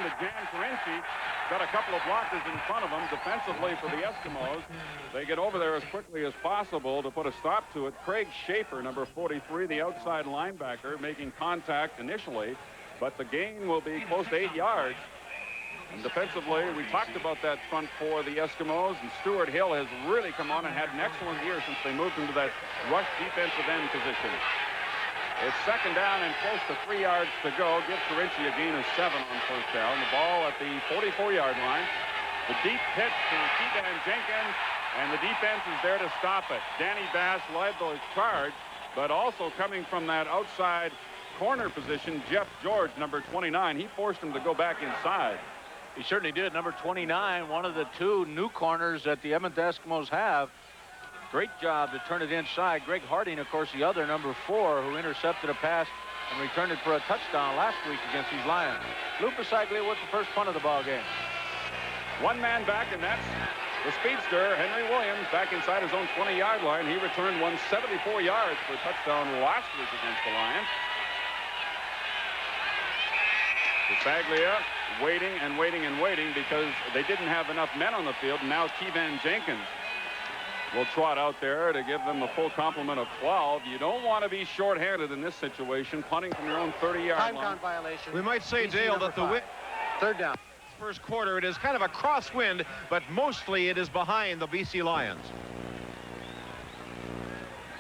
to Jan Carinci. Got a couple of blockers in front of him defensively for the Eskimos. They get over there as quickly as possible to put a stop to it. Craig Schaefer, number 43, the outside linebacker, making contact initially, but the gain will be close to 8 yards. And defensively, we talked about that front four of the Eskimos, and Stuart Hill has really come on and had an excellent year since they moved into that rush defensive end position. It's second down and close to 3 yards to go. Give Carinci a gain of 7 on first down. The ball at the 44-yard line. The deep pitch to Keegan Jenkins, and the defense is there to stop it. Danny Bass led the charge, but also coming from that outside corner position, Jeff George, number 29, he forced him to go back inside. He certainly did. Number 29, one of the two new corners that the Edmonton Eskimos have. Great job to turn it inside. Greg Harding, of course, the other, number 4, who intercepted a pass and returned it for a touchdown last week against these Lions. Lou Pasaglia with the first punt of the ball game. One man back, and that's the speedster, Henry Williams, back inside his own 20-yard line. He returned 174 yards for a touchdown last week against the Lions. Pasaglia waiting and waiting and waiting because they didn't have enough men on the field. And now Keevan Jenkins will trot out there to give them a full complement of 12. You don't want to be shorthanded in this situation, punting from your own 30-yard line. Time count violation. We might say, Dale, that the wind. Third down. First quarter, it is kind of a crosswind, but mostly it is behind the BC Lions.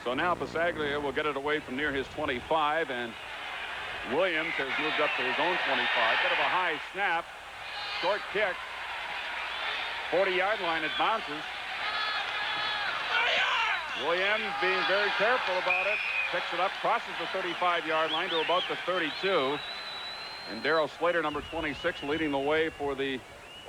So now Pasaglia will get it away from near his 25, and Williams has moved up to his own 25. Bit of a high snap. Short kick. 40-yard line, it bounces. Williams being very careful about it. Picks it up, crosses the 35-yard line to about the 32. And Darryl Slater, number 26, leading the way for the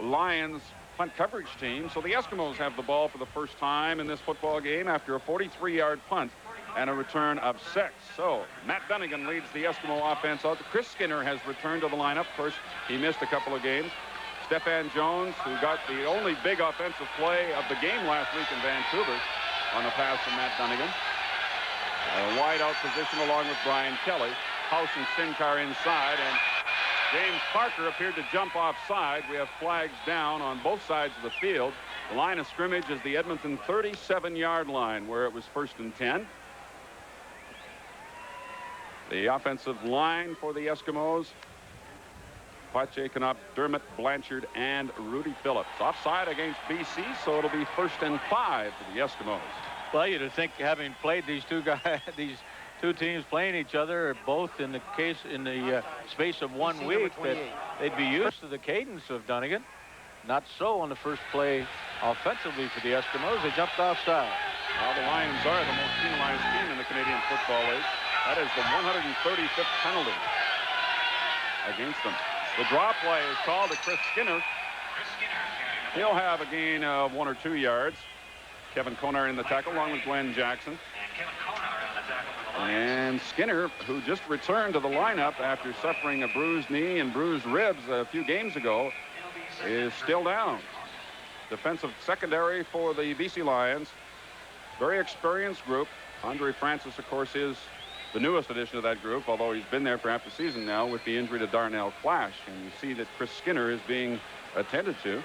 Lions punt coverage team. So the Eskimos have the ball for the first time in this football game after a 43-yard punt and a return of 6. So Matt Dunnigan leads the Eskimo offense out. Chris Skinner has returned to the lineup. Of course, he missed a couple of games. Stefan Jones, who got the only big offensive play of the game last week in Vancouver on a pass from Matt Dunnigan. A wide-out position along with Brian Kelly. House and Sincar inside, and James Parker appeared to jump offside. We have flags down on both sides of the field. The line of scrimmage is the Edmonton 37-yard line, where it was 1st and 10. The offensive line for the Eskimos: Pache Canup, Dermot Blanchard, and Rudy Phillips. Offside against BC, so it'll be 1st and 5 for the Eskimos. Well, you'd think, having played these two guys, these two teams playing each other, both in the space of 1 week, that they'd be used to the cadence of Dunnigan. Not so on the first play offensively for the Eskimos. They jumped offside. Well, the Lions are the most penalized team in the Canadian Football League. That is the 135th penalty against them. The draw play is called to Chris Skinner. He'll have a gain of 1 or 2 yards. Kevin Konar in the tackle along with Glenn Jackson. And Skinner, who just returned to the lineup after suffering a bruised knee and bruised ribs a few games ago, is still down. Defensive secondary for the BC Lions. Very experienced group. Andre Francis, of course, is the newest addition to that group, although he's been there for half the season now with the injury to Darnell Flash. And you see that Chris Skinner is being attended to.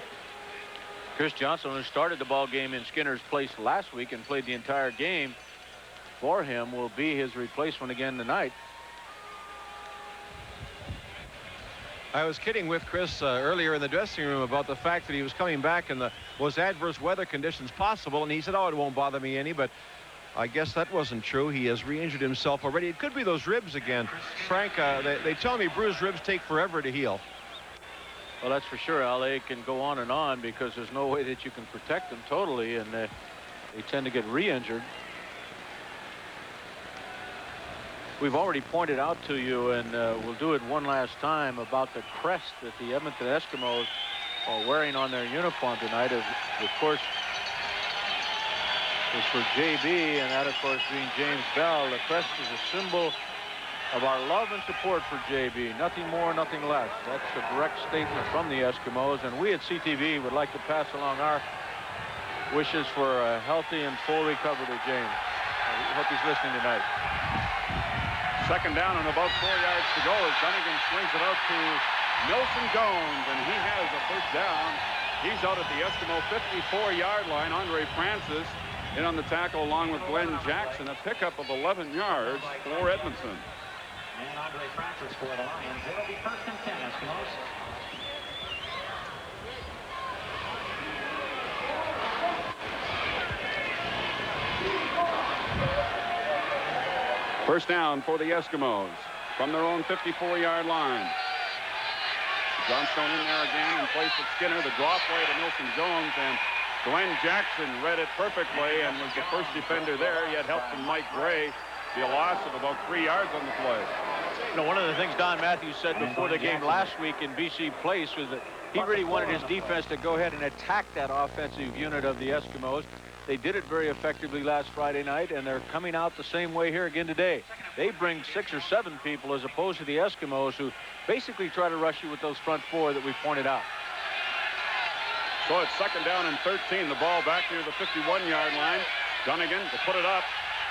Chris Johnson, who started the ball game in Skinner's place last week and played the entire game for him, will be his replacement again tonight. I was kidding with Chris earlier in the dressing room about the fact that he was coming back in the most adverse weather conditions possible, and he said, "Oh, it won't bother me any," but I guess that wasn't true. He has re-injured himself already. It could be those ribs again. Frank, they tell me bruised ribs take forever to heal. Well, that's for sure, Al. They can go on and on because there's no way that you can protect them totally, and they tend to get re-injured. We've already pointed out to you, and we'll do it one last time, about the crest that the Edmonton Eskimos are wearing on their uniform tonight. Of course, is for JB, and that, of course, being James Bell. The crest is a symbol of our love and support for JB. Nothing more, nothing less. That's a direct statement from the Eskimos, and we at CTV would like to pass along our wishes for a healthy and full recovery to James. I hope he's listening tonight. Second down and about 4 yards to go as Dunnigan swings it out to Nelson Jones, and he has a first down. He's out at the Eskimo 54-yard line. Andre Francis in on the tackle along with Glenn Jackson. A pickup of 11 yards for Edmonton. And Andre Francis for the Lions. It'll be 1st and 10, Eskimos. First down for the Eskimos from their own 54-yard line. Johnstone in there again in place of Skinner. The draw play to Nelson Jones, and Glenn Jackson read it perfectly and was the first defender there. He had help from Mike Gray. The loss of about 3 yards on the play. You know, one of the things Don Matthews said before the game last week in BC Place was that he really wanted his defense to go ahead and attack that offensive unit of the Eskimos. They did it very effectively last Friday night, and they're coming out the same way here again today. They bring 6 or 7 people as opposed to the Eskimos, who basically try to rush you with those front 4 that we pointed out. So it's 2nd down and 13. The ball back near the 51-yard line. Dunnigan to put it up,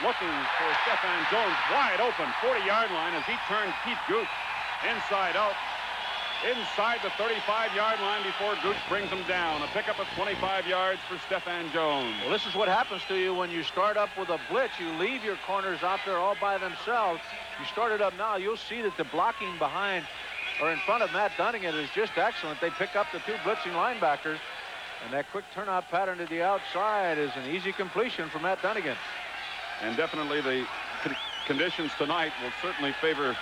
looking for Stefan Jones, wide open, 40-yard line as he turns Pete Gooch inside out. Inside the 35-yard line before Gooch brings him down. A pickup of 25 yards for Stefan Jones. Well, this is what happens to you when you start up with a blitz. You leave your corners out there all by themselves. You start it up now, you'll see that the blocking behind or in front of Matt Dunnigan is just excellent. They pick up the 2 blitzing linebackers, and that quick turnout pattern to the outside is an easy completion for Matt Dunnigan. And definitely the conditions tonight will certainly favor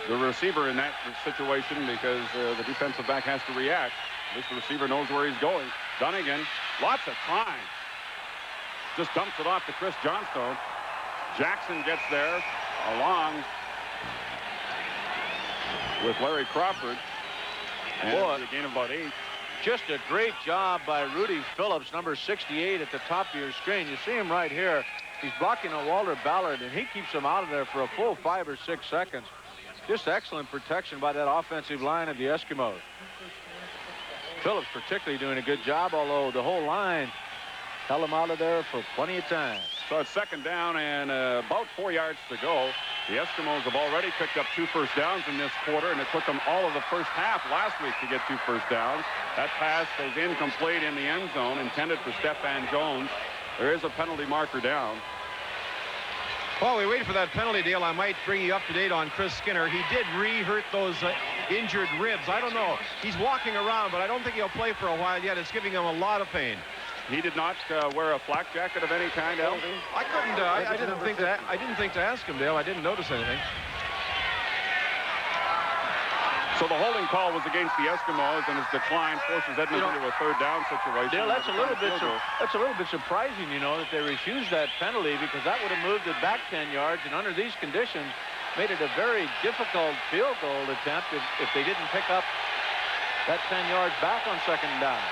the receiver in that situation, because the defensive back has to react. At least the receiver knows where he's going. Dunnigan, lots of time. Just dumps it off to Chris Johnstone. Jackson gets there along with Larry Crawford. And a gain of about 8. Just a great job by Rudy Phillips, number 68 at the top of your screen. You see him right here. He's blocking a Walter Ballard, and he keeps him out of there for a full 5 or 6 seconds. Just excellent protection by that offensive line of the Eskimos. Phillips particularly doing a good job, although the whole line held him out of there for plenty of time. So it's 2nd down and about 4 yards to go. The Eskimos have already picked up 2 first downs in this quarter, and it took them all of the first half last week to get 2 first downs. That pass goes incomplete in the end zone, intended for Stefan Jones. There is a penalty marker down. While we wait for that penalty, Dale, I might bring you up to date on Chris Skinner. He did re-hurt those injured ribs. I don't know. He's walking around, but I don't think he'll play for a while yet. It's giving him a lot of pain. He did not wear a flak jacket of any kind, Al? I couldn't. I didn't think that. I didn't think to ask him, Dale. I didn't notice anything. So the holding call was against the Eskimos, and his decline forces Edmonton into a 3rd down situation. Dale, that's a little bit surprising, you know, that they refused that penalty, because that would have moved it back 10 yards, and under these conditions made it a very difficult field goal attempt if they didn't pick up that 10 yards back on 2nd down.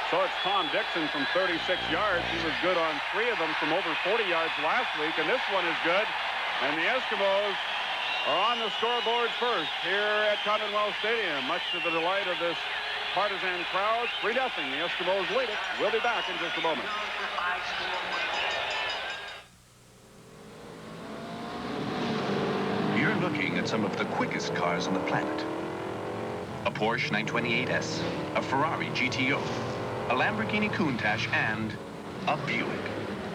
So it's Tom Dixon from 36 yards. He was good on 3 of them from over 40 yards last week, and this one is good. And the Eskimos are on the scoreboard first here at Commonwealth Stadium, much to the delight of this partisan crowd. 3-0. The Eskimos lead it. We'll be back in just a moment. You're looking at some of the quickest cars on the planet. A Porsche 928S, a Ferrari GTO, a Lamborghini Countach, and a Buick,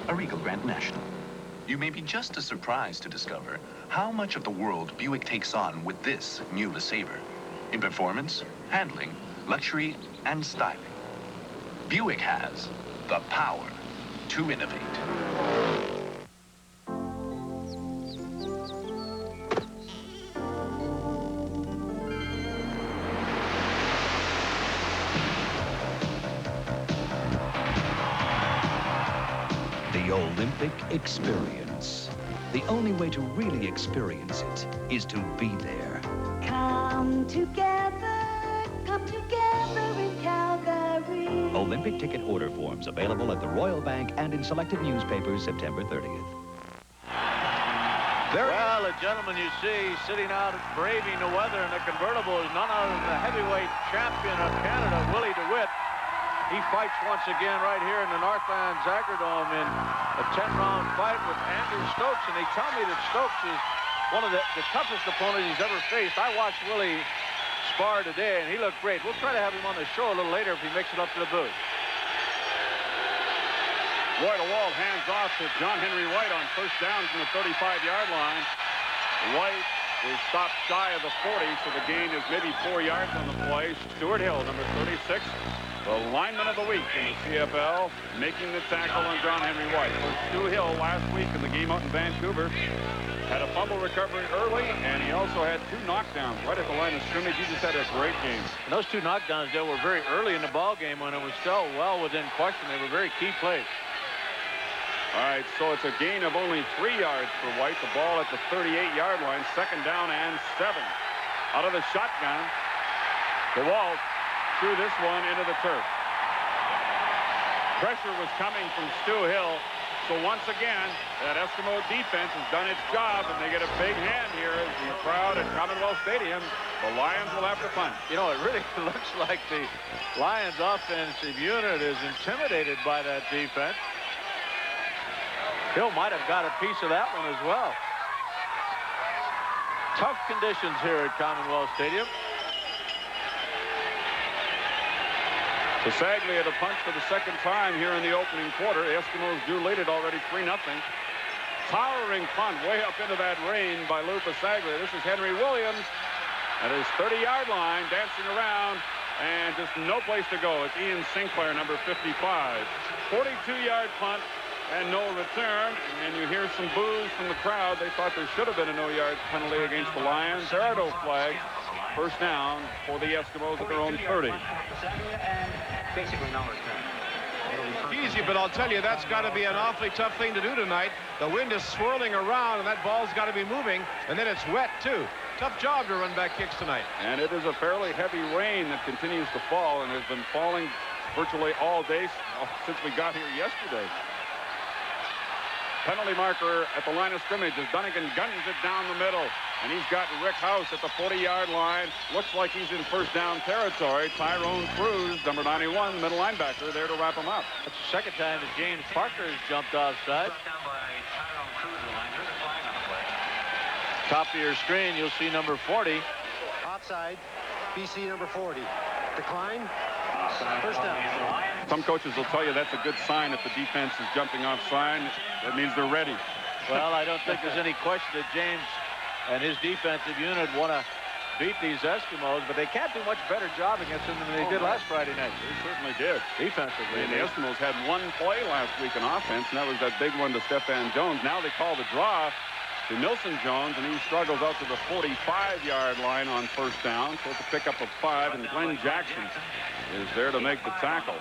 a Regal Grand National. You may be just as surprised to discover how much of the world Buick takes on with this new LeSabre in performance, handling, luxury, and styling. Buick has the power to innovate. The Olympic experience. The only way to really experience it is to be there. Come together in Calgary. Olympic ticket order forms available at the Royal Bank and in selected newspapers September 30th. Well, the gentleman you see sitting out braving the weather in the convertible is none other than the heavyweight champion of Canada, Willie DeWitt. He fights once again right here in the Northland Zagradome in a 10-round fight with Andrew Stokes, and they tell me that Stokes is one of the toughest opponents he's ever faced. I watched Willie far today, and he looked great. We'll try to have him on the show a little later if he makes it up to the booth. Roy DeWalt hands off to John Henry White on first down from the 35-yard line. White is stopped shy of the 40, so the gain is maybe 4 yards on the play. Stuart Hill, number 36, the lineman of the week in the CFL, making the tackle on John Henry White. So Stu Hill last week in the game out in Vancouver had a fumble recovery early, and he also had 2 knockdowns right at the line of scrimmage. He just had a great game. And those 2 knockdowns, Joe, were very early in the ball game when it was still well within question. They were very key plays. All right, so it's a gain of only 3 yards for White. The ball at the 38-yard line, second down and 7. Out of the shotgun, DeWalt threw this one into the turf. Pressure was coming from Stu Hill. So once again, that Eskimo defense has done its job, and they get a big hand here as the crowd at Commonwealth Stadium. The Lions will have to punt. You know, it really looks like the Lions offensive unit is intimidated by that defense. Hill might have got a piece of that one as well. Tough conditions here at Commonwealth Stadium. Pasaglia to punt for the second time here in the opening quarter. The Eskimos do lead it already 3-0. Towering punt way up into that rain by Lou Pasaglia. This is Henry Williams at his 30-yard line, dancing around, and just no place to go. It's Ian Sinclair, number 55. 42-yard punt and no return, and you hear some boos from the crowd. They thought there should have been a no-yard penalty against the Lions. There are no flags. First down for the Eskimos at their own 30. Easy, but I'll tell you, that's got to be an awfully tough thing to do tonight. The wind is swirling around, and that ball's got to be moving, and then it's wet, too. Tough job to run back kicks tonight. And it is a fairly heavy rain that continues to fall and has been falling virtually all day since we got here yesterday. Penalty marker at the line of scrimmage as Dunnigan guns it down the middle. And he's got Rick House at the 40-yard line. Looks like he's in first down territory. Tyrone Cruz, number 91, the middle linebacker, there to wrap him up. That's the second time that James Parker has jumped offside. Top of your screen, you'll see number 40. Outside, BC number 40. Decline. First down. Some coaches will tell you that's a good sign if the defense is jumping offside. That means they're ready. Well, I don't think there's any question that James and his defensive unit want to beat these Eskimos, but they can't do much better job against them than they did last Friday night. They certainly did. Defensively. And the Eskimos had one play last week in offense, and that was that big one to Stefan Jones. Now they call the draw to Nilson Jones, and he struggles out to the 45-yard line on first down. So it's a pickup of 5, and Glenn Jackson is there to make the tackle.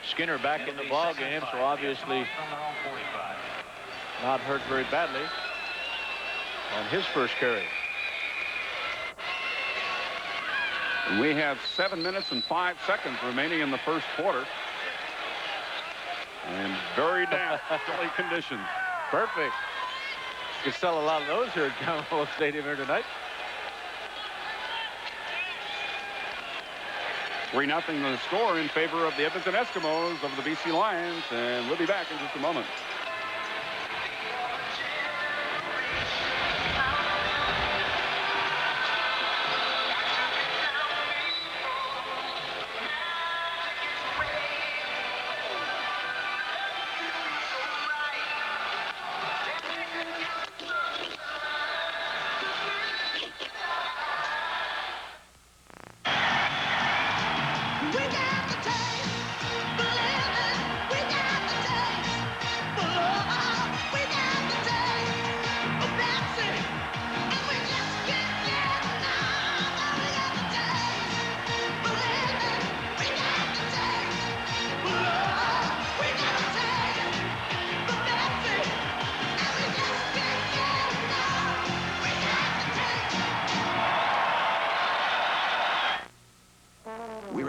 Skinner back in the ball game, so obviously not hurt very badly on his first carry. And we have 7 minutes and 5 seconds remaining in the first quarter. And very damp, chilly conditions. Perfect. You could sell a lot of those here at Commonwealth Stadium here tonight. 3-0 the score in favor of the Edmonton Eskimos over the BC Lions, and we'll be back in just a moment.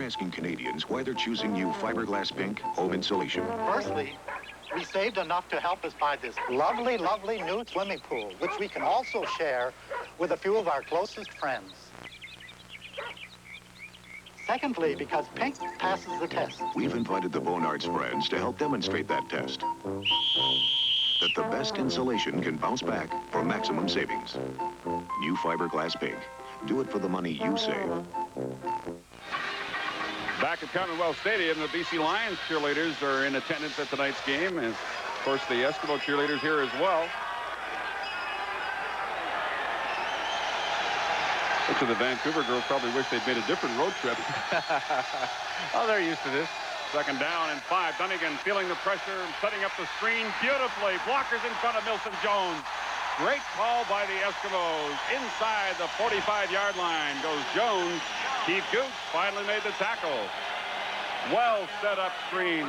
Asking Canadians why they're choosing new fiberglass pink home insulation. Firstly, we saved enough to help us buy this lovely, lovely new swimming pool, which we can also share with a few of our closest friends. Secondly, because pink passes the test. We've invited the Bonards friends to help demonstrate that test. That the best insulation can bounce back for maximum savings. New fiberglass pink. Do it for the money you save. Back at Commonwealth Stadium, the BC Lions cheerleaders are in attendance at tonight's game, and of course the Eskimo cheerleaders here as well. Looks like the Vancouver girls probably wish they'd made a different road trip. Oh, they're used to this. Second down and 5. Dunnigan feeling the pressure, setting up the screen beautifully. Blockers in front of Milson Jones. Great call by the Eskimos. Inside the 45-yard line goes Jones. Keith Gooch finally made the tackle. Well set up screen.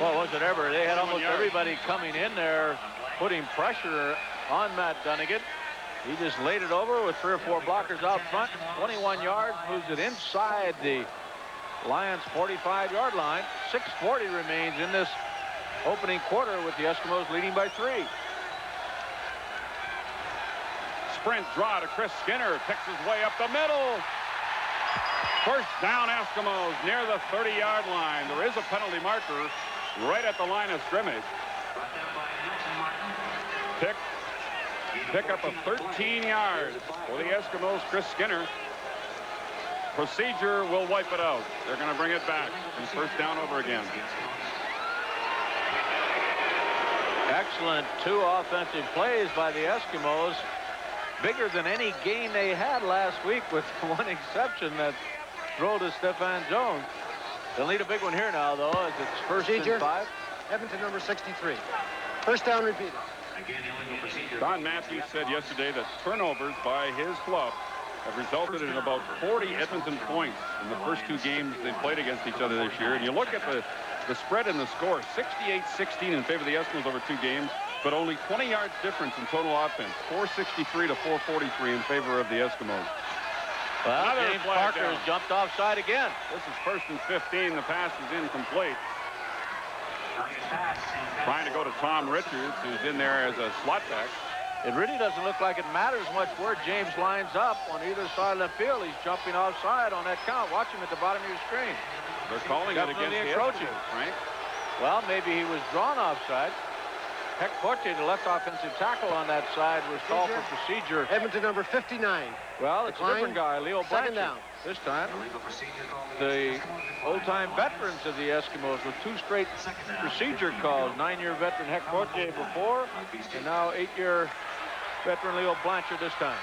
Well, was it ever? They had almost everybody coming in there, putting pressure on Matt Dunnigan. He just laid it over with 3 or 4 blockers out front. 21 yards, moves it inside the Lions' 45-yard line. 6:40 remains in this opening quarter with the Eskimos leading by 3. Sprint draw to Chris Skinner. Picks his way up the middle. First down Eskimos near the 30-yard line. There is a penalty marker right at the line of scrimmage. Pick up of 13 yards for the Eskimos. Chris Skinner. Procedure will wipe it out. They're going to bring it back. And first down over again. Excellent 2 offensive plays by the Eskimos. Bigger than any gain they had last week, with one exception, that throw to Stefan Jones. They'll need a big one here now, though, as it's first and 5. Edmonton number 63. First down repeated. Don Matthews said yesterday that turnovers by his club have resulted in about 40 Edmonton points in the first 2 games they played against each other this year. And you look at the spread in the score, 68-16 in favor of the Eskimos over 2 games, but only 20 yards difference in total offense, 463 to 443 in favor of the Eskimos. Well, James Parker has jumped offside again. This is first and 15. The pass is incomplete. Trying to go to Tom Richards, who's in there as a slot back. It really doesn't look like it matters much where James lines up on either side of the field. He's jumping offside on that count. Watch him at the bottom of your screen. They're calling it against the encroaching. Right? Well, maybe he was drawn offside. Heck Portier, the left offensive tackle on that side, was called for procedure. Edmonton number 59. Well, it's a different guy, Leo Second Blanchard. down. This time, the old-time veterans of the Eskimos with 2 straight procedure calls. 9-year veteran Heck Portier before, and now 8-year veteran Leo Blanchard this time.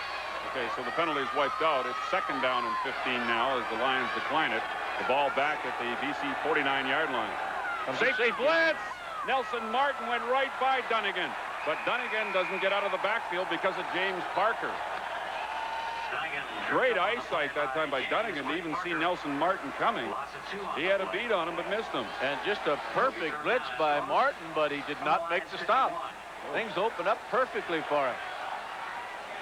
Okay, so the penalty's wiped out. It's second down and 15 now as the Lions decline it. The ball back at the BC 49-yard line. Safety blitz! Nelson Martin went right by Dunnigan, but Dunnigan doesn't get out of the backfield because of James Parker. Great eyesight that time by Dunnigan to even see Nelson Martin coming. He had a beat on him but missed him. And just a perfect blitz by Martin, but he did not make the stop. Things opened up perfectly for him.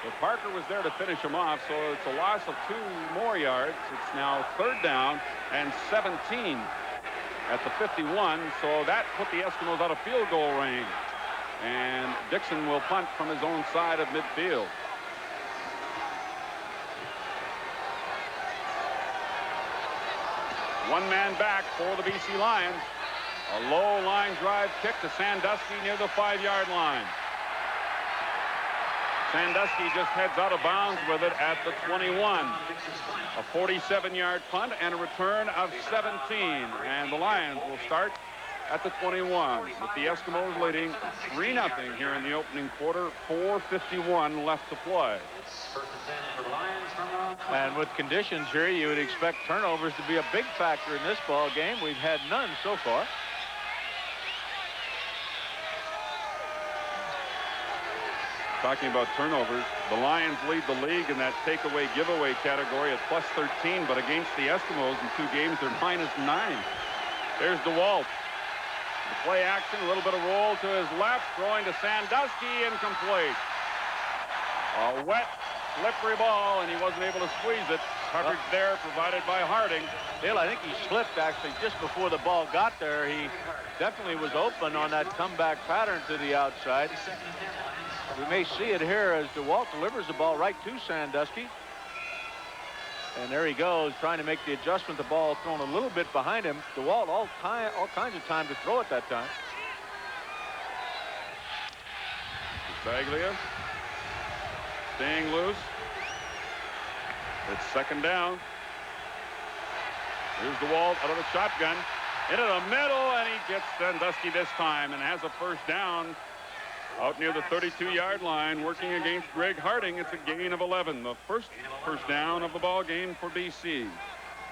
But Parker was there to finish him off, so it's a loss of 2 more yards. It's now third down and 17 at the 51, so that put the Eskimos out of field goal range. And Dixon will punt from his own side of midfield. One man back for the BC Lions. A low line drive kick to Sandusky near the 5-yard line. Sandusky just heads out of bounds with it at the 21. A 47-yard punt and a return of 17. And the Lions will start at the 21 with the Eskimos leading 3-0 here in the opening quarter. 4:51 left to play. And with conditions here, you would expect turnovers to be a big factor in this ball game. We've had none so far. Talking about turnovers, the Lions lead the league in that takeaway giveaway category at plus 13, but against the Eskimos in 2 games, they're minus 9. There's DeWalt. The play action, a little bit of roll to his left, throwing to Sandusky, incomplete. A wet, slippery ball, and he wasn't able to squeeze it. Coverage there provided by Harding. Bill, I think he slipped actually just before the ball got there. He definitely was open on that comeback pattern to the outside. We may see it here as DeWalt delivers the ball right to Sandusky. And there he goes, trying to make the adjustment. The ball thrown a little bit behind him. DeWalt all kinds of time to throw it that time. Baglia staying loose. It's second down. Here's DeWalt out of the shotgun. Into the middle, and he gets Sandusky this time and has a first down out near the 32-yard line, working against Greg Harding. It's a gain of 11, the first down of the ball game for BC.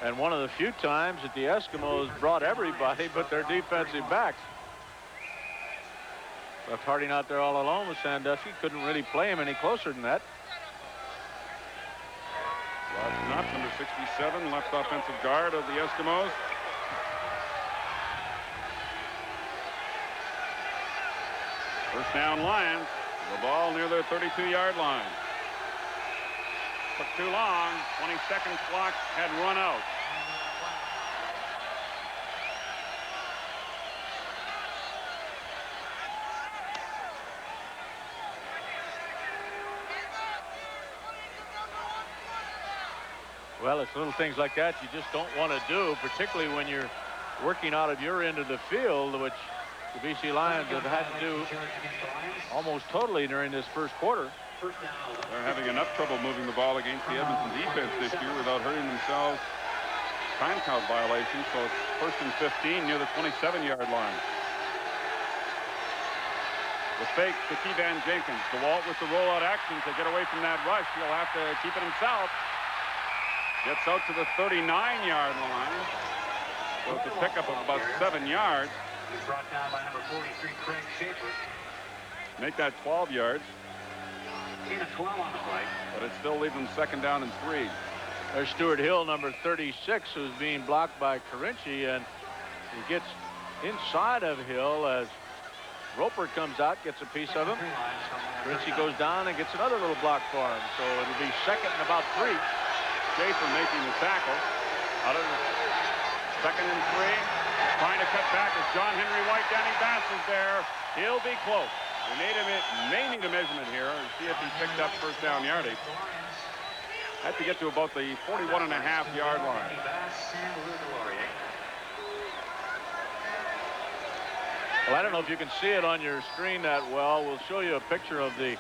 And one of the few times that the Eskimos brought everybody but their defensive backs. Left Harding out there all alone with Sandusky. Couldn't really play him any closer than that. Ross Knopf, number 67, left offensive guard of the Eskimos. First down Lions. The ball near their 32-yard line. Took too long. 20-second clock had run out. Well, it's little things like that you just don't want to do, particularly when you're working out of your end of the field, which the BC Lions have had to do almost totally during this first quarter. They're having enough trouble moving the ball against the Edmonton defense this year without hurting themselves. Time count violation, so it's first and 15 near the 27-yard line. The fake to Kevan Jenkins. DeWalt with the rollout action to get away from that rush. He'll have to keep it himself. Gets out to the 39-yard line. So it's a pickup of about 7 yards. Brought down by number 43, Craig Schaefer. Make that 12 yards. Gain of 12 on the play. But it still leaves them second down and 3. There's Stuart Hill, number 36, who's being blocked by Carinci, and he gets inside of Hill as Roper comes out, gets a piece of him. Carinci goes down and gets another little block for him. So it'll be second and about 3. Schaefer making the tackle. Out of the second and 3. Trying to cut back is John Henry White. Danny Bass is there. He'll be close. We may need a measurement here and see if he picked up first down yardage. Had to get to about the 41.5-yard line. Well, I don't know if you can see it on your screen that well. We'll show you a picture of the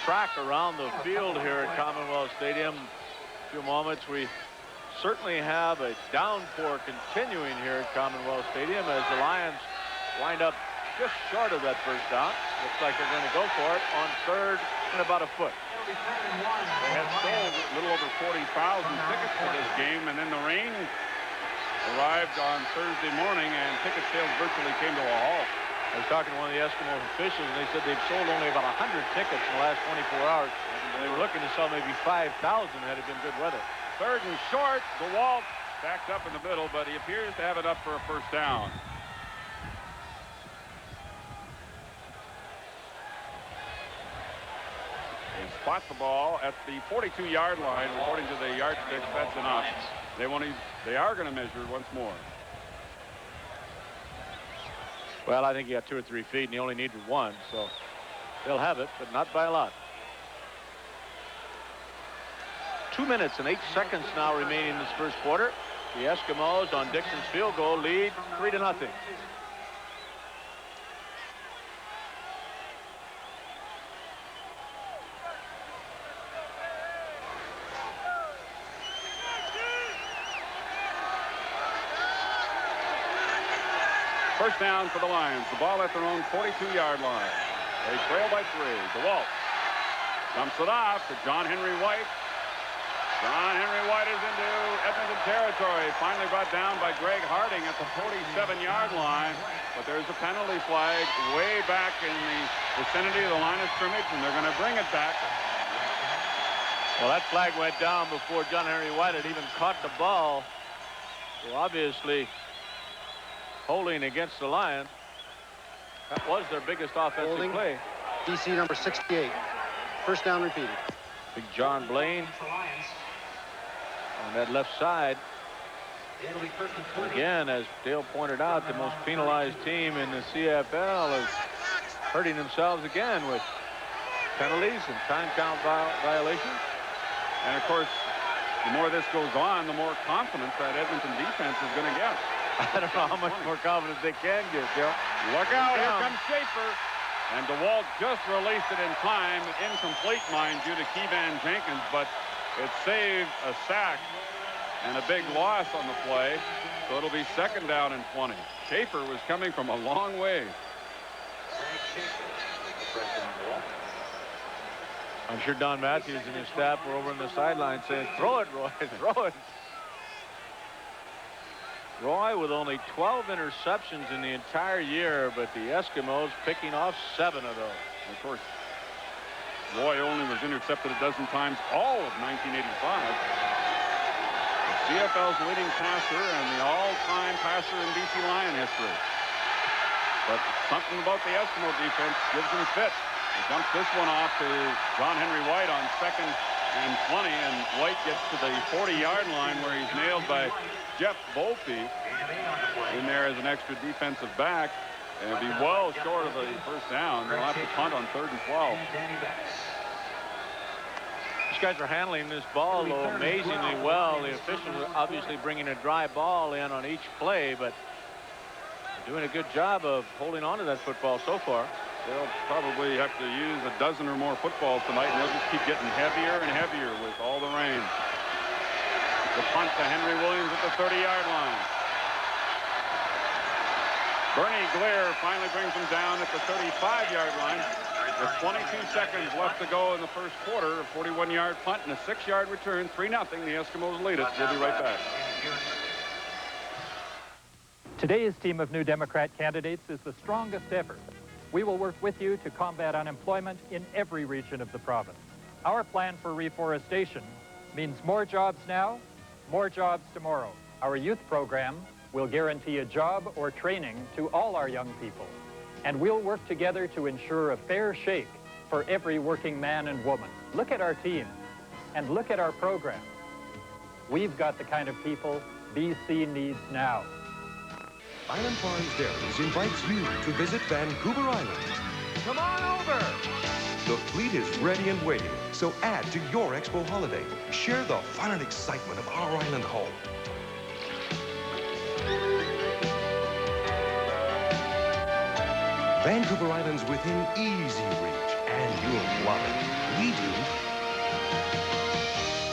track around the field here at Commonwealth Stadium. In a few moments, we certainly have a downpour continuing here at Commonwealth Stadium as the Lions wind up just short of that first down. Looks like they're going to go for it on third and about a foot. They had sold a little over 40,000 tickets for this game, and then the rain arrived on Thursday morning, and ticket sales virtually came to a halt. I was talking to one of the Eskimo officials, and they said they've sold only about 100 tickets in the last 24 hours. They were looking to sell maybe 5,000 had it been good weather. Third and short. DeWalt backed up in the middle, but he appears to have it up for a first down. He spots the ball at the 42-yard line. According to the yardsticks, that's enough. They are going to measure once more. Well, I think he got 2 or 3 feet, and he only needed 1, so they'll have it, but not by a lot. 2 minutes and 8 seconds now remaining in this first quarter. The Eskimos on Dixon's field goal lead 3-0. First down for the Lions. The ball at their own 42-yard line. They trail by 3. DeWalt dumps it off to John Henry White. John Henry White is into Edmonton territory. Finally brought down by Greg Harding at the 47-yard line. But there's a penalty flag way back in the vicinity of the line of scrimmage, and they're going to bring it back. Well, that flag went down before John Henry White had even caught the ball. So obviously holding against the Lions. That was their biggest offensive play. DC number 68. First down repeated. Big John Blaine on that left side. Again, as Dale pointed out, the most penalized team in the CFL is hurting themselves again with penalties and time count violations. And of course, the more this goes on, the more confidence that Edmonton defense is going to get. I don't know how much more confidence they can get, Joe. Look out, here comes Schaefer. And DeWalt just released it in time. Incomplete, mind you, to Kevan Jenkins, but It saved a sack and a big loss on the play, so it'll be 2nd down and 20. Schaefer was coming from a long way. I'm sure Don Matthews and his staff were over on the sideline saying, throw it, Roy, throw it. Roy with only 12 interceptions in the entire year, but the Eskimos picking off 7 of those. And of course, Roy only was intercepted a dozen times all of 1985. The CFL's leading passer and the all-time passer in BC Lion history. But something about the Eskimo defense gives them fit. He dumps this one off to John Henry White on 2nd and 20, and White gets to the 40-yard line where he's nailed by Jeff Volpe in there as an extra defensive back, and it'll be well short of the 1st down. They'll have to punt on 3rd and 12. These guys are handling this ball, though, amazingly well. The officials are obviously bringing a dry ball in on each play, but they're doing a good job of holding on to that football so far. They'll probably have to use a dozen or more footballs tonight, and they'll just keep getting heavier and heavier with all the rain. The punt to Henry Williams at the 30-yard line. Bernie Glier finally brings him down at the 35-yard line. With 22 seconds left to go in the 1st quarter, a 41-yard punt and a 6-yard return, 3-0. The Eskimos lead it. We'll be right back. Today's team of New Democrat candidates is the strongest ever. We will work with you to combat unemployment in every region of the province. Our plan for reforestation means more jobs now, more jobs tomorrow. Our youth program will guarantee a job or training to all our young people. And we'll work together to ensure a fair shake for every working man and woman. Look at our team and look at our program. We've got the kind of people BC needs now. Island Farms Dairies invites you to visit Vancouver Island. Come on over! The fleet is ready and waiting, so add to your Expo holiday. Share the fun and excitement of our island home. Vancouver Island's within easy reach, and you'll love it. We do.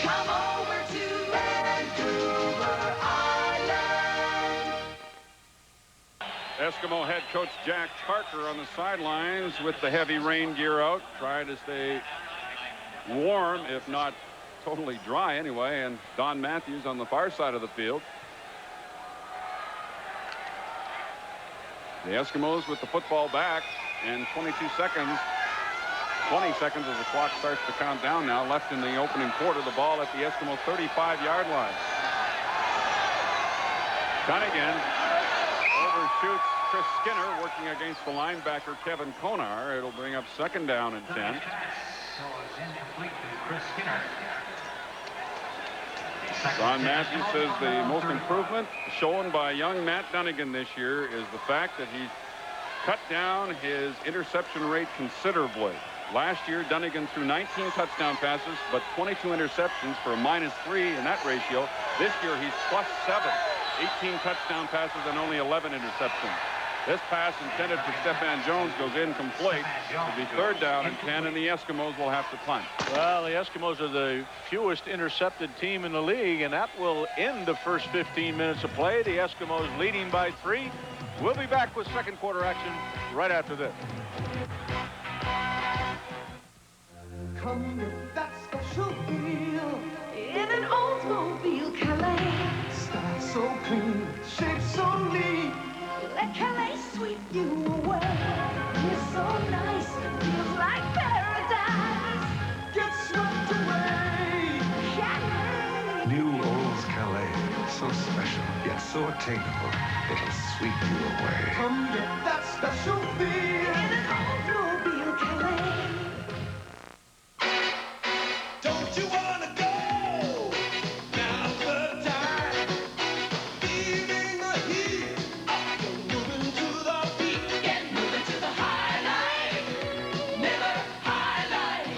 Come over to Vancouver Island. Eskimo head coach Jack Parker on the sidelines with the heavy rain gear out, trying to stay warm, if not totally dry anyway, and Don Matthews on the far side of the field. The Eskimos with the football back, and 20 seconds as the clock starts to count down now, left in the opening quarter. The ball at the Eskimo 35-yard line. Cunningham overshoots Chris Skinner, working against the linebacker Kevin Konar. It'll bring up 2nd down and 10. Don Matthews says the most improvement shown by young Matt Dunnigan this year is the fact that he's cut down his interception rate considerably. Last year, Dunnigan threw 19 touchdown passes, but 22 interceptions for a -3 in that ratio. This year, he's +7, 18 touchdown passes and only 11 interceptions. This pass intended for Stefan Jones goes incomplete. It'll be 3rd down and 10, and the Eskimos will have to punt. Well, the Eskimos are the fewest intercepted team in the league, and that will end the first 15 minutes of play. The Eskimos leading by 3. We'll be back with 2nd quarter action right after this. Come get that special feel in an Oldsmobile Calais. Style so clean, shape so neat. Let Calais sweep you away. You're so nice, feels like paradise. Get swept away. Calais. New Olds Calais, so special yet so attainable. It'll sweep you away. Come get that special feel in an Oldsmobile Calais. Don't you wanna go? Now's the time. Feeling the heat. You're moving to the beat. Get moving to the high life. Miller High Life.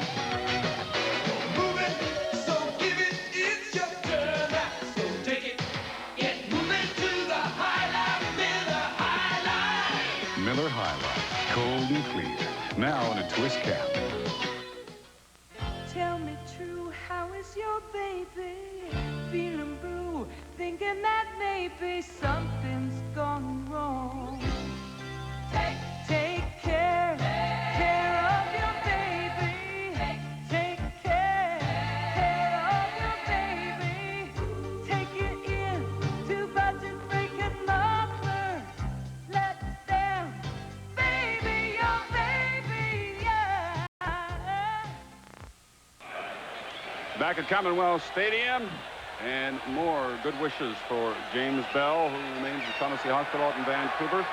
You're moving, so give it. It's your turn now. So take it. Get moving to the high life. Miller High Life. Miller High Life, cold and clear. Now in a twist cap. Tell me true, how is your baby? thinking that maybe something's gone wrong. Take care of your baby. Take care of your baby. Take it in to budget breaking mother. Let them baby your baby, yeah. Back at Commonwealth Stadium, and more good wishes for James Bell, who remains in Shaughnessy Hospital in Vancouver.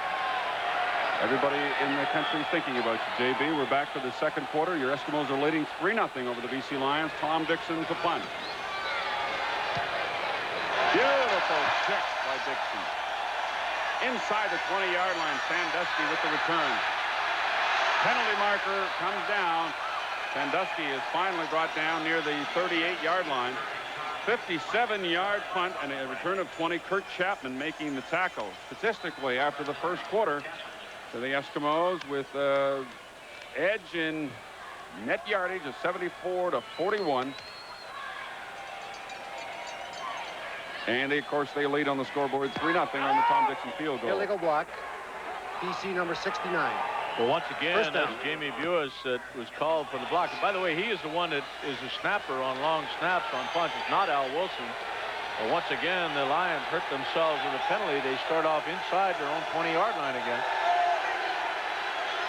Everybody in the country thinking about you, JB. We're back for the second quarter. Your Eskimos are leading 3-0 over the BC Lions. Tom Dixon to punt. Beautiful check by Dixon. Inside the 20-yard line, Sandusky with the return. Penalty marker comes down. Sandusky is finally brought down near the 38-yard line. 57-yard punt and a return of 20. Kurt Chapman making the tackle. Statistically, after the first quarter, to the Eskimos with edge in net yardage of 74-41. And of course, they lead on the scoreboard 3-0 on the Tom Dixon field goal. Illegal block. BC number 69. Well, once again, that's Jamie Buis that was called for the block. And by the way, he is the one that is a snapper on long snaps on punts. It's not Al Wilson. But once again, the Lions hurt themselves with a penalty. They start off inside their own 20-yard line again.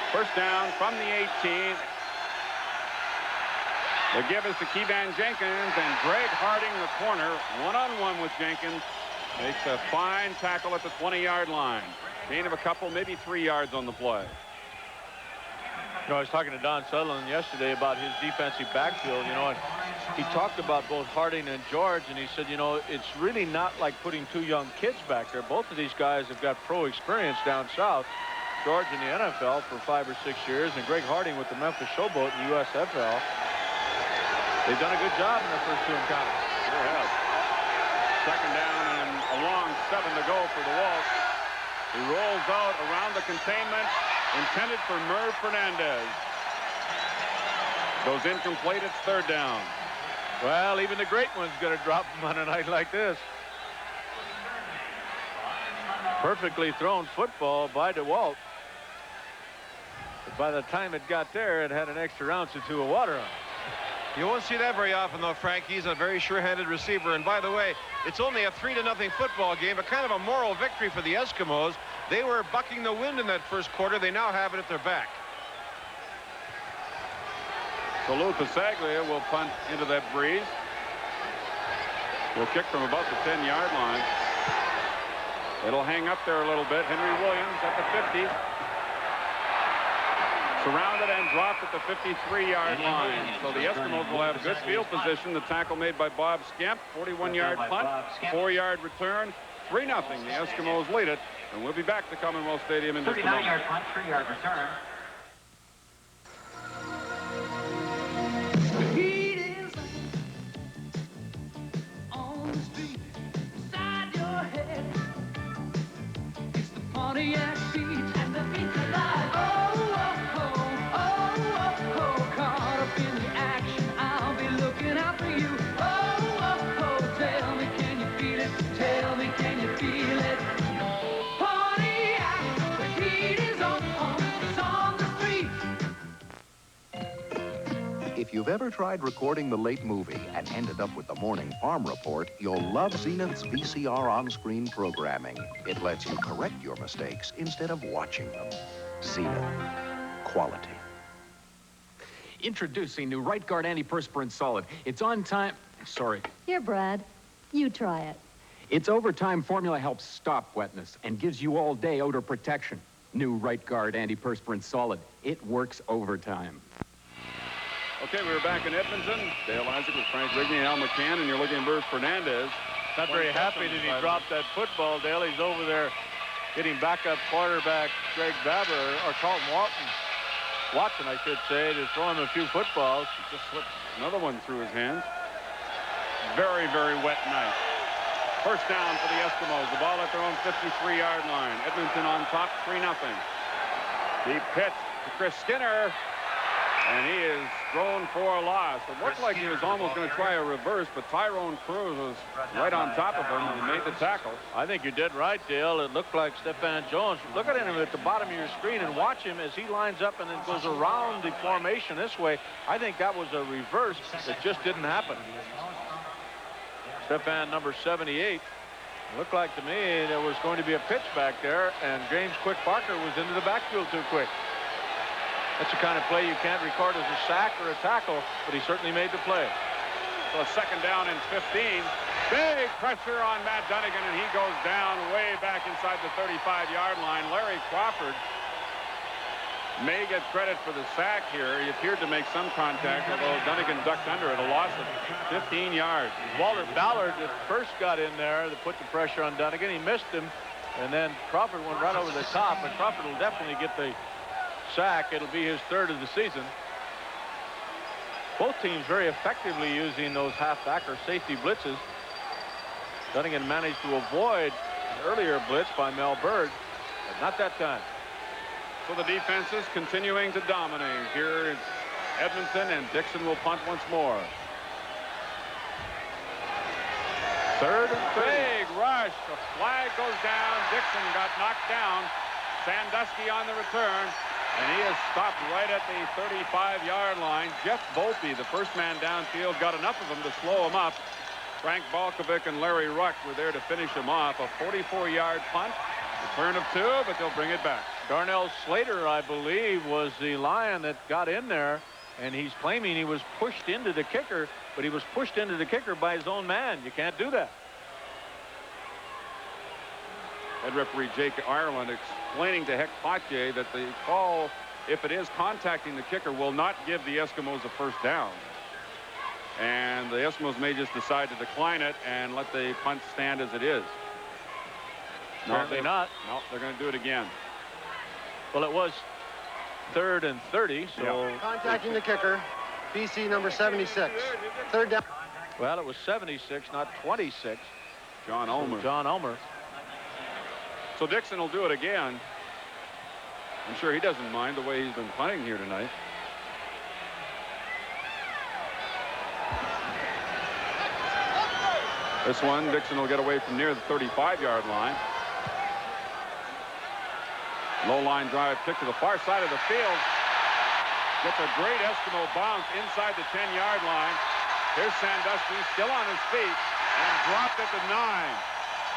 First down from the 18. The give is to Kevan Jenkins, and Greg Harding, the corner, one-on-one with Jenkins, makes a fine tackle at the 20-yard line. Gain of a couple, maybe 3 yards on the play. You know, I was talking to Don Sutherland yesterday about his defensive backfield, you know, and he talked about both Harding and George, and he said, you know, it's really not like putting two young kids back there. Both of these guys have got pro experience down south. George in the NFL for 5 or 6 years, and Greg Harding with the Memphis Showboat in the USFL. They've done a good job in their first two encounters. They have. Second down and a long 7 to go for the Wolves. He rolls out around the containment, intended for Merv Fernandez. Goes incomplete. It's third down. Well, even the great one's going to drop them on a night like this. Perfectly thrown football by DeWalt. But by the time it got there, it had an extra ounce or two of water on it. You won't see that very often, though, Frank. He's a very sure-handed receiver. And by the way, it's only a 3-0 football game, but kind of a moral victory for the Eskimos. They were bucking the wind in that first quarter. They now have it at their back. So Lou Pasaglia will punt into that breeze. Will kick from about the 10-yard line. It'll hang up there a little bit. Henry Williams at the 50. Surrounded and dropped at the 53-yard line. So the Eskimos will have good field position. The tackle made by Bob Skemp. 41-yard punt, 4-yard return. 3-0. The Eskimos lead it. And we'll be back to Commonwealth Stadium in just a moment. 39-yard punt, 3-yard return. The heat is on the street inside your head. It's the Pontiac beat and the beat's alive. Oh, oh, oh, oh, oh, oh. Caught up in the action, I'll be looking out for you. Oh, oh, oh, tell me, can you feel it? Tell me, can you feel it? Pontiac, the heat is on, it's on the street. If you've ever tried recording the late movie and ended up with the morning farm report, you'll love Zenith's VCR on-screen programming. It lets you correct your mistakes instead of watching them. Zenith. Quality. Introducing new Right Guard Antiperspirant Solid. It's on time. Sorry. Here, Brad. You try it. Its overtime formula helps stop wetness and gives you all-day odor protection. New Right Guard Antiperspirant Solid. It works overtime. Okay, we're back in Edmonton. Dale Isaac with Frank Rigney and Al McCann, and you're looking at Merv Fernandez. Not very happy that he dropped that football, Dale. He's over there getting backup quarterback Greg Baber, or Carlton Watson, I should say, to throw him a few footballs. He just slipped another one through his hands. Very, very wet night. First down for the Eskimos. The ball at their own 53-yard line. Edmonton on top, 3-0. Deep pitch to Chris Skinner. And he is thrown for a loss. It looked like he was almost going to try a reverse, but Tyrone Cruz was right on top of him and made the tackle. I think you did right, Dale. It looked like Stefan Jones. Look at him at the bottom of your screen and watch him as he lines up and then goes around the formation this way. I think that was a reverse that just didn't happen. Stefan, number 78. Looked like to me there was going to be a pitch back there, and James Quick Parker was into the backfield too quick. That's the kind of play you can't record as a sack or a tackle, but he certainly made the play. So second down and 15. Big pressure on Matt Dunnigan, and he goes down way back inside the 35-yard line. Larry Crawford may get credit for the sack here. He appeared to make some contact, although Dunnigan ducked under it, a loss of 15 yards. Walter Ballard at first got in there to put the pressure on Dunnigan. He missed him, and then Crawford went right over the top, and Crawford will definitely get the sack. It'll be his third of the season. Both teams very effectively using those halfback or safety blitzes. Dunnigan managed to avoid an earlier blitz by Mel Bird, but not that time. So the defense is continuing to dominate here in Edmonton, and Dixon will punt once more. Third and big rush. The flag goes down. Dixon got knocked down. Sandusky on the return, and he is stopped right at the 35-yard line. Jeff Volpe, the first man downfield, got enough of him to slow him up. Frank Balkovic and Larry Ruck were there to finish him off. A 44-yard punt. Return of 2, but they'll bring it back. Darnell Slater, I believe, was the Lion that got in there, and he's claiming he was pushed into the kicker, but he was pushed into the kicker by his own man. You can't do that. Head referee Jake Ireland explaining to Heck Pottier that the call, if it is contacting the kicker, will not give the Eskimos a first down. And the Eskimos may just decide to decline it and let the punt stand as it is. Apparently not. No, they're going to do it again. Well, it was 3rd and 30, so... Yeah. Contacting the kicker, BC number 76. Third down. Well, it was 76, not 26. John Ulmer. John Ulmer. So Dixon will do it again. I'm sure he doesn't mind the way he's been playing here tonight. This one, Dixon will get away from near the 35-yard line. Low line drive kick to the far side of the field. Gets a great Eskimo bounce inside the 10-yard line. Here's Sandusky still on his feet and dropped at the 9.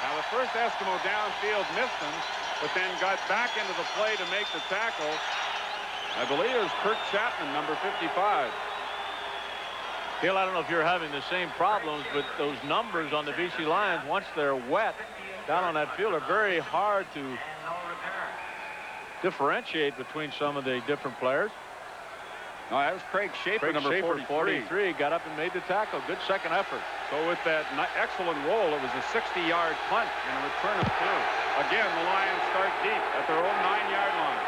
Now the first Eskimo downfield missed him, but then got back into the play to make the tackle. I believe it was Kirk Chapman, number 55. Hill, I don't know if you're having the same problems, but those numbers on the BC Lions, once they're wet down on that field, are very hard to differentiate between some of the different players. No, that was Craig Schaefer, number 43. Got up and made the tackle. Good second effort. So with that excellent roll, it was a 60-yard punt and a return of 2. Again, the Lions start deep at their own 9-yard line.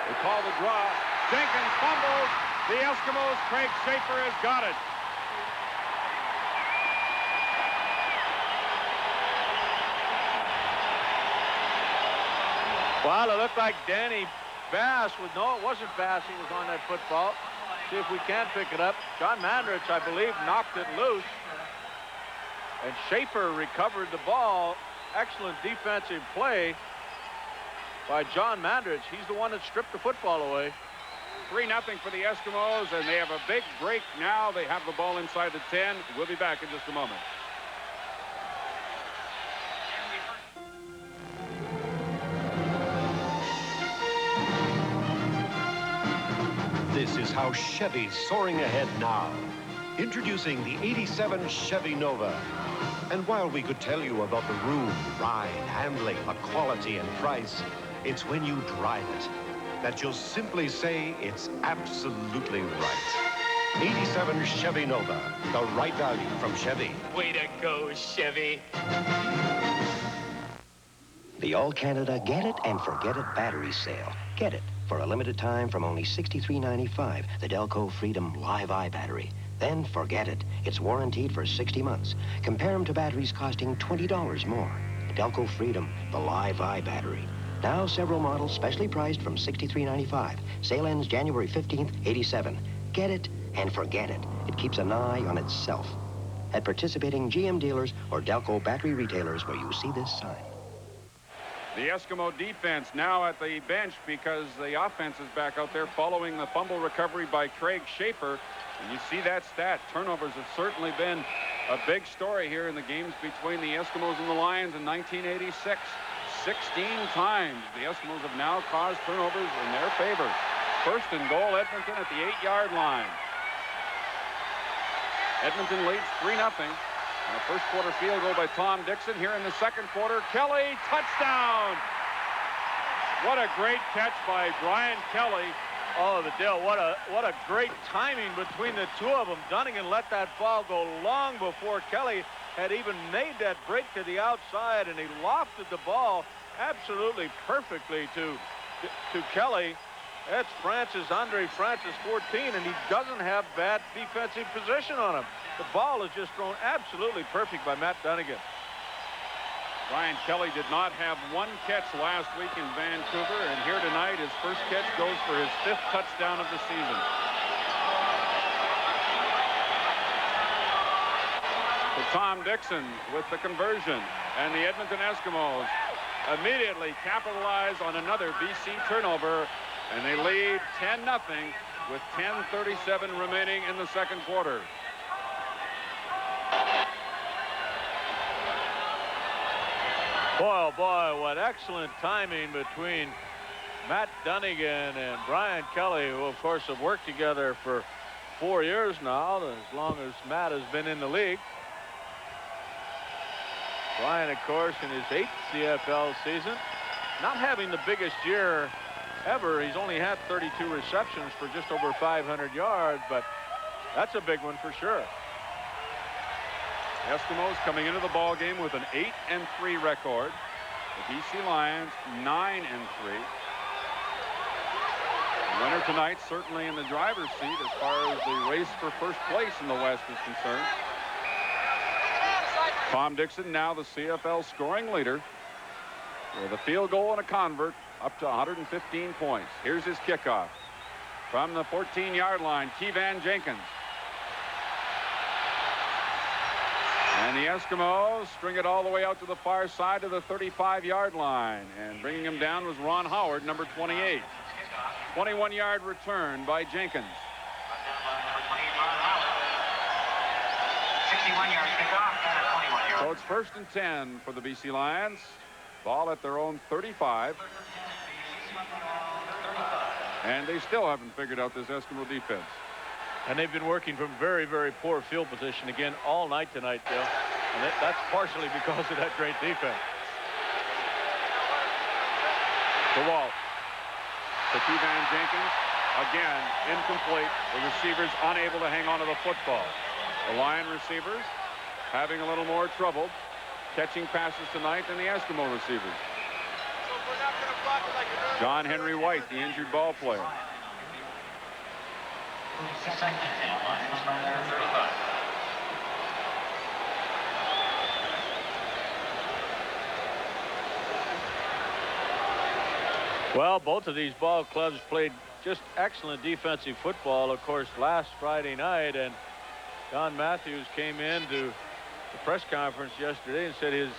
They call the draw. Jenkins fumbles. The Eskimos, Craig Schaefer has got it. Well, it looked like Danny Bass was, no, it wasn't Bass who was on that football. See if we can pick it up. John Mandrich, I believe, knocked it loose. And Schaefer recovered the ball. Excellent defensive play by John Mandrich. He's the one that stripped the football away. 3-0 for the Eskimos, and they have a big break now. They have the ball inside the 10. We'll be back in just a moment. This is how Chevy's soaring ahead now. Introducing the 87 Chevy Nova. And while we could tell you about the room, ride, handling, the quality and price, it's when you drive it that you'll simply say it's absolutely right. 87 Chevy Nova, the right value from Chevy. Way to go, Chevy. The All Canada Get It and Forget It battery sale. Get it for a limited time from only $63.95, the Delco Freedom Live Eye battery. Then forget it. It's warranted for 60 months. Compare them to batteries costing $20 more. Delco Freedom, the Live Eye battery. Now several models specially priced from $63.95. Sale ends January 15th, 87. Get it and forget it. It keeps an eye on itself. At participating GM dealers or Delco battery retailers where you see this sign. The Eskimo defense now at the bench because the offense is back out there following the fumble recovery by Craig Schaefer. And you see that stat. Turnovers have certainly been a big story here in the games between the Eskimos and the Lions in 1986. 16 times the Eskimos have now caused turnovers in their favor. First and goal, Edmonton at the 8-yard line. Edmonton leads 3-0. And a first quarter field goal by Tom Dixon. Here in the second quarter, Kelly, touchdown! What a great catch by Brian Kelly. Oh, Dale, what a great timing between the two of them. Dunnigan let that ball go long before Kelly had even made that break to the outside, and he lofted the ball absolutely perfectly to Kelly. That's Andre Francis, 14, and he doesn't have bad defensive position on him. The ball is just thrown absolutely perfect by Matt Dunnigan. Brian Kelly did not have one catch last week in Vancouver, and here tonight his first catch goes for his 5th touchdown of the season. So Tom Dixon with the conversion, and the Edmonton Eskimos immediately capitalize on another BC turnover, and they lead 10-0 with 10:37 remaining in the second quarter. Boy, oh boy, what excellent timing between Matt Dunnigan and Brian Kelly, who of course have worked together for 4 years now, as long as Matt has been in the league. Brian, of course, in his 8th CFL season, not having the biggest year ever. He's only had 32 receptions for just over 500 yards, but that's a big one for sure. Eskimos coming into the ball game with an 8-3 record. The BC Lions 9-3. The winner tonight certainly in the driver's seat as far as the race for first place in the West is concerned. Tom Dixon now the CFL scoring leader with a field goal and a convert up to 115 points. Here's his kickoff from the 14-yard line. Kevan Jenkins. And the Eskimos string it all the way out to the far side of the 35-yard line. And bringing him down was Ron Howard, number 28. 21-yard return by Jenkins. 61-yard kickoff and a 21-yard. So it's 1st and 10 for the BC Lions. Ball at their own 35. And they still haven't figured out this Eskimo defense. And they've been working from very, very poor field position again all night tonight, Bill. And that's partially because of that great defense. DeWalt to Kevan Jenkins. Again, incomplete. The receivers unable to hang on to the football. The Lion receivers having a little more trouble catching passes tonight than the Eskimo receivers. John Henry White, the injured ball player. Well, both of these ball clubs played just excellent defensive football, of course, last Friday night. And Don Matthews came into the press conference yesterday and said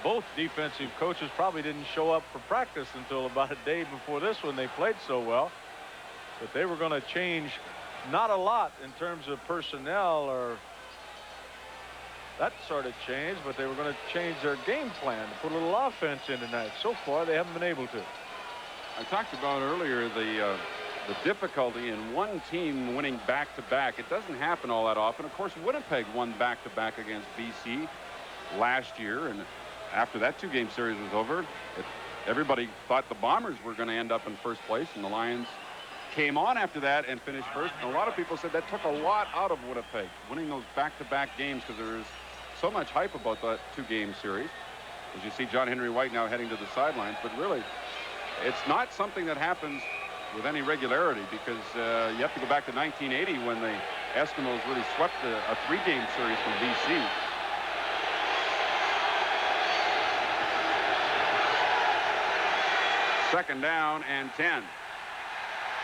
both defensive coaches probably didn't show up for practice until about a day before this when they played so well. But they were going to change not a lot in terms of personnel or that sort of change, but they were going to change their game plan to put a little offense in tonight. So far, they haven't been able to. I talked about earlier the difficulty in one team winning back-to-back. It doesn't happen all that often. Of course, Winnipeg won back-to-back against BC last year, and after that 2-game series was over, everybody thought the Bombers were going to end up in first place, and the Lions came on after that and finished first. And a lot of people said that took a lot out of Winnipeg, winning those back-to-back games, because there is so much hype about that 2-game series. As you see John Henry White now heading to the sidelines, but really, it's not something that happens with any regularity, because you have to go back to 1980 when the Eskimos really swept a 3-game series from BC. Second down and 10.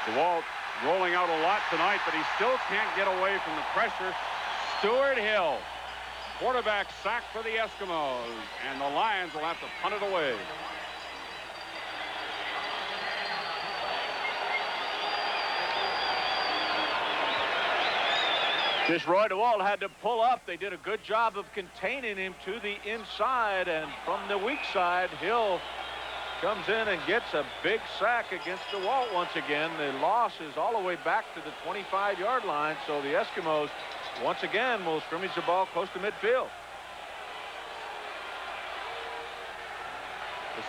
DeWalt rolling out a lot tonight, but he still can't get away from the pressure. Stuart Hill, quarterback sack for the Eskimos, and the Lions will have to punt it away. This Roy DeWalt had to pull up. They did a good job of containing him to the inside, and from the weak side, Hill comes in and gets a big sack against DeWalt once again. The loss is all the way back to the 25-yard line, so the Eskimos once again will scrimmage the ball close to midfield.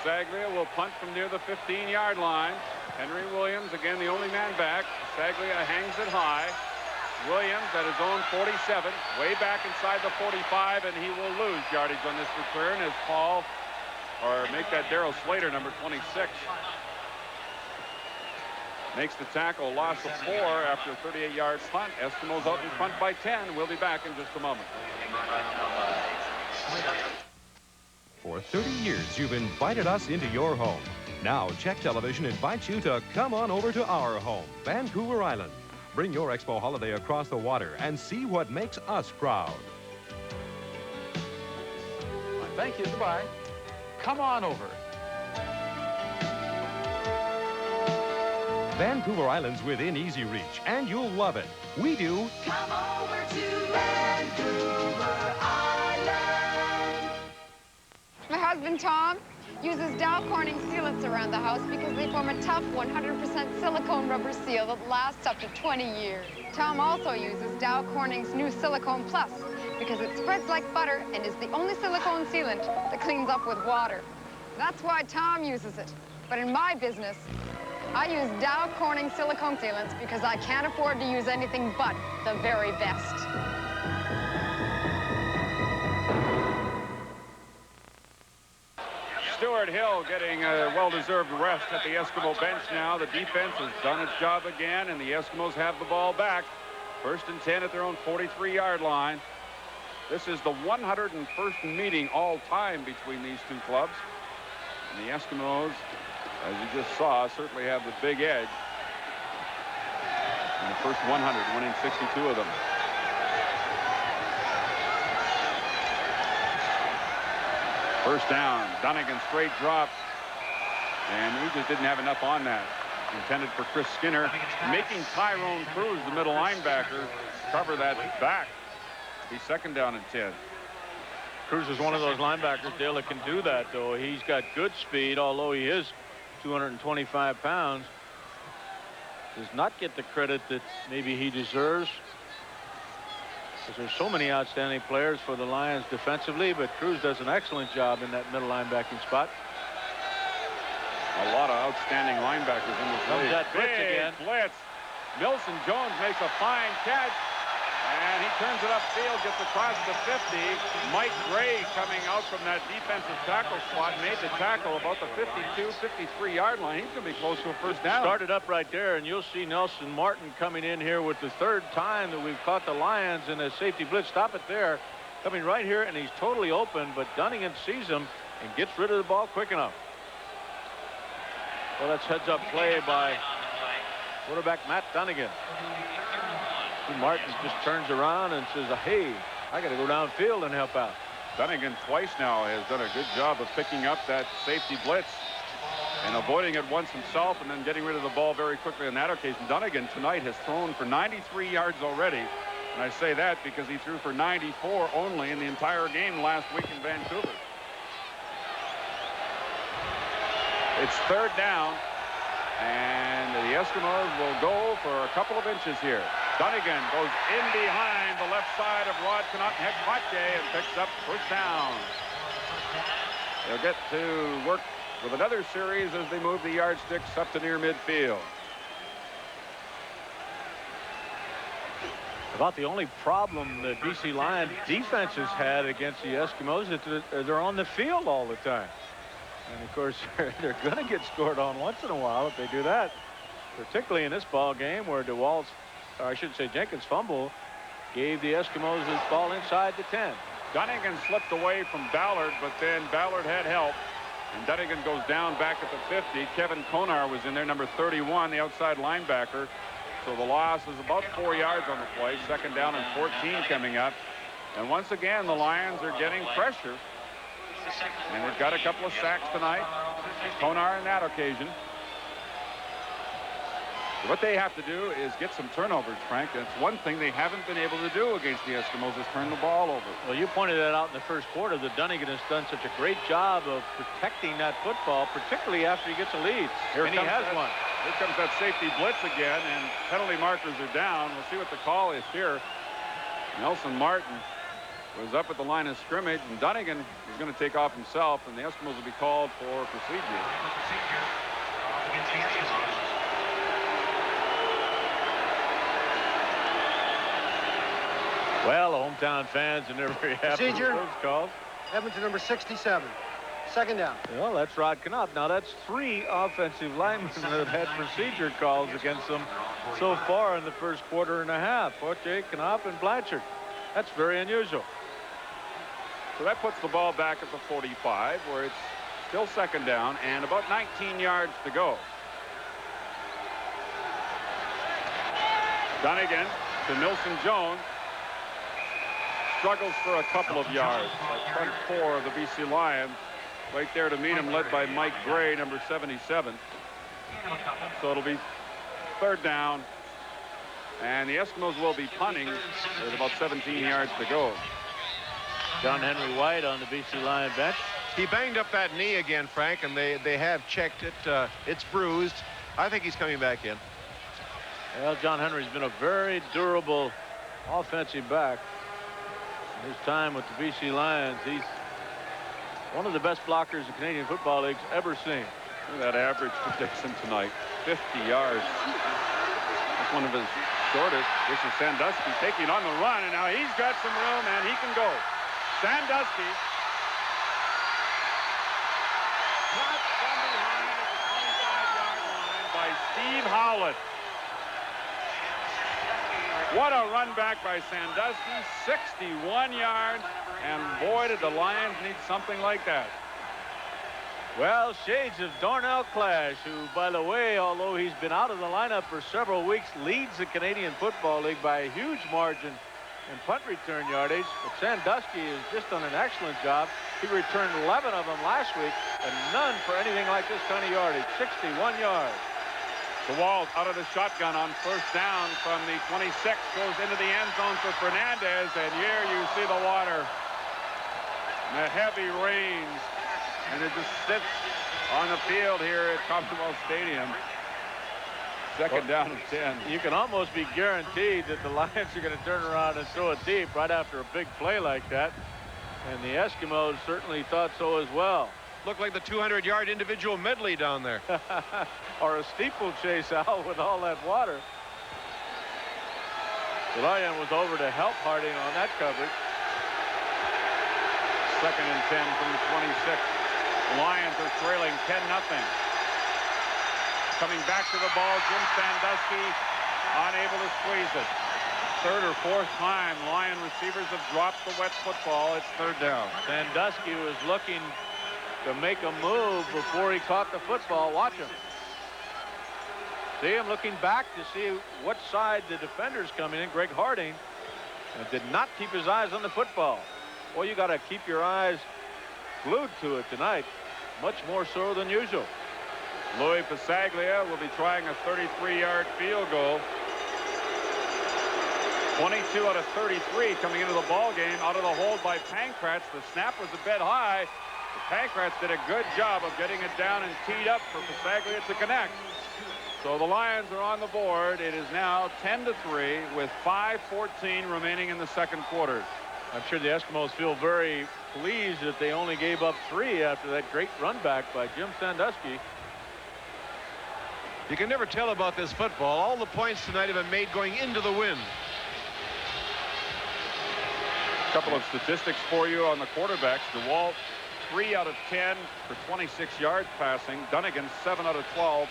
Saglia will punt from near the 15-yard line. Henry Williams, again, the only man back. Saglia hangs it high. Williams at his own 47, way back inside the 45, and he will lose yardage on this return as Paul, or make that Darryl Slater, number 26, makes the tackle. Loss of 4 after a 38-yard punt. Eskimos out in front by 10. We'll be back in just a moment. For 30 years, you've invited us into your home. Now, Czech Television invites you to come on over to our home, Vancouver Island. Bring your Expo holiday across the water and see what makes us proud. Thank you. Goodbye. Come on over. Vancouver Island's within easy reach, and you'll love it. We do. Come over to Vancouver Island. My husband, Tom, uses Dow Corning sealants around the house because they form a tough 100% silicone rubber seal that lasts up to 20 years. Tom also uses Dow Corning's new Silicone Plus because it spreads like butter and is the only silicone sealant that cleans up with water. That's why Tom uses it. But in my business, I use Dow Corning silicone sealants because I can't afford to use anything but the very best. Stuart Hill getting a well-deserved rest at the Eskimo bench now. The defense has done its job again, and the Eskimos have the ball back. 1st and 10 at their own 43-yard line. This is the 101st meeting all-time between these two clubs. And the Eskimos, as you just saw, certainly have the big edge. In the first 100, winning 62 of them. First down, Dunnigan straight drop, and he just didn't have enough on that. Intended for Chris Skinner, making Tyrone Cruz, the middle linebacker, cover that back. He's 2nd down and 10. Cruz is one of those linebackers, Dale, that can do that, though. He's got good speed, although he is 225 pounds. Does not get the credit that maybe he deserves, because there's so many outstanding players for the Lions defensively, but Cruz does an excellent job in that middle linebacking spot. A lot of outstanding linebackers in this league. That blitz again. Blitz. Milson Jones makes a fine catch, and he turns it upfield, gets across the 50. Mike Gray coming out from that defensive tackle spot made the tackle about the 52, 53-yard line. He's going to be close to a first down. Started up right there, and you'll see Nelson Martin coming in here with the 3rd time that we've caught the Lions in a safety blitz. Stop it there. Coming right here, and he's totally open, but Dunnigan sees him and gets rid of the ball quick enough. Well, that's heads-up play by quarterback Matt Dunnigan. Martin just turns around and says, hey, I got to go downfield and help out. Dunnigan twice now has done a good job of picking up that safety blitz and avoiding it once himself and then getting rid of the ball very quickly on that occasion. Dunnigan tonight has thrown for 93 yards already. And I say that because he threw for 94 only in the entire game last week in Vancouver. It's 3rd down, and the Eskimos will go for a couple of inches here. Dunnigan goes in behind the left side of Rod Hekpache and picks up first down. They'll get to work with another series as they move the yardsticks up to near midfield. About the only problem the BC Lions defense has had against the Eskimos is that they're on the field all the time. And of course, they're going to get scored on once in a while if they do that, particularly in this ball game where DeWalt's, or I should say Jenkins' fumble gave the Eskimos the ball inside the 10. Dunnigan slipped away from Ballard, but then Ballard had help. And Dunnigan goes down back at the 50. Kevin Konar was in there, number 31, the outside linebacker. So the loss is about 4 yards on the play. Second down and 14 coming up. And once again, the Lions are getting pressure. And they've got a couple of sacks tonight. Konar on that occasion. What they have to do is get some turnovers, Frank. That's one thing they haven't been able to do against the Eskimos, is turn the ball over. Well, you pointed that out in the first quarter, that Dunnigan has done such a great job of protecting that football, particularly after he gets a lead. And he has one. Here comes that safety blitz again, and penalty markers are down. We'll see what the call is here. Nelson Martin was up at the line of scrimmage, and Dunnigan is going to take off himself, and the Eskimos will be called for procedure. Well, the hometown fans are never very happy with those calls. Edmonton number 67. Second down. Well, that's Rod Knopf. Now, that's 3 offensive linemen that have had procedure calls against them so far in the first quarter and a half. Forte, Knopf, and Blanchard. That's very unusual. So that puts the ball back at the 45, where it's still second down and about 19 yards to go. Dunnigan to Nilson Jones. Struggles for a couple of yards. That front 4 of the BC Lions right there to meet him, led by Mike Gray, number 77. So it'll be third down, and the Eskimos will be punting with about 17 yards to go. John Henry White on the BC Lion bench. He banged up that knee again, Frank, and they have checked it. It's bruised. I think he's coming back in. Well, John Henry's been a very durable offensive back. His time with the BC Lions, he's one of the best blockers the Canadian Football League's ever seen. Look at that average for Dixon tonight, 50 yards. That's one of his shortest. This is Sandusky taking on the run, and now he's got some room, and he can go. Sandusky. Caught from behind at the 25-yard line by Steve Howlett. What a run back by Sandusky, 61 yards, and boy, did the Lions need something like that. Well, shades of Darnell Clash, who, by the way, although he's been out of the lineup for several weeks, leads the Canadian Football League by a huge margin in punt return yardage. But Sandusky has just done an excellent job. He returned 11 of them last week, and none for anything like this kind of yardage, 61 yards. DeWalt out of the shotgun on first down from the 26, goes into the end zone for Fernandez, and here you see the water. And the heavy rains, and it just sits on the field here at Commonwealth Stadium. Second down and 10. You can almost be guaranteed that the Lions are going to turn around and throw it deep right after a big play like that. And the Eskimos certainly thought so as well. Looked like the 200-yard individual medley down there. Or a steeplechase out with all that water. Lion was over to help Harding on that coverage. Second and 10 from the 26. The Lions are trailing 10-0. Coming back to the ball, Jim Sandusky unable to squeeze it. Third or fourth time Lion receivers have dropped the wet football. It's third down. Sandusky was looking to make a move before he caught the football. Watch him. See him looking back to see what side the defender's coming in. Greg Harding did not keep his eyes on the football. Well, you got to keep your eyes glued to it tonight, much more so than usual. Louis Pasaglia will be trying a 33-yard field goal. 22 out of 33 coming into the ball game. Out of the hold by Pankratz. The snap was a bit high. But Pankratz did a good job of getting it down and teed up for Pasaglia to connect. So the Lions are on the board. It is now 10-3 with 5:14 remaining in the second quarter. I'm sure the Eskimos feel very pleased that they only gave up 3 after that great run back by Jim Sandusky. You can never tell about this football. All the points tonight have been made going into the wind. A couple of statistics for you on the quarterbacks. DeWalt, 3 out of 10 for 26 yards passing. Dunnigan, 7 out of 12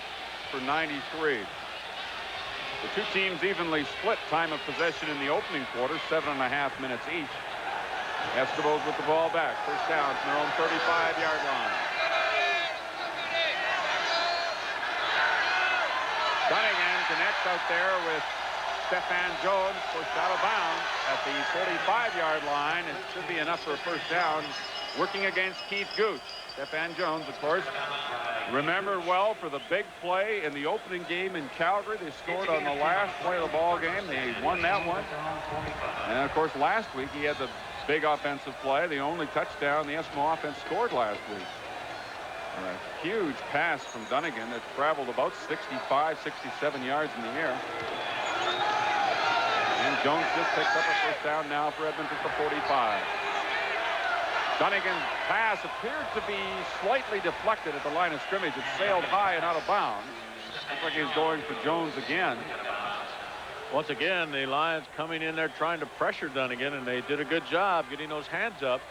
for 93. The two teams evenly split time of possession in the opening quarter, 7.5 minutes each. Eskimos with the ball back. First down from their own 35-yard line. connects out there with Stefan Jones, pushed out of bounds at the 45-yard line. It should be enough for a first down. Working against Keith Gooch. Stefan Jones, of course, remembered well for the big play in the opening game in Calgary. They scored on the last play of the ball game. They won that one. And, of course, last week he had the big offensive play, the only touchdown the Eskimo offense scored last week. A huge pass from Dunnigan that traveled about 65, 67 yards in the air. And Jones just picks up a first down now for Edmonton at the 45. Dunnigan's pass appeared to be slightly deflected at the line of scrimmage. It sailed high and out of bounds. Looks like he's going for Jones again. Once again, the Lions coming in there trying to pressure Dunnigan, and they did a good job getting those hands up.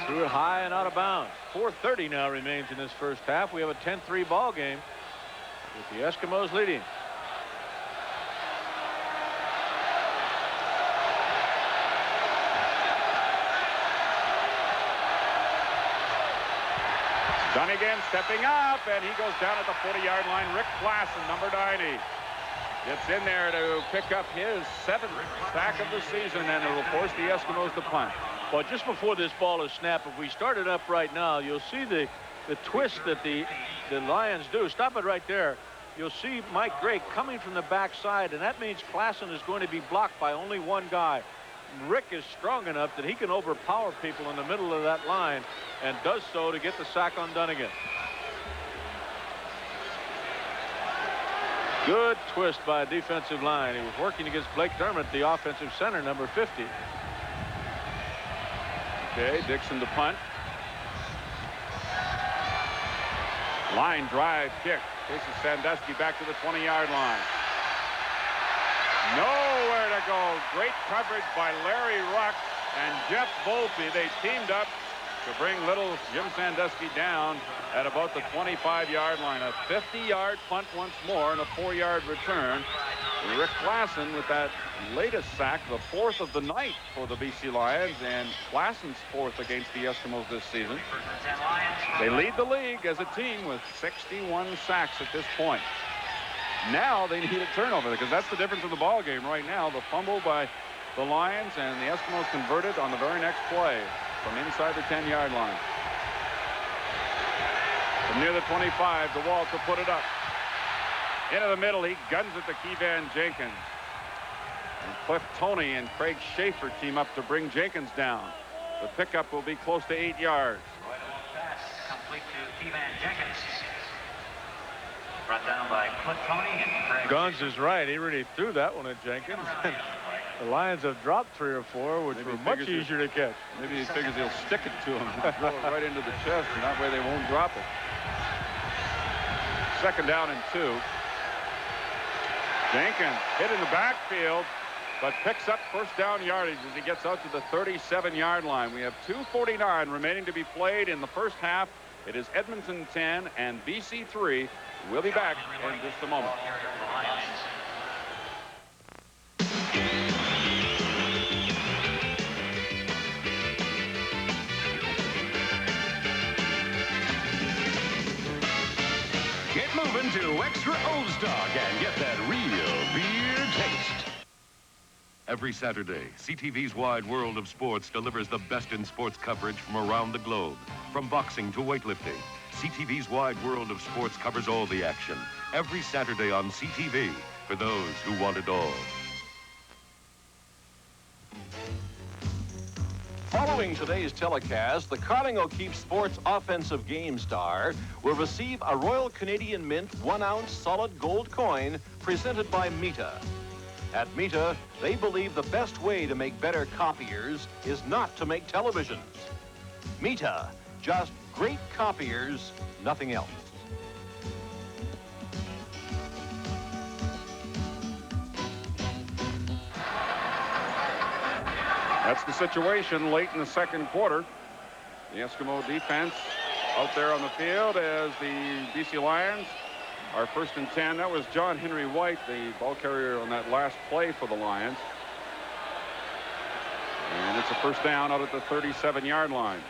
Threw it high and out of bounds. 4:30 now remains in this first half. We have a 10-3 ball game with the Eskimos leading. Dunnigan stepping up, and he goes down at the 40-yard line. Rick Klassen, number 90, gets in there to pick up his 7th sack of the season, and it will force the Eskimos to punt. Well, just before this ball is snapped, if we start it up right now, you'll see the twist that the Lions do. Stop it right there. You'll see Mike Gray coming from the backside, and that means Klassen is going to be blocked by only one guy. Rick is strong enough that he can overpower people in the middle of that line, and does so to get the sack on Dunnigan. Good twist by a defensive line. He was working against Blake Dermott, the offensive center, number 50. Okay, Dixon to punt. Line drive kick. This is Sandusky back to the 20-yard line. Nowhere to go. Great coverage by Larry Ruck and Jeff Volpe. They teamed up to bring little Jim Sandusky down at about the 25-yard line. A 50-yard punt once more and a 4-yard return. Rick Klassen with that latest sack, the 4th of the night for the BC Lions, and Klassen's 4th against the Eskimos this season. They lead the league as a team with 61 sacks at this point. Now they need a turnover, because that's the difference in the ball game right now. The fumble by the Lions, and the Eskimos converted on the very next play from inside the 10-yard line. From near the 25, DeWalt to put it up. Into the middle, he guns it to Keevan Jenkins. And Cliff Toney and Craig Schaefer team up to bring Jenkins down. The pickup will be close to 8 yards. Pass complete to Keevan Jenkins. Brought down by Cliff Toney and Craig. Guns is right. He really threw that one at Jenkins. The Lions have dropped 3 or 4, which were much easier to catch. Maybe he figures he'll stick it to him and throw it right into the chest, and that way they won't drop it. 2nd down and 2. Jenkins hit in the backfield, but picks up first down yardage as he gets out to the 37-yard line. We have 2:49 remaining to be played in the first half. It is Edmonton 10 and BC 3. We'll be back in just a moment. Get moving to Extra Old Stock and get that real beer taste. Every Saturday, CTV's Wide World of Sports delivers the best in sports coverage from around the globe. From boxing to weightlifting, CTV's Wide World of Sports covers all the action. Every Saturday on CTV for those who want it all. Following today's telecast, the Carling O'Keefe Sports Offensive Game Star will receive a Royal Canadian Mint 1-ounce solid gold coin presented by Mita. At Mita, they believe the best way to make better copiers is not to make televisions. Mita, just great copiers, nothing else. That's the situation late in the second quarter. The Eskimo defense out there on the field as the BC Lions are 1st and 10. That was John Henry White, the ball carrier on that last play for the Lions. And it's a first down out at the 37-yard line.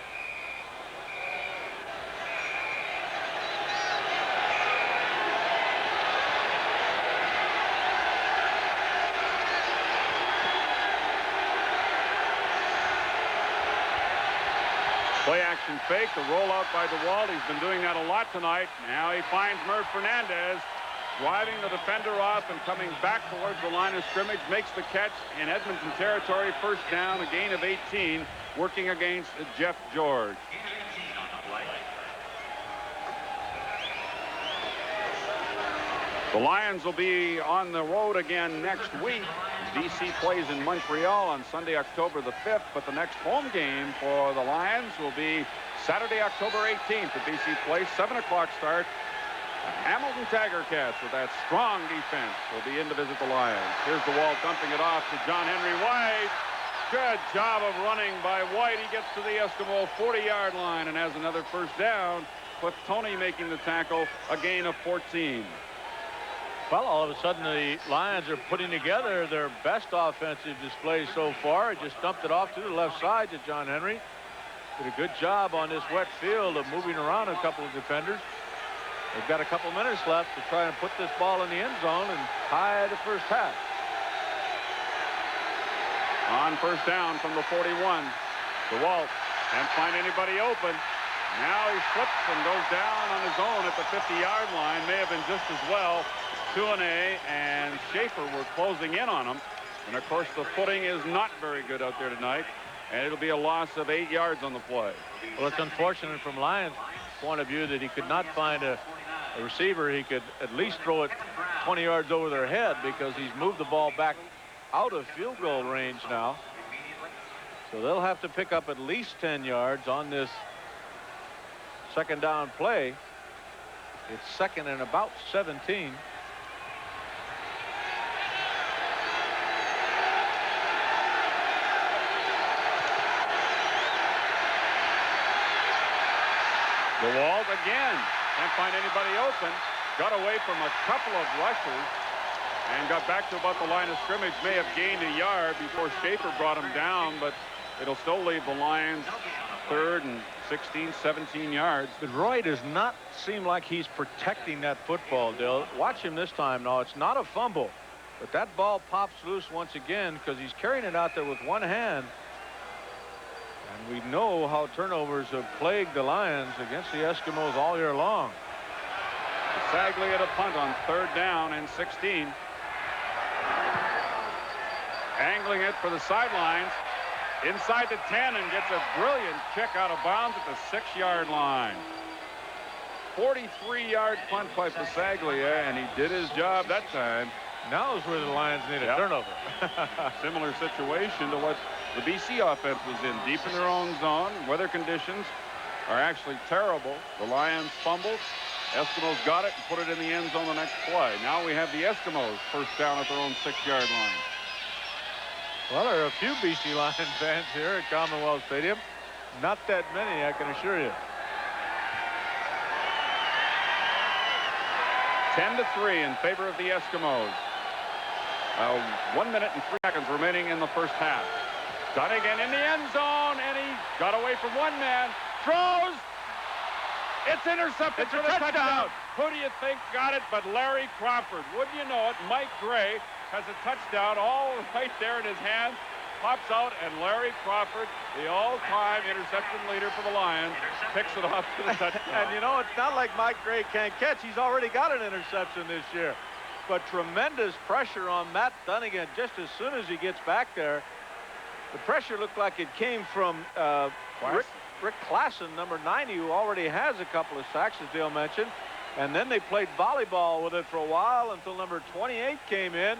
action fake, the rollout by DeWalt. He's been doing that a lot tonight. Now he finds Merv Fernandez, driving the defender off and coming back towards the line of scrimmage, makes the catch in Edmonton territory. First down, a gain of 18, working against Jeff George. The Lions will be on the road again next week. BC plays in Montreal on Sunday, October the 5th, but the next home game for the Lions will be Saturday, October 18th at BC Place, 7 o'clock start. Hamilton Tiger Cats with that strong defense will be in to visit the Lions. Here's DeWalt dumping it off to John Henry White. Good job of running by White. He gets to the Eskimo 40-yard line and has another first down. Cliff Tony making the tackle, a gain of 14. Well, all of a sudden, the Lions are putting together their best offensive display so far. Just dumped it off to the left side to John Henry. Did a good job on this wet field of moving around a couple of defenders. They've got a couple minutes left to try and put this ball in the end zone and tie the first half. On first down from the 41. DeWalt can't find anybody open. Now he slips and goes down on his own at the 50-yard line. May have been just as well. Tuanay and Schaefer were closing in on him. And, of course, the footing is not very good out there tonight. And it'll be a loss of 8 yards on the play. Well, it's unfortunate from Lions' point of view that he could not find a receiver he could at least throw it 20 yards over their head, because he's moved the ball back out of field goal range now. So they'll have to pick up at least 10 yards on this second down play. It's second and about 17. DeWalt again. Can't find anybody open. Got away from a couple of rushes and got back to about the line of scrimmage. May have gained a yard before Schaefer brought him down, but it'll still leave the Lions third and 16, 17 yards. But Roy does not seem like he's protecting that football, Dale. Watch him this time. Now, it's not a fumble, but that ball pops loose once again because he's carrying it out there with one hand. And we know how turnovers have plagued the Lions against the Eskimos all year long. Sagley at a punt on third down and 16. Angling it for the sidelines. Inside the 10 and gets a brilliant kick out of bounds at the 6-yard line. 43-yard punt by Pasaglia, and he did his job that time. Now is where the Lions need a turnover. Similar situation to what the BC offense was in, deep in their own zone. Weather conditions are actually terrible. The Lions fumbled. Eskimos got it and put it in the end zone the next play. Now we have the Eskimos first down at their own 6-yard line. Well, there are a few BC Lions fans here at Commonwealth Stadium. Not that many, I can assure you. 10-3 in favor of the Eskimos. 1 minute and 3 seconds remaining in the first half. Dunnigan in the end zone, and he got away from one man. Throws. It's intercepted for the touchdown. Who do you think got it but Larry Crawford? Wouldn't you know it, Mike Gray has a touchdown all right there in his hand. Pops out, and Larry Crawford, the all-time interception leader for the Lions, picks it off to the touchdown. And you know, it's not like Mike Gray can't catch. He's already got an interception this year. But tremendous pressure on Matt Dunnigan just as soon as he gets back there. The pressure looked like it came from Rick Klassen, number 90, who already has a couple of sacks, as Dale mentioned. And then they played volleyball with it for a while until number 28 came in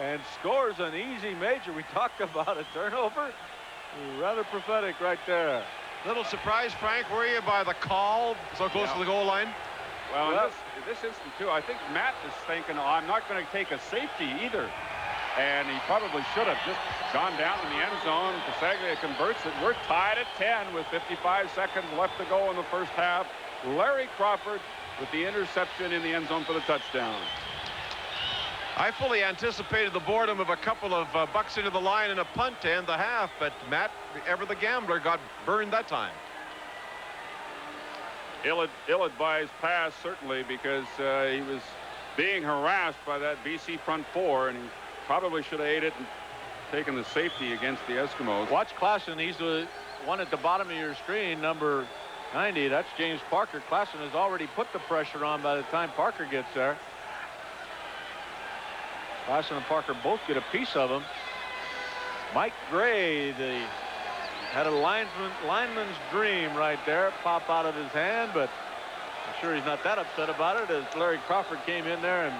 and scores an easy major. We talked about a turnover. Rather prophetic right there. Little surprised, Frank, were you, by the call so close to the goal line? Well, in this instant, too, I think Matt is thinking, oh, I'm not going to take a safety either. And he probably should have just gone down in the end zone. Pasaglia converts it. We're tied at 10 with 55 seconds left to go in the first half. Larry Crawford with the interception in the end zone for the touchdown. I fully anticipated the boredom of a couple of bucks into the line and a punt to end the half, but Matt, ever the gambler, got burned that time. Ill-advised pass, certainly, because he was being harassed by that BC front four, and he probably should have ate it and taken the safety against the Eskimos. Watch Klassen. He's the one at the bottom of your screen, number 90, that's James Parker. Klassen has already put the pressure on by the time Parker gets there. Klassen and Parker both get a piece of him. Mike Gray, had a lineman's dream right there, pop out of his hand, but I'm sure he's not that upset about it as Larry Crawford came in there and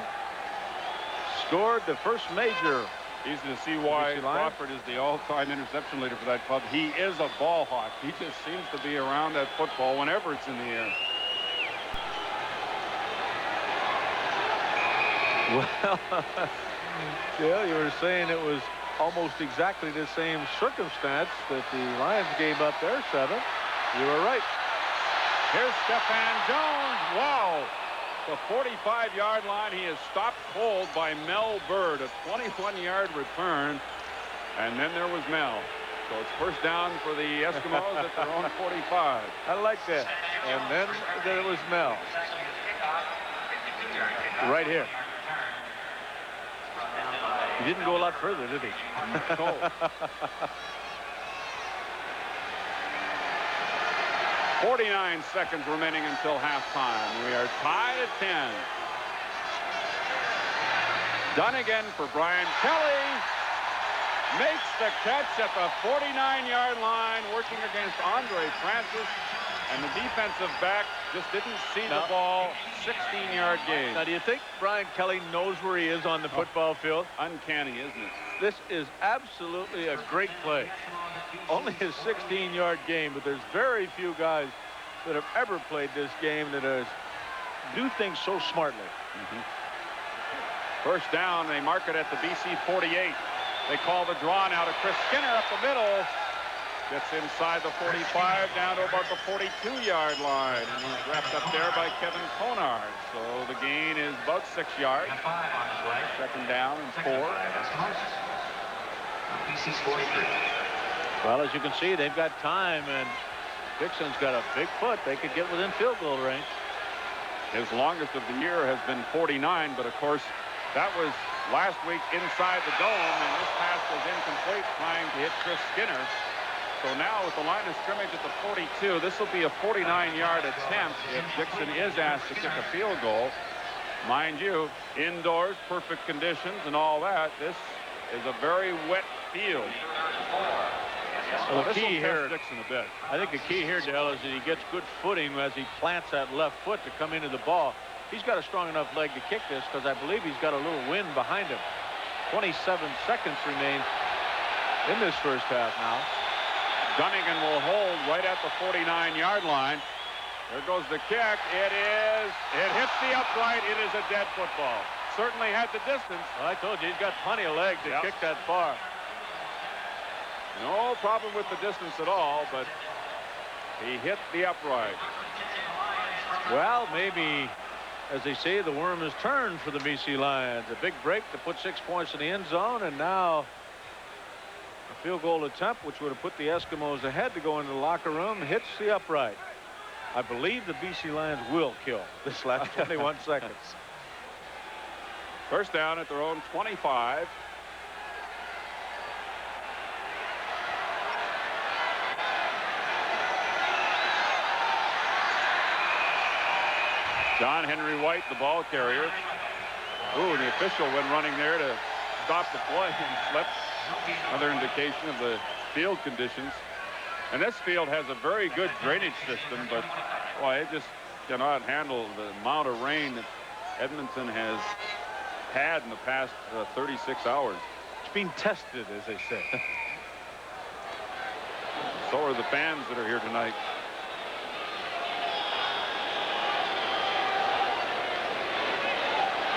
scored the first major. Easy to see why Crawford is the all-time interception leader for that club. He is a ball hawk. He just seems to be around that football whenever it's in the air. Well, Dale, you were saying it was almost exactly the same circumstance that the Lions gave up their 7th. You were right. Here's Stefan Jones. Wow. The 45-yard line. He is stopped cold by Mel Bird. A 21-yard return. And then there was Mel. So it's first down for the Eskimos at their own 45. I like that. And then there was Mel. Right here. He didn't go a lot further, did he? No. 49 seconds remaining until halftime. We are tied at 10. Dunnigan for Brian Kelly. Makes the catch at the 49-yard line, working against Andre Francis. And the defensive back just didn't see the ball. 16-yard gain. Now, do you think Brian Kelly knows where he is on the football field? Uncanny, isn't it? This is absolutely a great play. Only a 16-yard game, but there's very few guys that have ever played this game that do things so smartly. First down, they mark it at the BC 48. They call the draw now to Chris Skinner up the middle. Gets inside the 45 down to about the 42-yard line. And he's wrapped up there by Kevin Conard. So the gain is about 6 yards. Second down and 4. Well, as you can see, they've got time, and Dixon's got a big foot. They could get within field goal range. His longest of the year has been 49, but of course, that was last week inside the dome, and this pass was incomplete trying to hit Chris Skinner. So now with the line of scrimmage at the 42, this will be a 49-yard attempt if Dixon is asked to kick a field goal. Mind you, indoors, perfect conditions and all that. This is a very wet field. Well, the key here, Dixon a bit. I think the key here, Dale, is that he gets good footing as he plants that left foot to come into the ball. He's got a strong enough leg to kick this because I believe he's got a little wind behind him. 27 seconds remain in this first half now. Dunnigan will hold right at the 49-yard line. There goes the kick. It hits the upright. It is a dead football. Certainly had the distance. Well, I told you, he's got plenty of leg to kick that far. No problem with the distance at all, but he hit the upright. Well, maybe, as they say, the worm has turned for the BC Lions. A big break to put 6 points in the end zone, and now a field goal attempt, which would have put the Eskimos ahead to go into the locker room, hits the upright. I believe the BC Lions will kill this last 21 seconds. First down at their own 25. John Henry White, the ball carrier. Ooh, the official went running there to stop the play and slipped. Another indication of the field conditions. And this field has a very good drainage system, but boy, it just cannot handle the amount of rain that Edmonton has had in the past 36 hours. It's being tested, as they say. So are the fans that are here tonight.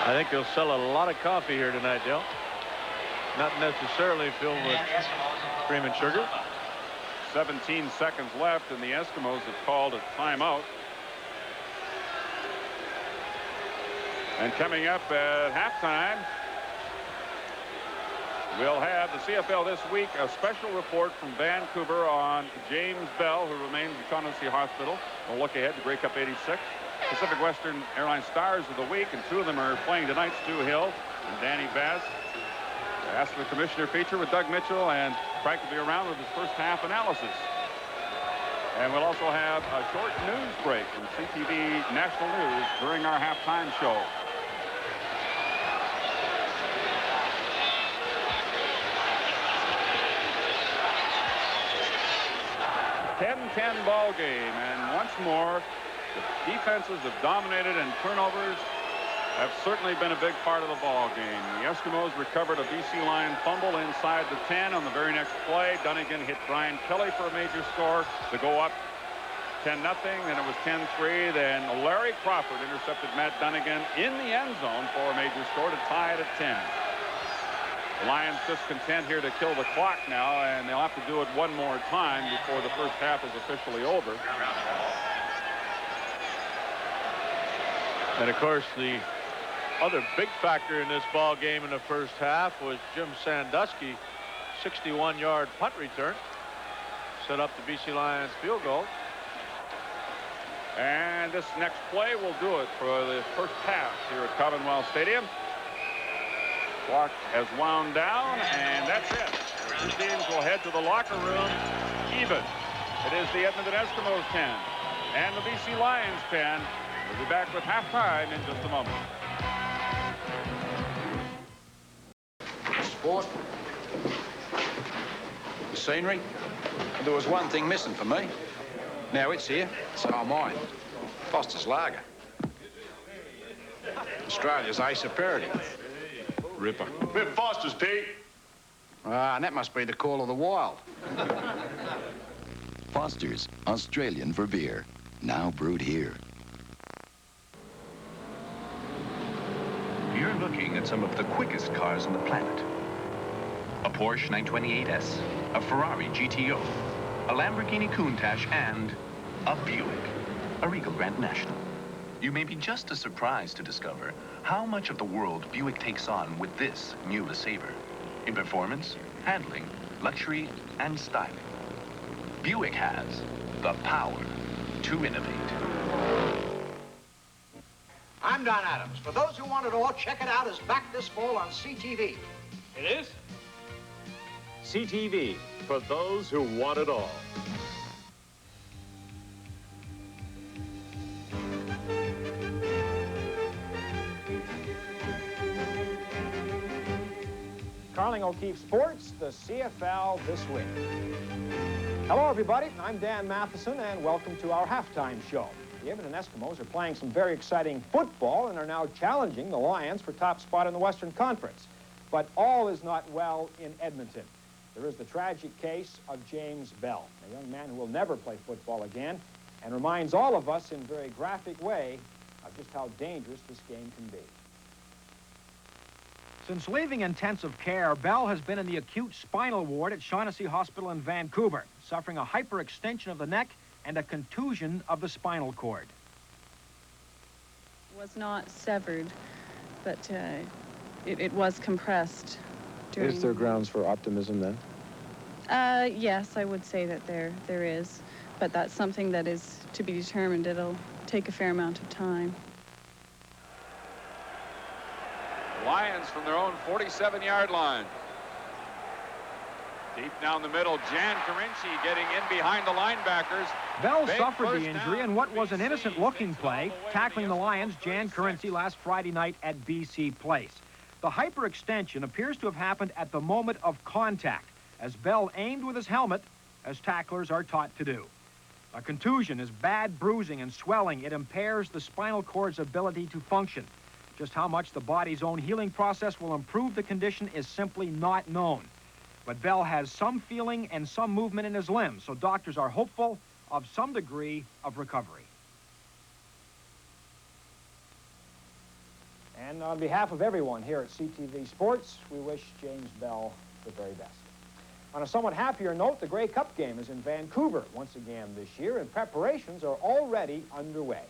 I think they'll sell a lot of coffee here tonight, Dale. Not necessarily filled with cream and sugar. 17 seconds left, and the Eskimos have called a timeout. And coming up at halftime, we'll have the CFL this week, a special report from Vancouver on James Bell, who remains in Condorcet Hospital. We'll look ahead to Grey Cup 86. Pacific Western Airlines Stars of the Week, and 2 of them are playing tonight, Stu Hill and Danny Bass. Ask the Commissioner feature with Doug Mitchell, and Frank will be around with his first half analysis. And we'll also have a short news break from CTV National News during our halftime show. .10 ball game, and once more, the defenses have dominated, and turnovers have certainly been a big part of the ball game. The Eskimos recovered a BC Lion fumble inside the 10 on the very next play. Dunnigan hit Brian Kelly for a major score to go up 10-0. Then it was 10-3. Then Larry Crawford intercepted Matt Dunnigan in the end zone for a major score to tie it at 10. The Lions just content here to kill the clock now, and they'll have to do it one more time before the first half is officially over. And of course, the other big factor in this ball game in the first half was Jim Sandusky, 61-yard punt return, set up the BC Lions field goal. And this next play will do it for the first half here at Commonwealth Stadium. Clock has wound down, and that's it. The two teams will head to the locker room even. It is the Edmonton Eskimos 10 and the BC Lions 10. We'll be back with halftime in just a moment. Sport. The scenery. There was one thing missing for me. Now it's here, so am I. Foster's Lager. Australia's ace aperitif. Ripper. Rip Foster's, Pete. Ah, and that must be the call of the wild. Foster's, Australian for beer. Now brewed here. You're looking at some of the quickest cars on the planet. A Porsche 928S, a Ferrari GTO, a Lamborghini Countach, and a Buick, a Regal Grand National. You may be just as surprised to discover how much of the world Buick takes on with this new LeSabre in performance, handling, luxury, and styling. Buick has the power to innovate. I'm Don Adams. For those who want it all, check it out as back this fall on CTV. It is? CTV, for those who want it all. Carling O'Keefe Sports, the CFL this week. Hello, everybody. I'm Dan Matheson, and welcome to our halftime show. The Edmonton Eskimos are playing some very exciting football and are now challenging the Lions for top spot in the Western Conference. But all is not well in Edmonton. There is the tragic case of James Bell, a young man who will never play football again and reminds all of us in a very graphic way of just how dangerous this game can be. Since leaving intensive care, Bell has been in the acute spinal ward at Shaughnessy Hospital in Vancouver, suffering a hyperextension of the neck and a contusion of the spinal cord. Was not severed, but it was compressed. Is there grounds for optimism then? Yes, I would say that there is, but that's something that is to be determined. It'll take a fair amount of time. Lions from their own 47-yard line. Deep down the middle, Jan Carinci getting in behind the linebackers. Bell suffered the injury in what was an innocent-looking play, tackling the Lions' Jan Carinci last Friday night at BC Place. The hyperextension appears to have happened at the moment of contact, as Bell aimed with his helmet, as tacklers are taught to do. A contusion is bad bruising and swelling. It impairs the spinal cord's ability to function. Just how much the body's own healing process will improve the condition is simply not known. But Bell has some feeling and some movement in his limbs, so doctors are hopeful of some degree of recovery. And on behalf of everyone here at CTV Sports, we wish James Bell the very best. On a somewhat happier note, the Grey Cup game is in Vancouver once again this year, and preparations are already underway.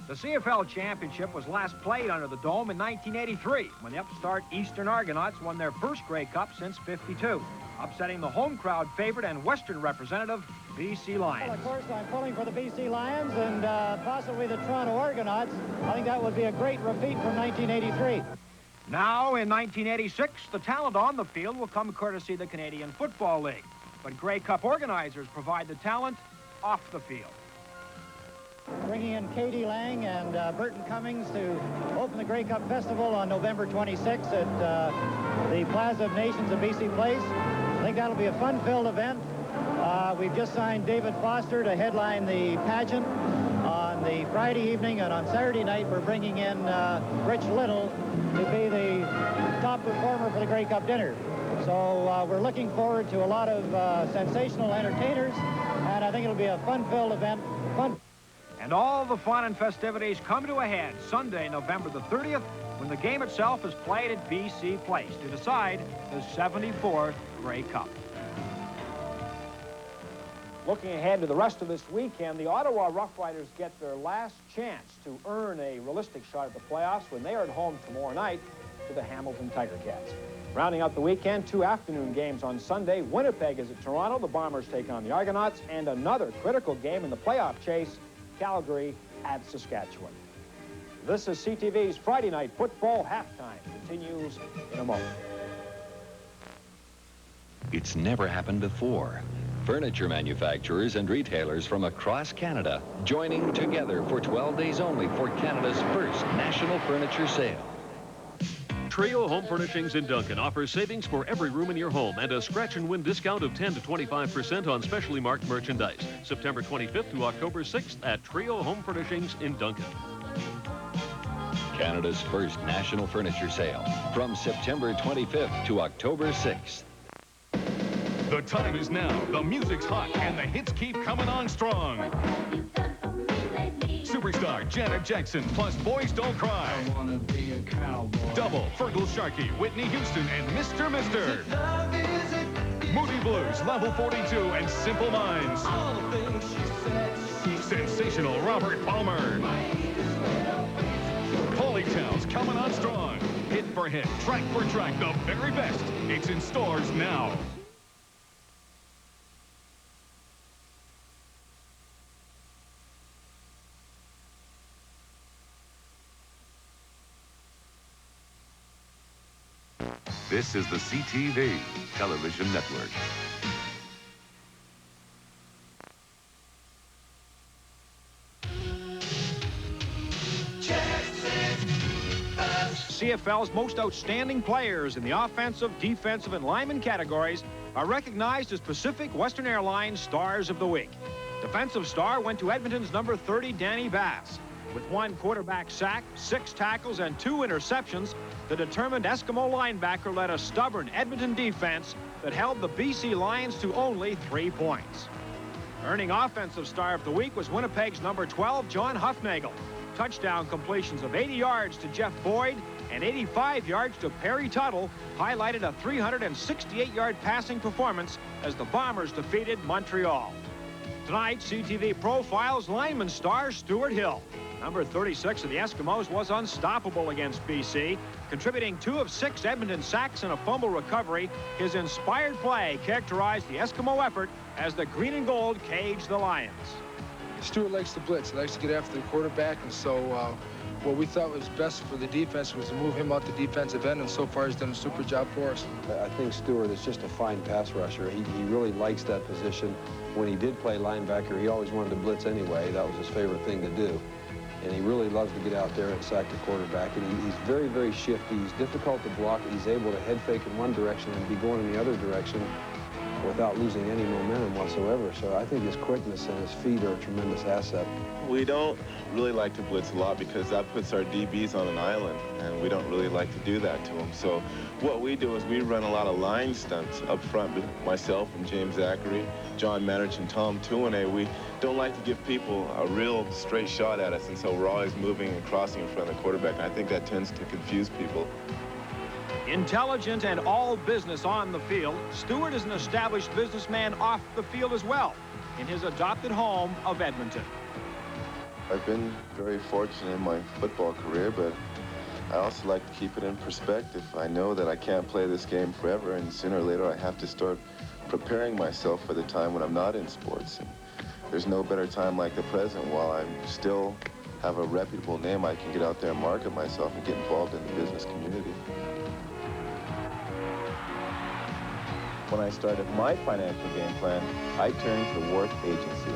The CFL Championship was last played under the Dome in 1983, when the upstart Eastern Argonauts won their first Grey Cup since '52, upsetting the home crowd favorite and Western representative, BC Lions. Well, of course, I'm pulling for the BC Lions and possibly the Toronto Argonauts. I think that would be a great repeat from 1983. Now, in 1986, the talent on the field will come courtesy of the Canadian Football League. But Grey Cup organizers provide the talent off the field. Bringing in Katie Lang and Burton Cummings to open the Grey Cup Festival on November 26th at the Plaza of Nations at BC Place. I think that'll be a fun-filled event. We've just signed David Foster to headline the pageant on the Friday evening, and on Saturday night we're bringing in Rich Little to be the top performer for the Grey Cup dinner. So we're looking forward to a lot of sensational entertainers, and I think it'll be a fun-filled event. And all the fun and festivities come to a head Sunday, November the 30th, when the game itself is played at BC Place to decide the 74th Grey Cup. Looking ahead to the rest of this weekend, the Ottawa Rough Riders get their last chance to earn a realistic shot at the playoffs when they are at home tomorrow night to the Hamilton Tiger Cats. Rounding out the weekend, 2 afternoon games on Sunday. Winnipeg is at Toronto. The Bombers take on the Argonauts. And another critical game in the playoff chase, Calgary at Saskatchewan. This is CTV's Friday Night Football Halftime. Continues in a moment. It's never happened before. Furniture manufacturers and retailers from across Canada joining together for 12 days only for Canada's first national furniture sale. Trio Home Furnishings in Duncan offers savings for every room in your home and a scratch and win discount of 10 to 25% on specially marked merchandise. September 25th to October 6th at Trio Home Furnishings in Duncan. Canada's first national furniture sale from September 25th to October 6th. The time is now. The music's hot and the hits keep coming on strong. Superstar Janet Jackson plus Boys Don't Cry. I wanna be a cowboy. Double Fergal Sharkey, Whitney Houston, and Mr. Mister. Moody Blues, Level 42, and Simple Minds. All the things she said, sensational Robert Palmer. Holy Towns coming on strong. Hit for hit, track for track, the very best. It's in stores now. This is the CTV Television Network. CFL's most outstanding players in the offensive, defensive, and lineman categories are recognized as Pacific Western Airlines Stars of the Week. Defensive star went to Edmonton's number 30, Danny Bass. With 1 quarterback sack, 6 tackles, and 2 interceptions, the determined Eskimo linebacker led a stubborn Edmonton defense that held the BC Lions to only 3 points. Earning Offensive Star of the Week was Winnipeg's number 12, John Huffnagel. Touchdown completions of 80 yards to Jeff Boyd and 85 yards to Perry Tuttle highlighted a 368-yard passing performance as the Bombers defeated Montreal. Tonight, CTV profiles lineman star Stuart Hill. Number 36 of the Eskimos was unstoppable against BC, contributing 2 of 6 Edmonton sacks and a fumble recovery. His inspired play characterized the Eskimo effort as the green and gold caged the Lions. Stuart likes to blitz. He likes to get after the quarterback, and so what we thought was best for the defense was to move him out the defensive end, and so far he's done a super job for us. I think Stuart is just a fine pass rusher. He really likes that position. When he did play linebacker, he always wanted to blitz anyway. That was his favorite thing to do. And he really loves to get out there and sack the quarterback. And he's very, very shifty. He's difficult to block. He's able to head fake in one direction and be going in the other direction without losing any momentum whatsoever. So I think his quickness and his feet are a tremendous asset. We don't really like to blitz a lot because that puts our DBs on an island, and we don't really like to do that to them. So what we do is we run a lot of line stunts up front with myself and James Zachary, John Manich, and Tom Tuane. We don't like to give people a real straight shot at us, and so we're always moving and crossing in front of the quarterback, and I think that tends to confuse people. Intelligent and all business on the field, Stuart is an established businessman off the field as well in his adopted home of Edmonton. I've been very fortunate in my football career, but I also like to keep it in perspective. I know that I can't play this game forever, and sooner or later I have to start preparing myself for the time when I'm not in sports. And there's no better time like the present. While I still have a reputable name, I can get out there and market myself and get involved in the business community. when I started my financial game plan, I turned to the Wharf Agency.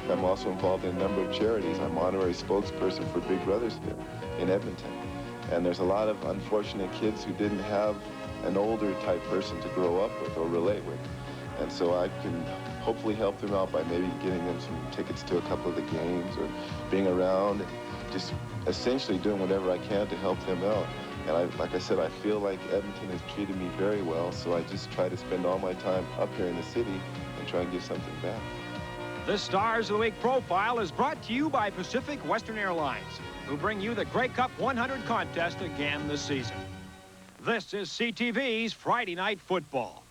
I'm also involved in a number of charities. I'm honorary spokesperson for Big Brothers here in Edmonton. And there's a lot of unfortunate kids who didn't have an older type person to grow up with or relate with. And so I can hopefully help them out by maybe getting them some tickets to a couple of the games or being around and just essentially doing whatever I can to help them out. And like I said, I feel like Edmonton has treated me very well, so I just try to spend all my time up here in the city and try and give something back. This Stars of the Week profile is brought to you by Pacific Western Airlines, who bring you the Grey Cup 100 contest again this season. This is CTV's Friday Night Football.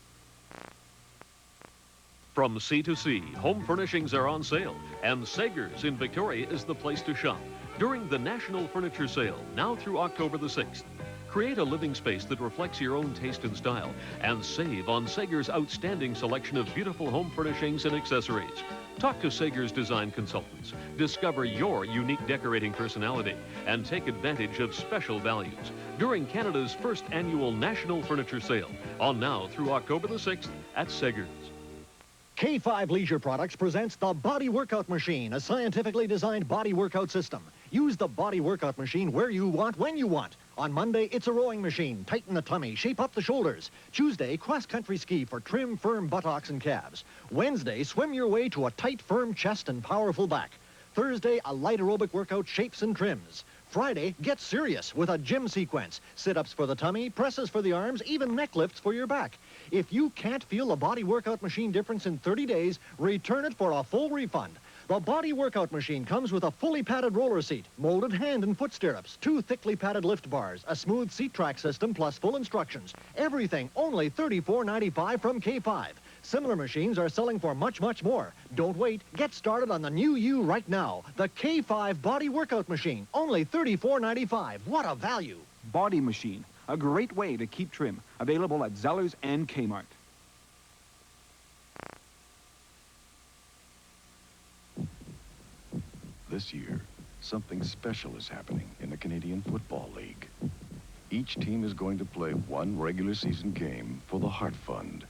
From sea to sea, home furnishings are on sale, and Sager's in Victoria is the place to shop during the National Furniture Sale, now through October the 6th. Create a living space that reflects your own taste and style, and save on Sager's outstanding selection of beautiful home furnishings and accessories. Talk to Sager's design consultants, discover your unique decorating personality, and take advantage of special values during Canada's first annual National Furniture Sale, on now through October the 6th at Sager's. K5 Leisure Products presents the Body Workout Machine, a scientifically designed body workout system. Use the Body Workout Machine where you want, when you want. On Monday, it's a rowing machine. Tighten the tummy, shape up the shoulders. Tuesday, cross-country ski for trim, firm buttocks and calves. Wednesday, swim your way to a tight, firm chest and powerful back. Thursday, a light aerobic workout, shapes and trims. Friday, get serious with a gym sequence. Sit-ups for the tummy, presses for the arms, even neck lifts for your back. If you can't feel the Body Workout Machine difference in 30 days, return it for a full refund. The Body Workout Machine comes with a fully padded roller seat, molded hand and foot stirrups, 2 thickly padded lift bars, a smooth seat track system, plus full instructions. Everything only $34.95 from K5. Similar machines are selling for much, much more. Don't wait. Get started on the new you right now. The K5 Body Workout Machine, only $34.95. What a value. Body Machine, a great way to keep trim. Available at Zellers and Kmart. This year, something special is happening in the Canadian Football League. Each team is going to play one regular season game for the Heart Fund.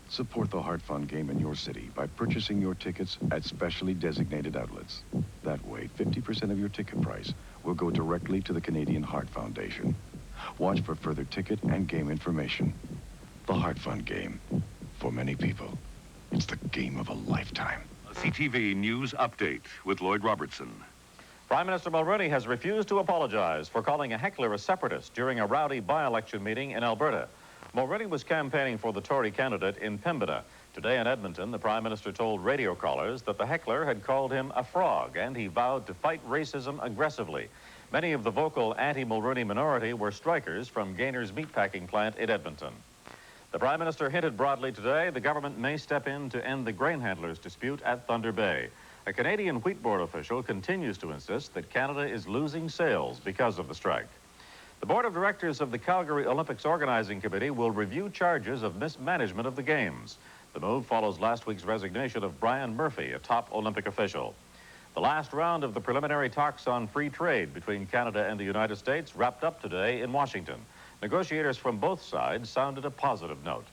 Support the Heart Fund game in your city by purchasing your tickets at specially designated outlets. That way, 50% of your ticket price will go directly to the Canadian Heart Foundation. Watch for further ticket and game information. The Heart Fund game. For many people, it's the game of a lifetime. A CTV News Update with Lloyd Robertson. Prime Minister Mulroney has refused to apologize for calling a heckler a separatist during a rowdy by-election meeting in Alberta. Mulroney was campaigning for the Tory candidate in Pembina. Today in Edmonton, the Prime Minister told radio callers that the heckler had called him a frog, and he vowed to fight racism aggressively. Many of the vocal anti-Mulroney minority were strikers from Gainer's meatpacking plant in Edmonton. The Prime Minister hinted broadly today the government may step in to end the grain handlers' dispute at Thunder Bay. A Canadian Wheat Board official continues to insist that Canada is losing sales because of the strike. The board of directors of the Calgary Olympics Organizing Committee will review charges of mismanagement of the Games. The move follows last week's resignation of Brian Murphy, a top Olympic official. The last round of the preliminary talks on free trade between Canada and the United States wrapped up today in Washington. Negotiators from both sides sounded a positive note.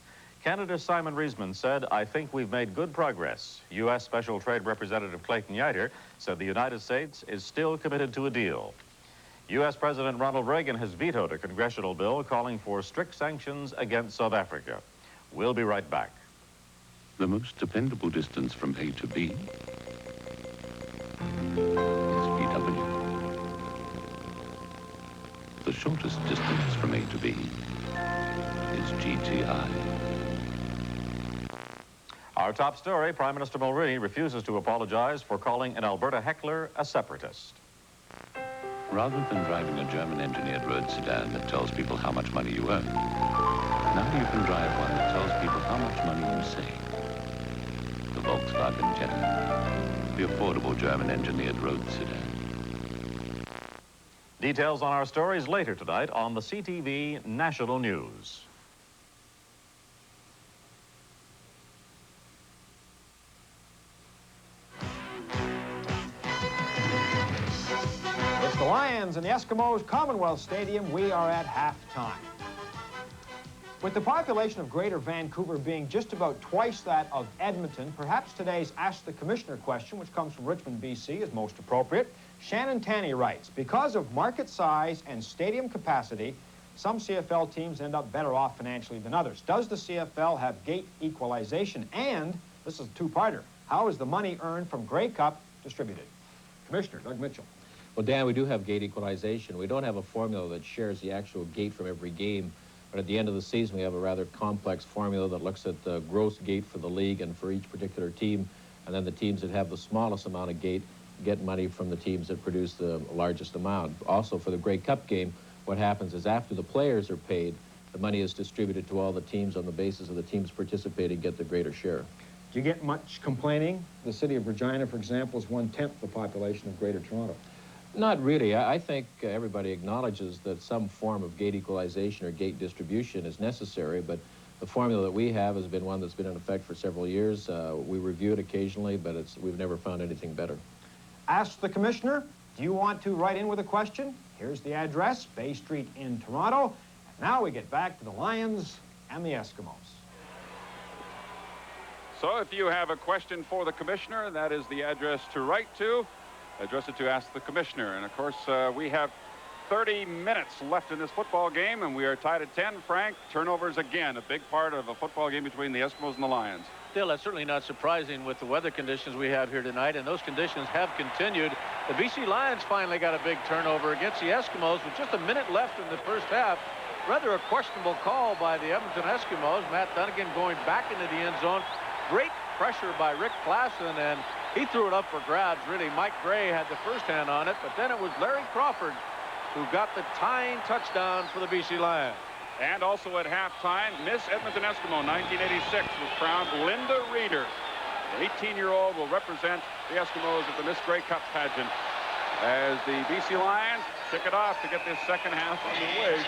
Canada's Simon Reisman said, "I think we've made good progress." U.S. Special Trade Representative Clayton Yeiter said the United States is still committed to a deal. U.S. President Ronald Reagan has vetoed a congressional bill calling for strict sanctions against South Africa. We'll be right back. The most dependable distance from A to B is VW. The shortest distance from A to B is GTI. Our top story, Prime Minister Mulroney refuses to apologize for calling an Alberta heckler a separatist. Rather than driving a German-engineered road sedan that tells people how much money you earn, now you can drive one that tells people how much money you save. The Volkswagen Jetta, the affordable German-engineered road sedan. Details on our stories later tonight on the CTV National News. It's the Lions and the Eskimos Commonwealth Stadium. We are at halftime. With the population of Greater Vancouver being just about twice that of Edmonton, perhaps today's Ask the Commissioner question, which comes from Richmond, BC, is most appropriate. Shannon Tanney writes, because of market size and stadium capacity, some CFL teams end up better off financially than others. Does the CFL have gate equalization? And, this is a two-parter, how is the money earned from Grey Cup distributed? Commissioner Doug Mitchell. Well, Dan, we do have gate equalization. We don't have a formula that shares the actual gate from every game. But at the end of the season, we have a rather complex formula that looks at the gross gate for the league and for each particular team. And then the teams that have the smallest amount of gate get money from the teams that produce the largest amount. Also, for the Grey Cup game, what happens is after the players are paid, the money is distributed to all the teams on the basis of the teams participating get the greater share. Do you get much complaining? The city of Regina, for example, is 1/10 the population of Greater Toronto. Not really. I think everybody acknowledges that some form of gate equalization or gate distribution is necessary, but the formula that we have has been one that's been in effect for several years. We review it occasionally, but we've never found anything better. Ask the Commissioner. Do you want to write in with a question? Here's the address, Bay Street in Toronto. Now we get back to the Lions and the Eskimos. So if you have a question for the Commissioner, that is the address to write to. Address it to Ask the Commissioner. And of course, we have 30 minutes left in this football game, and we are tied at 10. Frank, turnovers again, a big part of a football game between the Eskimos and the Lions. Still, that's certainly not surprising with the weather conditions we have here tonight, and those conditions have continued. The BC Lions finally got a big turnover against the Eskimos with just a minute left in the first half. Rather a questionable call by the Edmonton Eskimos. Matt Dunnigan going back into the end zone. Great pressure by Rick Klassen, and he threw it up for grabs, really. Mike Gray had the first hand on it, but then it was Larry Crawford who got the tying touchdown for the BC Lions. And also at halftime, Miss Edmonton Eskimo 1986 was crowned Linda Reeder. The 18-year-old will represent the Eskimos at the Miss Grey Cup pageant as the BC Lions kick it off to get this second half underway.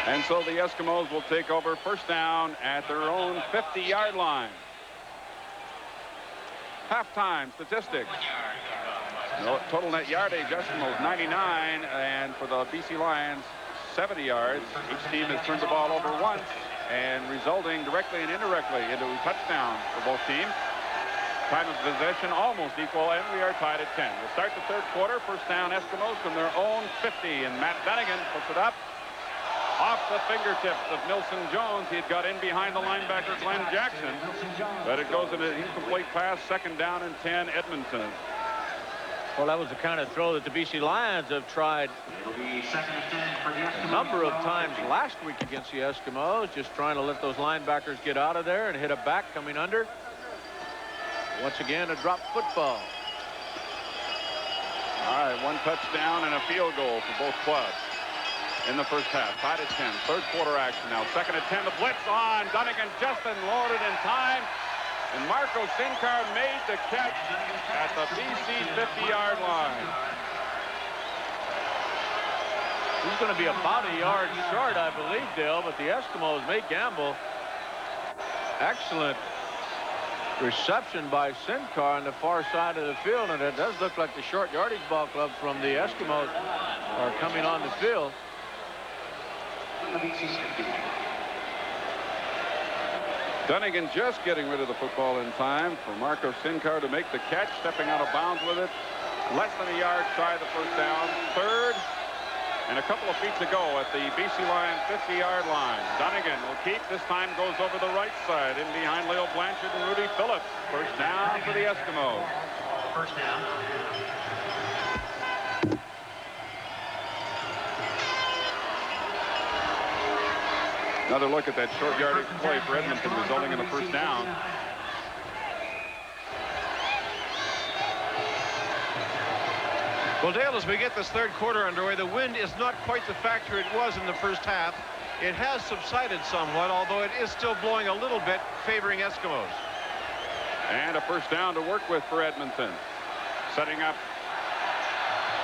And so the Eskimos will take over first down at their own 50-yard line. Halftime statistics. Total net yardage, Eskimos 99, and for the BC Lions, 70 yards. Each team has turned the ball over once, and resulting directly and indirectly into touchdowns for both teams. Time of possession almost equal, and we are tied at 10. We'll start the third quarter. First down, Eskimos from their own 50, and Matt Dunnigan puts it up. Off the fingertips of Milson Jones. He had got in behind the linebacker, Glenn Jackson. But it goes into an incomplete pass. Second down and 10, Edmonton. Well, that was the kind of throw that the BC Lions have tried a number of times last week against the Eskimos, just trying to let those linebackers get out of there and hit a back coming under. Once again, a dropped football. All right, one touchdown and a field goal for both clubs in the first half. Tied at 10. Third quarter action now. Second and 10. The blitz on. Dunnigan just unloaded in time. And Marco Sincar made the catch at the BC 50-yard line. He's going to be about a yard short, I believe, Dale, but the Eskimos may gamble. Excellent reception by Sincar on the far side of the field, and it does look like the short yardage ball club from the Eskimos are coming on the field. Dunnigan just getting rid of the football in time for Marco Sincar to make the catch, stepping out of bounds with it. Less than a yard shy of the first down. Third and a couple of feet to go at the BC Lions 50-yard line. Dunnigan will keep. This time goes over the right side in behind Leo Blanchard and Rudy Phillips. First down for the Eskimos. First down. Another look at that short yardage play for Edmonton, resulting in the first down. Well, Dale, as we get this third quarter underway, the wind is not quite the factor it was in the first half. It has subsided somewhat, although it is still blowing a little bit, favoring Eskimos. And a first down to work with for Edmonton. Setting up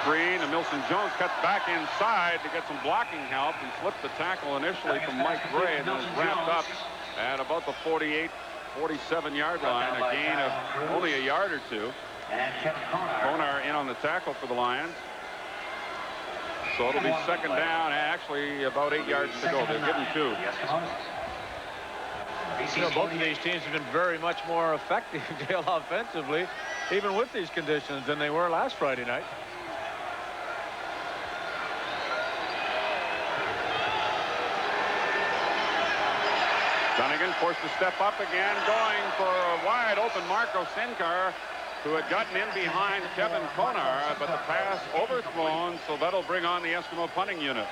screen, and Milson Jones cuts back inside to get some blocking help and slipped the tackle initially from Mike Gray, and then is wrapped up at about the 48, 47-yard line, a gain of only a yard or two. Konar in on the tackle for the Lions. So it'll be second down, actually about 8 yards to go. They'll give him 2. You know, both of these teams have been very much more effective, Dale, offensively, even with these conditions, than they were last Friday night. Dunnigan forced to step up again, going for a wide open Marco Sinkar, who had gotten in behind Kevin Konar, but the pass overthrown, so that'll bring on the Eskimo punting unit.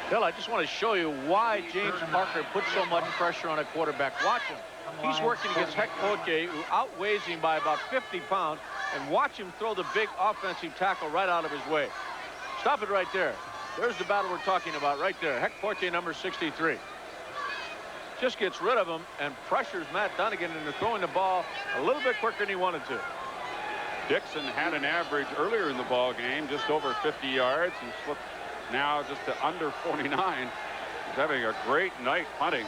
Bill, I just want to show you why James Parker puts so much pressure on a quarterback. Watch him. He's working against Heck Poitier, who outweighs him by about 50 pounds, and watch him throw the big offensive tackle right out of his way. Stop it right there. There's the battle we're talking about right there. Heck Poitier, number 63. Just gets rid of him and pressures Matt Dunnigan into throwing the ball a little bit quicker than he wanted to. Dixon had an average earlier in the ball game, just over 50 yards. He slipped now just to under 49. He's having a great night punting.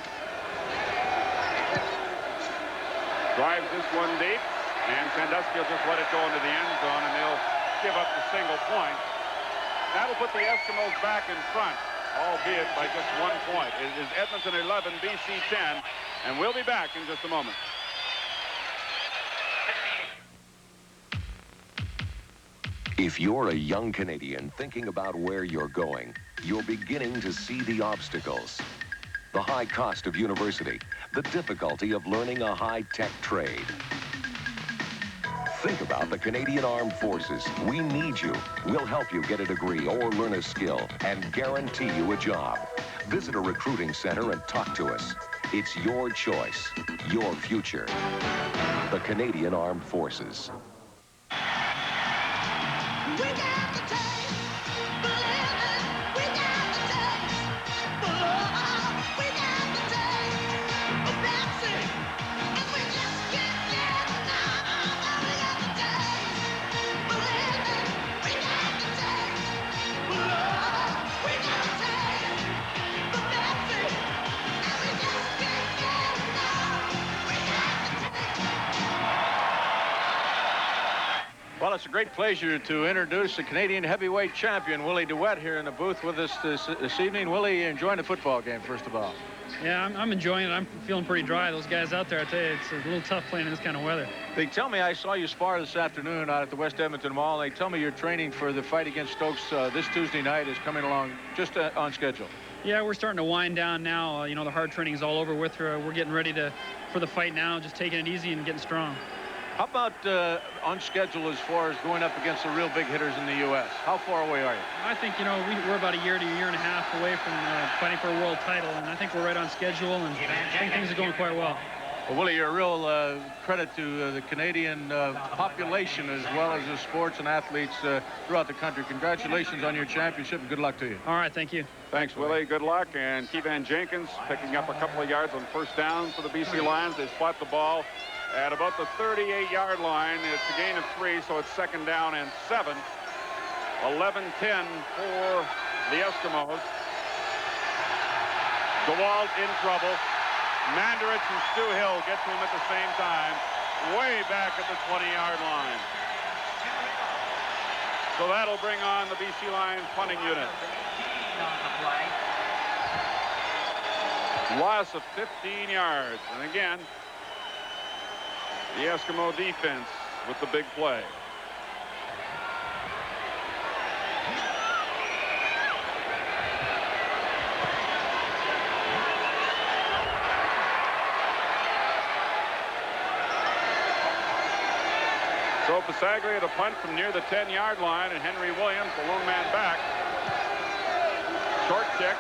Drives this one deep, and Sandusky will just let it go into the end zone, and they'll give up the single point. That'll put the Eskimos back in front, albeit by just 1 point. It is Edmonton 11, BC 10, and we'll be back in just a moment. If you're a young Canadian thinking about where you're going, you're beginning to see the obstacles. The high cost of university, the difficulty of learning a high-tech trade. Think about the Canadian Armed Forces. We need you. We'll help you get a degree or learn a skill and guarantee you a job. Visit a recruiting center and talk to us. It's your choice, your future. The Canadian Armed Forces. Well, it's a great pleasure to introduce the Canadian heavyweight champion, Willie DeWett, here in the booth with us this evening. Willie, enjoying the football game, first of all. Yeah, I'm enjoying it. I'm feeling pretty dry. Those guys out there, I tell you, it's a little tough playing in this kind of weather. They tell me, I saw you spar this afternoon out at the West Edmonton Mall. They tell me your training for the fight against Stokes this Tuesday night is coming along just on schedule. Yeah, we're starting to wind down now. You know, the hard training is all over with. We're getting ready for the fight now, just taking it easy and getting strong. How about on schedule as far as going up against the real big hitters in the U.S.? How far away are you? I think, you know, we're about a year to a year and a half away from fighting for a world title, and I think we're right on schedule, and I think things are going quite well. Well, Willie, you're a real credit to the Canadian population as well as the sports and athletes throughout the country. Congratulations on your championship, and good luck to you. All right, thank you. Thanks, Willie. Good luck. And Keevan Jenkins picking up a couple of yards on first down for the BC Lions. They spot the ball at about the 38-yard line. It's a gain of 3, so it's second down and 7. 11-10 for the Eskimos. DeWalt in trouble. Mandarich and Stu Hill get to him at the same time, way back at the 20-yard line. So that'll bring on the BC Lions punting unit. Loss of 15 yards. And again, the Eskimo defense with the big play. So Pasaglia to punt from near the 10-yard line, and Henry Williams, the lone man back. Short kick,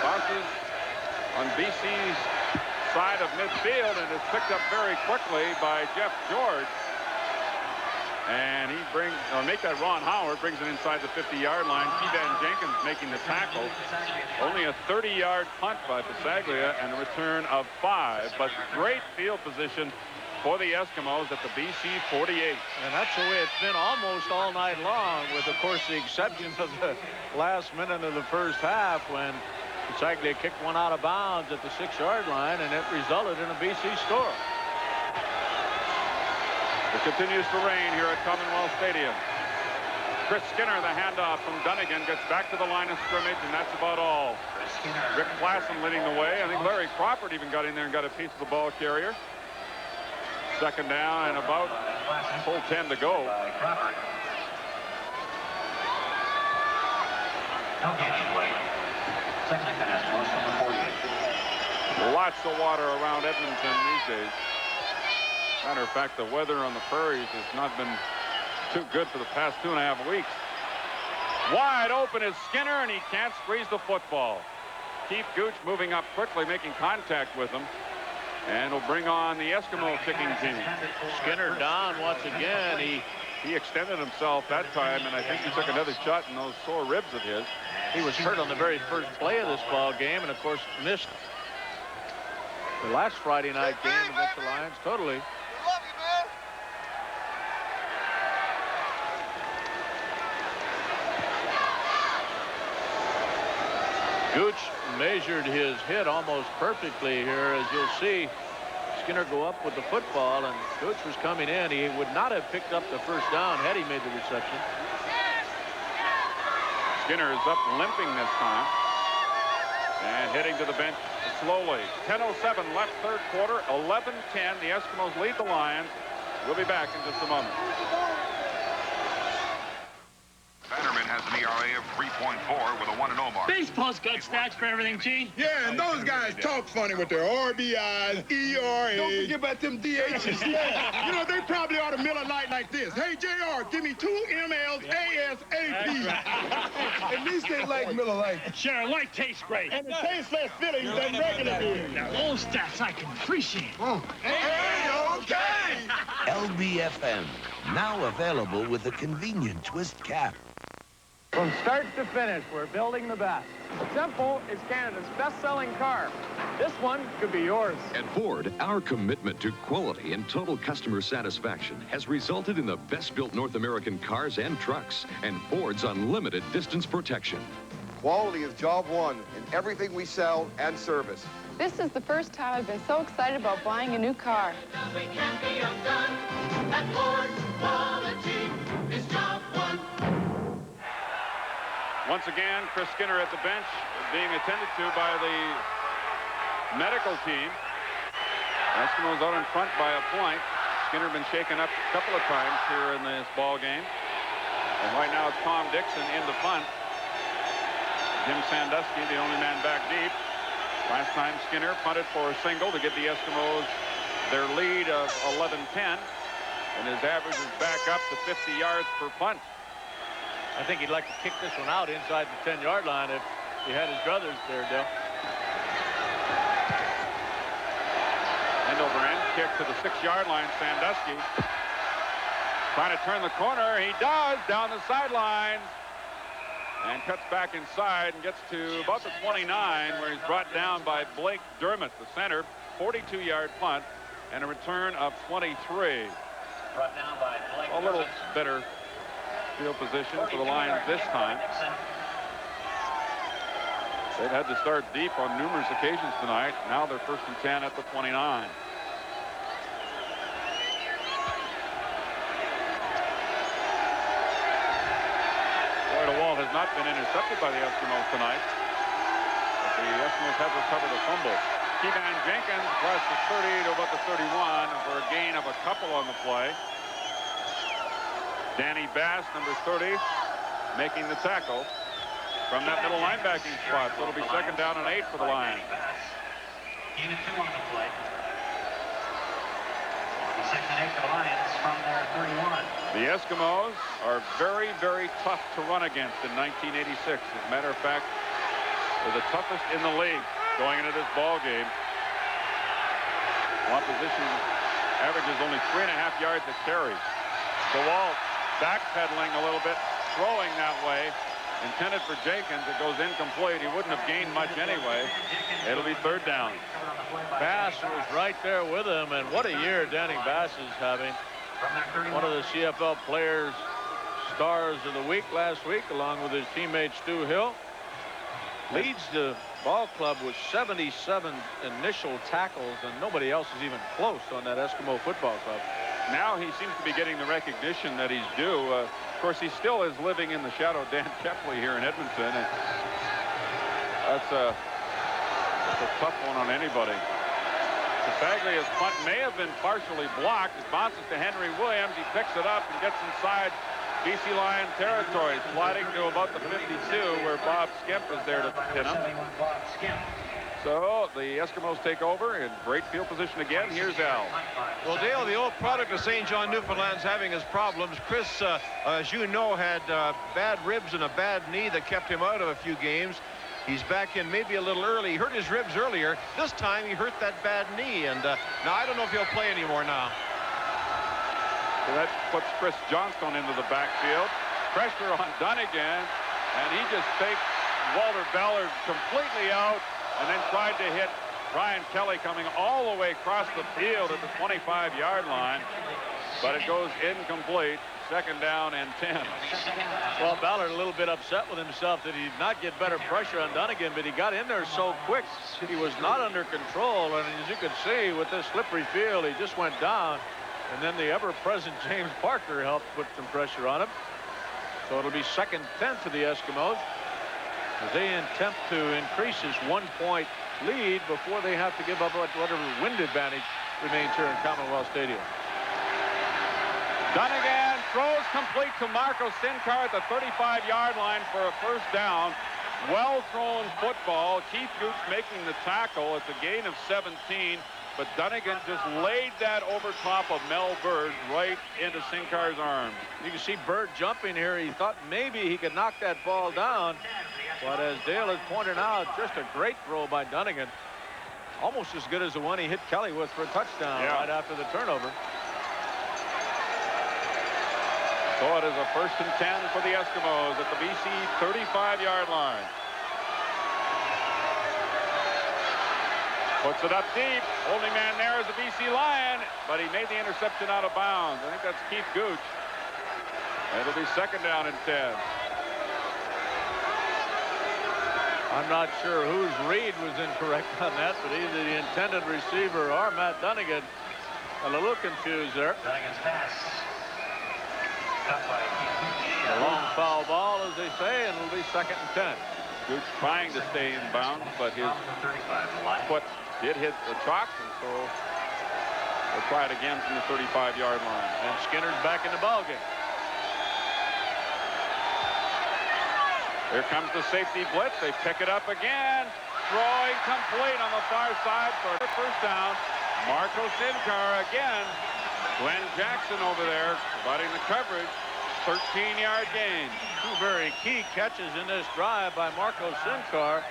bounces on BC's side of midfield, and is picked up very quickly by Jeff George. And he make that Ron Howard, brings it inside the 50-yard line. Keevan Jenkins making the tackle. Only a 30-yard punt by Pasaglia and a return of 5, but great field position for the Eskimos at the BC 48. And that's the way it's been almost all night long, with, of course, the exception of the last minute of the first half when Pasaglia kicked one out of bounds at the 6-yard line, and it resulted in a BC score. It continues to rain here at Commonwealth Stadium. Chris Skinner, the handoff from Dunnigan, gets back to the line of scrimmage, and that's about all. Rick Klassen leading the way. I think Larry Crawford even got in there and got a piece of the ball carrier. Second down and about full 10 to go. Lots of water around Edmonton these days. Matter of fact, the weather on the prairies has not been too good for the past 2.5 weeks. Wide open is Skinner, and he can't squeeze the football. Keith Gooch moving up quickly, making contact with him, and will bring on the Eskimo kicking team. Skinner down once again. He extended himself that time, and I think he took another shot in those sore ribs of his. He was hurt on the very first play of this ball game, and of course missed the last Friday night game against the Lions totally. Gooch measured his hit almost perfectly here, as you'll see. Skinner go up with the football, and Gooch was coming in. He would not have picked up the first down had he made the reception. Skinner is up limping this time and heading to the bench slowly. 10:07 left third quarter, 11-10. The Eskimos lead the Lions. We'll be back in just a moment. Bannerman has an ERA of 3.4 with a 1-0 mark. Baseball's got stats for everything, Gene. Yeah, and those guys talk funny with their RBIs, ERA. Don't forget about them DHs. Yeah. You know, they probably ought to mill a night like this. Hey, JR, give me 2 MLs ASAP. At least they like Miller Lite. Sure, light tastes great. And it tastes less filling than regular beer. Now, those stats I can appreciate. Hey, okay. LBFM, now available with a convenient twist cap. From start to finish, we're building the best. Tempo is Canada's best-selling car. This one could be yours. At Ford, our commitment to quality and total customer satisfaction has resulted in the best-built North American cars and trucks, and Ford's unlimited distance protection. Quality is job one in everything we sell and service. This is the first time I've been so excited about buying a new car. Nothing can be undone. At Ford, quality is job one. Once again, Chris Skinner at the bench, being attended to by the medical team. Eskimos out in front by a point. Skinner been shaken up a couple of times here in this ball game. And right now it's Tom Dixon in the punt. Jim Sandusky, the only man back deep. Last time Skinner punted for a single to give the Eskimos their lead of 11-10. And his average is back up to 50 yards per punt. I think he'd like to kick this one out inside the 10-yard line if he had his brothers there, Dale. End over end, kick to the 6-yard line, Sandusky. Trying to turn the corner, he does, down the sideline. And cuts back inside and gets to about the 29, where he's brought down by Blake Dermott, the center. 42-yard punt and a return of 23. Brought down by Blake A little better field position for the Lions this time. They've had to start deep on numerous occasions tonight. Now they're 1st and 10 at the 29. Wall has not been intercepted by the Eskimos tonight. But the Eskimos have recovered a fumble. Keevan Jenkins across the 30 to about the 31 for a gain of a couple on the play. Danny Bass, number 30, making the tackle from that middle linebacking spot. So it'll be 2nd down and 8 for the Lions. Gain of 2 on the play. 2nd and 8 for the Lions from their 31. The Eskimos are very, very tough to run against in 1986. As a matter of fact, they're the toughest in the league going into this ball game. Opposition averages only 3.5 yards a carry. DeWalt backpedaling a little bit, throwing that way. Intended for Jenkins. It goes incomplete. He wouldn't have gained much anyway. It'll be 3rd down. Bass was right there with him, and what a year Danny Bass is having. One of the CFL players, stars of the week last week, along with his teammate Stu Hill. Leads the ball club with 77 initial tackles, and nobody else is even close on that Eskimo football club. Now he seems to be getting the recognition that he's due. Of course, he still is living in the shadow of Dan Chepley here in Edmonton. And that's a tough one on anybody. Baglia's punt may have been partially blocked. It bounces to Henry Williams. He picks it up and gets inside BC Lion territory, sliding to about the 52 where Bob Skemp is there to pin him. So the Eskimos take over in great field position again. Here's Al. Well, Dale, the old product of St. John, Newfoundland's having his problems. Chris, as you know, had bad ribs and a bad knee that kept him out of a few games. He's back in maybe a little early. He hurt his ribs earlier. This time he hurt that bad knee. And now I don't know if he'll play anymore now. So that puts Chris Johnstone into the backfield. Pressure on Dunnigan. And he just faked Walter Ballard completely out and then tried to hit Brian Kelly coming all the way across the field at the 25-yard line. But it goes incomplete. Second down and 10. Well, Ballard a little bit upset with himself that he did not get better pressure on Dunnigan, but he got in there so quick. He was not under control, and as you can see with this slippery field, he just went down. And then the ever-present James Parker helped put some pressure on him. So it'll be 2nd 10 for the Eskimos as they attempt to increase his 1-point lead before they have to give up whatever wind advantage remains here in Commonwealth Stadium. Dunnigan throws complete to Marco Sincar at the 35-yard line for a first down. Well-thrown football. Keith Gooch making the tackle. It's a gain of 17, but Dunnigan just laid that over top of Mel Bird right into Sincar's arms. You can see Bird jumping here. He thought maybe he could knock that ball down, but as Dale has pointed out, just a great throw by Dunnigan. Almost as good as the one he hit Kelly with for a touchdown right after the turnover. So it is a 1st and 10 for the Eskimos at the BC 35-yard line. Puts it up deep. Only man there is a BC Lion, but he made the interception out of bounds. I think that's Keith Gooch. It'll be 2nd down and 10. I'm not sure whose read was incorrect on that, but either the intended receiver or Matt Dunnigan. A little confused there. Dunnigan's pass. A long foul ball, as they say, and it'll be 2nd and 10. Gooch trying to stay in bounds, but his foot did hit the chalk, and so they'll try it again from the 35-yard line. And Skinner's back in the ballgame. Here comes the safety blitz. They pick it up again. Throwing complete on the far side for a first down. Marco Sincar again. Glenn Jackson over there providing the coverage. 13-yard gain. Two very key catches in this drive by Marco Sincar.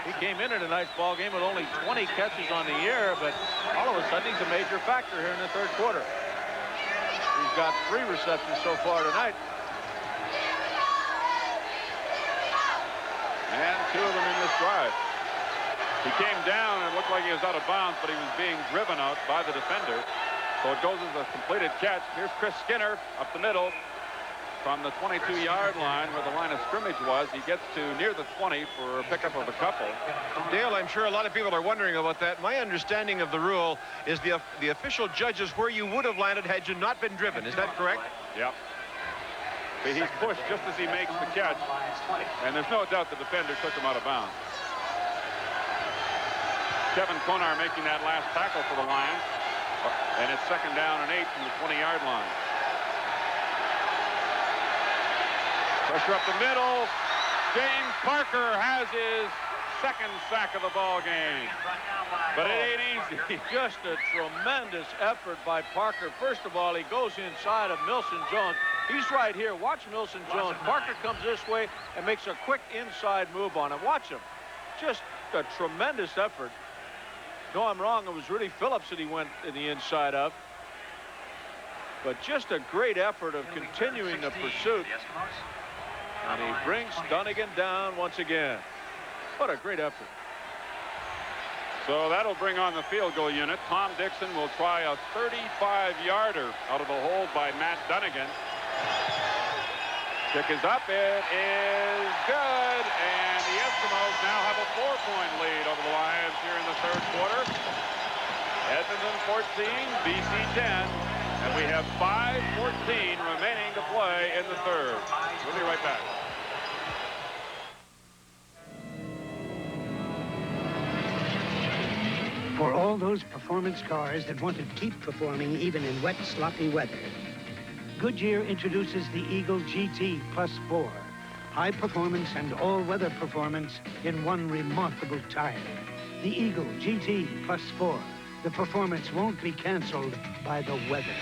He came into tonight's ball game with only 20 catches on the year, but all of a sudden he's a major factor here in the 3rd quarter. He's got 3 receptions so far tonight. And 2 of them in this drive. He came down and it looked like he was out of bounds, but he was being driven out by the defender. So it goes as a completed catch. Here's Chris Skinner up the middle from the 22-yard line where the line of scrimmage was. He gets to near the 20 for a pickup of a couple. Dale, I'm sure a lot of people are wondering about that. My understanding of the rule is the official judges where you would have landed had you not been driven. Is that correct? Yep. But he's pushed just as he makes the catch. And there's no doubt the defender took him out of bounds. Kevin Konar making that last tackle for the Lions. And it's 2nd down and 8 from the 20-yard line. Pressure up the middle. James Parker has his 2nd sack of the ball game. But it ain't easy. Just a tremendous effort by Parker. First of all, he goes inside of Milson Jones. He's right here. Watch Milson Jones. Parker comes this way and makes a quick inside move on him. Watch him. Just a tremendous effort. No, I'm wrong. It was really Phillips that he went in the inside of. But just a great effort of continuing the pursuit. And he brings Dunnigan down once again. What a great effort. So that'll bring on the field goal unit. Tom Dixon will try a 35-yarder out of the hold by Matt Dunnigan. Kick is up. It is good. And the Eskimos now have a 4-point lead over the Lions here in the 3rd quarter. Edmonton 14, BC 10. And we have 5:14 remaining to play in the third. We'll be right back. For all those performance cars that want to keep performing even in wet, sloppy weather, Goodyear introduces the Eagle GT Plus 4. High performance and all-weather performance in one remarkable tire. The Eagle GT Plus 4. The performance won't be canceled by the weather.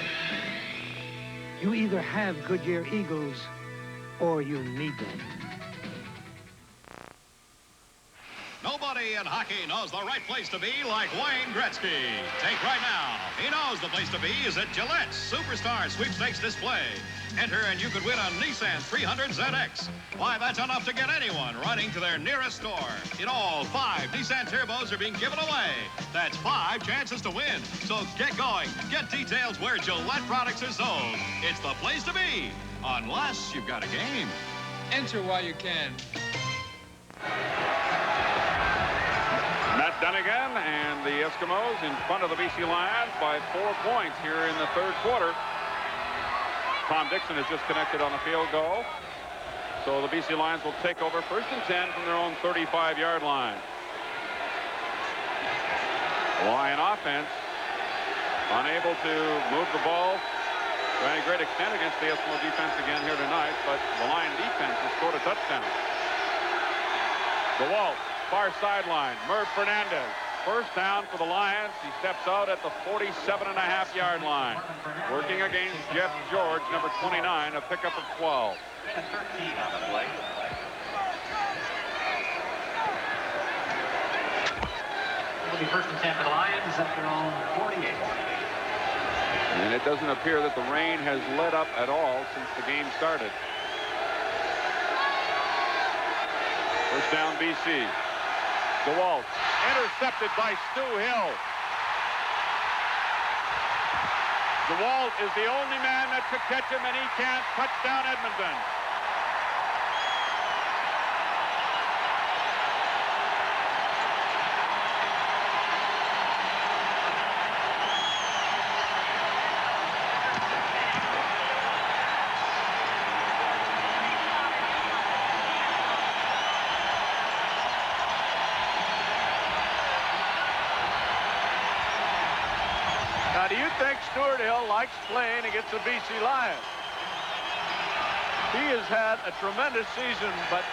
You either have Goodyear Eagles or you need them. Nobody in hockey knows the right place to be like Wayne Gretzky. Take right now. He knows the place to be is at Gillette's Superstar Sweepstakes display. Enter and you could win a Nissan 300 ZX. Why, that's enough to get anyone running to their nearest store. In all, 5 Nissan Turbos are being given away. That's 5 chances to win. So get going. Get details where Gillette products are sold. It's the place to be, unless you've got a game. Enter while you can. Matt Dunnigan and the Eskimos in front of the BC Lions by 4 points here in the third quarter. Tom Dixon has just connected on a field goal. So the BC Lions will take over 1st and 10 from their own 35-yard line. Lion offense unable to move the ball to any great extent against the Eskimo defense again here tonight, but the Lion defense has scored a touchdown. DeWalt, far sideline, Merv Fernandez. First down for the Lions. He steps out at the 47.5-yard line. Working against Jeff George, number 29, a pickup of 12. And 13 on the play. It'll be 1st and 10 for the Lions at their own 48. And it doesn't appear that the rain has let up at all since the game started. First down, BC. DeWalt, intercepted by Stu Hill. DeWalt is the only man that could catch him, and he can't. Touchdown, Edmonton. Do you think Stuart Hill likes playing against the BC Lions? He has had a tremendous season, but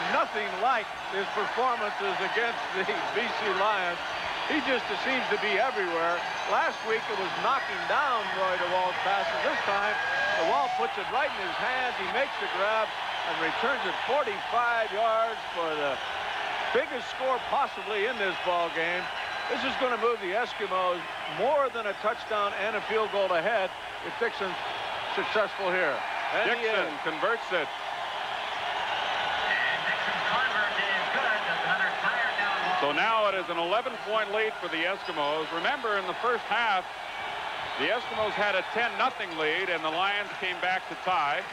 nothing like his performances against the BC Lions. He just seems to be everywhere. Last week it was knocking down Roy DeWalt's passes. This time, DeWalt puts it right in his hands. He makes the grab and returns it 45 yards for the biggest score possibly in this ball game. This is going to move the Eskimos more than a touchdown and a field goal ahead if Dixon's successful here. And Dixon converts it. And Dixon's convert is good. That's another tire down ball. So now it is an 11-point lead for the Eskimos. Remember, in the first half, the Eskimos had a 10-0 lead, and the Lions came back to tie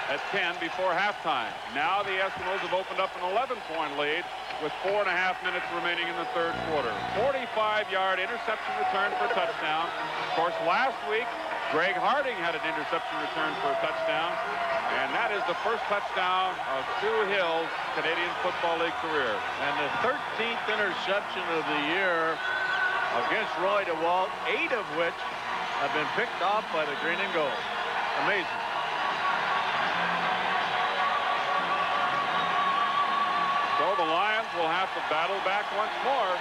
at 10 before halftime. Now the Eskimos have opened up an 11-point lead with 4.5 minutes remaining in the third quarter. 45-yard interception return for a touchdown. Of course, last week, Greg Harding had an interception return for a touchdown, and that is the first touchdown of Stu Hill's Canadian Football League career. And the 13th interception of the year against Roy DeWalt, 8 of which have been picked off by the green and gold. Amazing. So the Lions will have to battle back once more.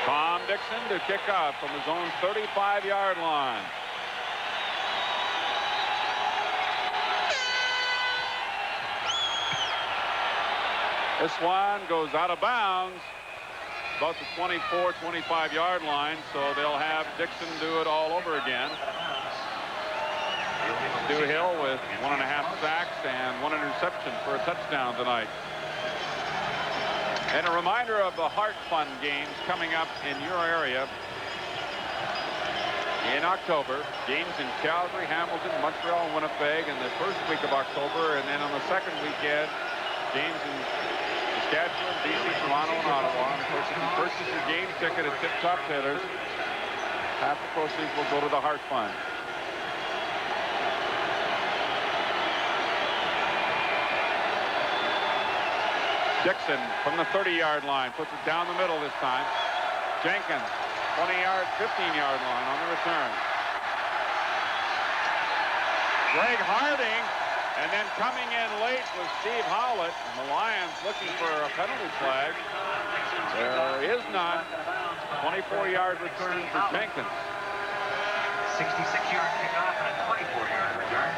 Tom Dixon to kick off from his own 35-yard line. This one goes out of bounds about the 24, 25-yard line, so they'll have Dixon do it all over again. Stu Hill with 1.5 sacks and 1 interception for a touchdown tonight. And a reminder of the Heart Fund games coming up in your area. in October. Games in Calgary, Hamilton, Montreal, and Winnipeg in the first week of October. And then on the second weekend, games in Saskatchewan, BC, Toronto, and Ottawa. And of course, if you purchase your game ticket at Tip Top Tailors, half the proceeds will go to the Heart Fund. Dixon from the 30-yard line puts it down the middle this time. Jenkins, 20-yard, 15-yard line on the return. Greg Harding, and then coming in late was Steve Howlett, and the Lions looking for a penalty flag. There is none. 24-yard return for Jenkins. 66-yard kickoff and a 24-yard return.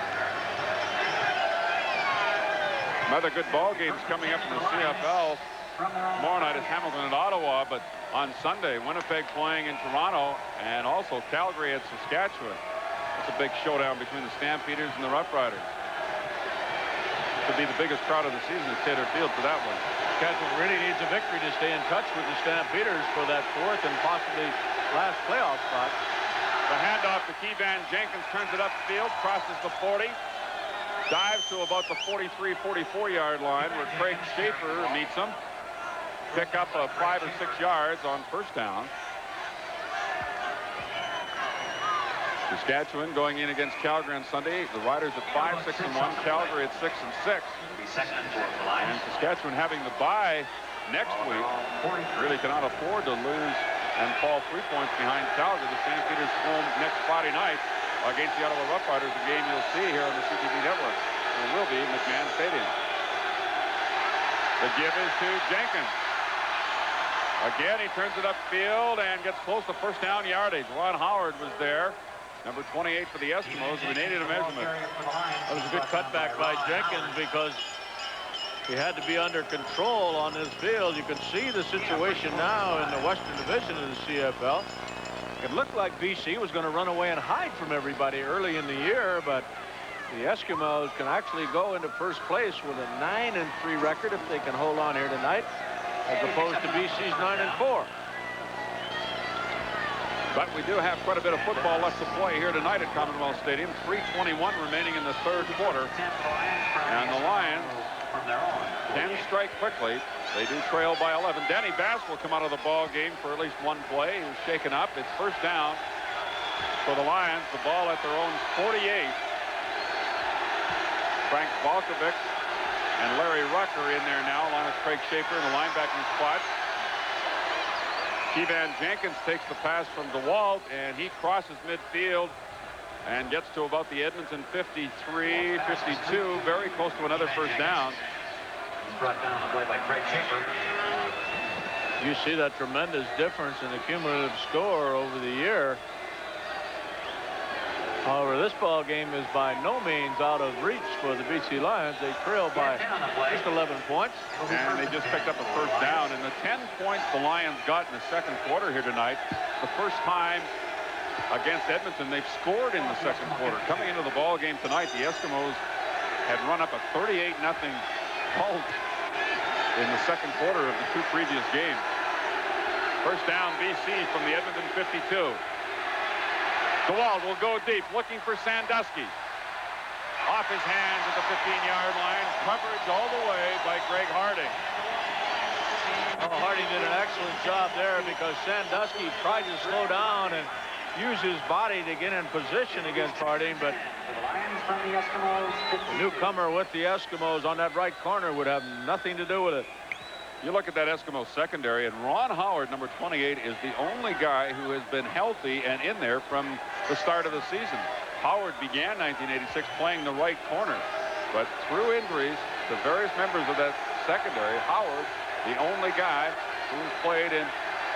Another good ball games coming up in the CFL. Tomorrow night is Hamilton and Ottawa, but on Sunday, Winnipeg playing in Toronto, and also Calgary at Saskatchewan. It's a big showdown between the Stampeders and the Rough Riders. Could be the biggest crowd of the season at Taylor Field for that one. Saskatchewan really needs a victory to stay in touch with the Stampeders for that fourth and possibly last playoff spot. The handoff to Kevan Jenkins turns it upfield, crosses the 40. Dives to about the 43, 44-yard line where Craig Schaefer meets him. Pick up 5 or 6 yards on first down. Saskatchewan going in against Calgary on Sunday. The Riders at 5-6-1. Calgary at 6-6. And Saskatchewan having the bye next week really cannot afford to lose and fall 3 points behind Calgary. The Stampeders home next Friday night against the Ottawa Rough Riders, a game you'll see here on the CTV network. It will be McMahon Stadium. The give is to Jenkins. Again, he turns it upfield and gets close to first down yardage. Ron Howard was there. Number 28 for the Eskimos, and they needed a measurement. That was a good cutback by Jenkins because he had to be under control on this field. You can see the situation now in the Western Division of the CFL. It looked like BC was going to run away and hide from everybody early in the year, but the Eskimos can actually go into first place with a 9-3 record if they can hold on here tonight, as opposed to BC's 9-4. But we do have quite a bit of football left to play here tonight at Commonwealth Stadium. 3:21 remaining in the third quarter. And the Lions can strike quickly. They do trail by 11. Danny Bass will come out of the ball game for at least one play. He was shaken up. It's first down for the Lions. The ball at their own 48. Frank Valkovic and Larry Rucker in there now, along with Craig Schaefer in the linebacking spot. Kevan Jenkins takes the pass from DeWalt, and he crosses midfield and gets to about the Edmonton 53, 52, very close to another first down. Brought down the play by Craig Schaefer. You see that tremendous difference in the cumulative score over the year. However, this ball game is by no means out of reach for the BC Lions. They trail by just 11 points. And they just picked up a first down. And the 10 points the Lions got in the second quarter here tonight, the first time against Edmonton they've scored in the second quarter. Coming into the ball game tonight, the Eskimos had run up a 38-0 halt in the second quarter of the 2 previous games. First down, BC from the Edmonton 52. DeWalt will go deep, looking for Sandusky. Off his hands at the 15-yard line. Coverage all the way by Greg Harding. Oh, Harding did an excellent job there because Sandusky tried to slow down and use his body to get in position against Harding, but the newcomer with the Eskimos on that right corner would have nothing to do with it. You look at that Eskimo secondary, and Ron Howard, number 28, is the only guy who has been healthy and in there from the start of the season. Howard began 1986 playing the right corner, but through injuries to various members of that secondary, Howard, the only guy who's played in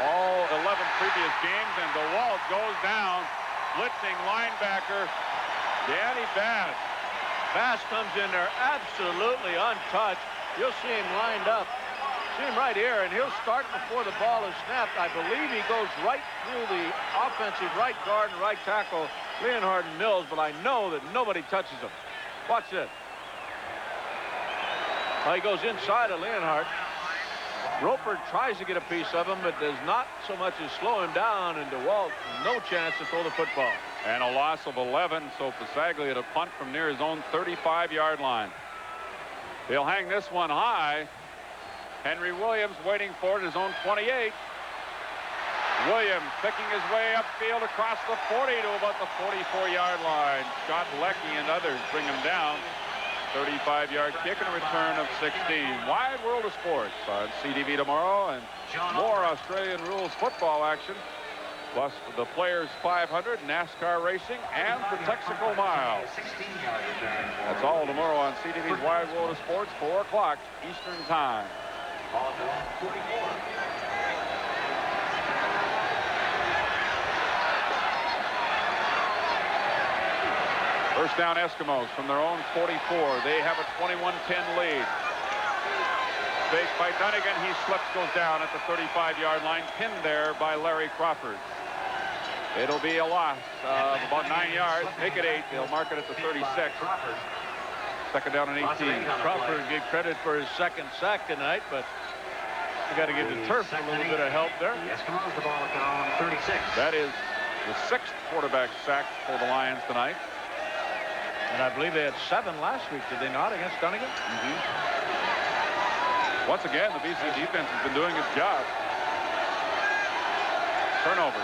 all 11 previous games, and DeWalt goes down, blitzing linebacker Danny Bass. Bass comes in there absolutely untouched. You'll see him lined up. See him right here, and he'll start before the ball is snapped. I believe he goes right through the offensive right guard and right tackle, Leonhard and Mills, but I know that nobody touches him. Watch this. Well, he goes inside of Leonhard. Roper tries to get a piece of him, but does not so much as slow him down, and DeWalt, no chance to throw the football. And a loss of 11, so Pasaglia had a punt from near his own 35-yard line. He'll hang this one high. Henry Williams waiting for it, his own 28. Williams picking his way upfield across the 40 to about the 44-yard line. Scott Leckie and others bring him down. 35-yard kick and a return of 16. Wide World of Sports on CTV tomorrow, and more Australian rules football action, plus the Players 500, NASCAR racing, and the Texaco Mile. That's all tomorrow on CTV's Wide World of Sports, 4 o'clock Eastern Time. First down Eskimos from their own 44. They have a 21-10 lead. Fake by Dunnigan. He slips, goes down at the 35-yard line, pinned there by Larry Crawford. It'll be a loss of about 9 yards. Make it 8. They'll mark it at the 36. Second down and 18. Crawford give credit for his second sack tonight, but you got to give the turf a little bit of help there. Eskimos the ball at their own 36. That is the 6th quarterback sack for the Lions tonight. And I believe they had 7 last week, did they not, against Dunnigan? Once again, the BC defense has been doing its job. Turnover.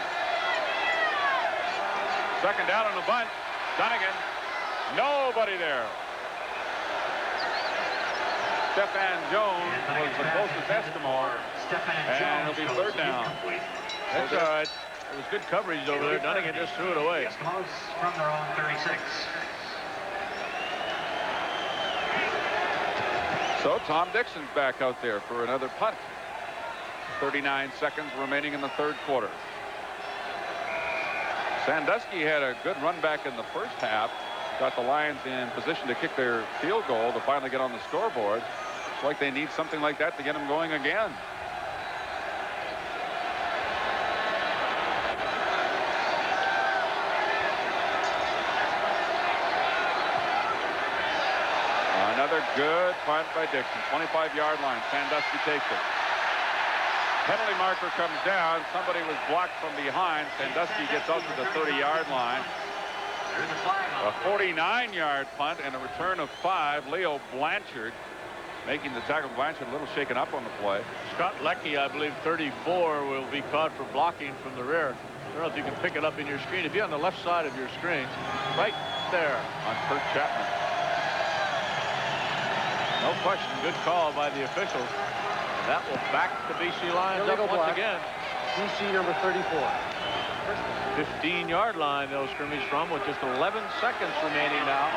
Second down on the bunt. Dunnigan. Nobody there. Stefan Jones was the closest Eskimo. And it'll be third down. That's all right. It was good coverage over there. Dunnigan just threw it away. Eskimos from their own 36. So Tom Dixon's back out there for another punt. 39 seconds remaining in the third quarter. Sandusky had a good run back in the first half. Got the Lions in position to kick their field goal to finally get on the scoreboard. It's like they need something like that to get them going again. Another good punt by Dixon. 25-yard line. Sandusky takes it. Penalty marker comes down. Somebody was blocked from behind. Sandusky gets out to the 30-yard line. A 49-yard punt and a return of 5. Leo Blanchard making the tackle. Blanchard a little shaken up on the play. Scott Leckie, I believe 34, will be caught for blocking from the rear. I don't know if you can pick it up in your screen. If you're on the left side of your screen, right there on Kurt Chapman. No question, good call by the officials. And that will back the BC Lions up once again. BC number 34. 15-yard line they'll scrimmage from with just 11 seconds remaining now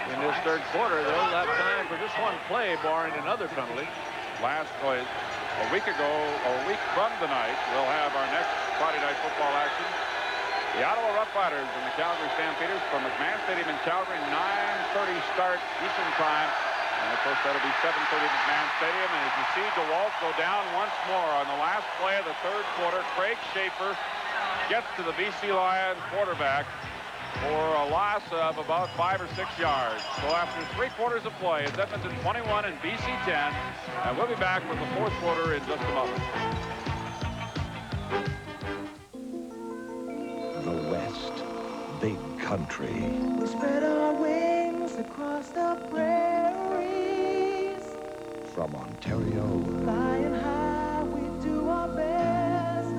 in this third quarter. They'll have time for just one play, barring another penalty. A week ago, or a week from tonight, we'll have our next Friday night football action. The Ottawa Rough Riders and the Calgary Stampeders from McMahon Stadium in Calgary, 9:30 start Eastern Time. And of course, that'll be 7:30 at McMahon Stadium. And as you see DeWalt go down once more on the last play of the third quarter, Craig Schaefer gets to the BC Lions quarterback for a loss of about 5 or 6 yards. So after 3 quarters of play, it's Edmonton 21 and BC 10. And we'll be back with the fourth quarter in just a moment. The West, big country. We spread our wings across the prairies. From Ontario, Flying high, we do our best.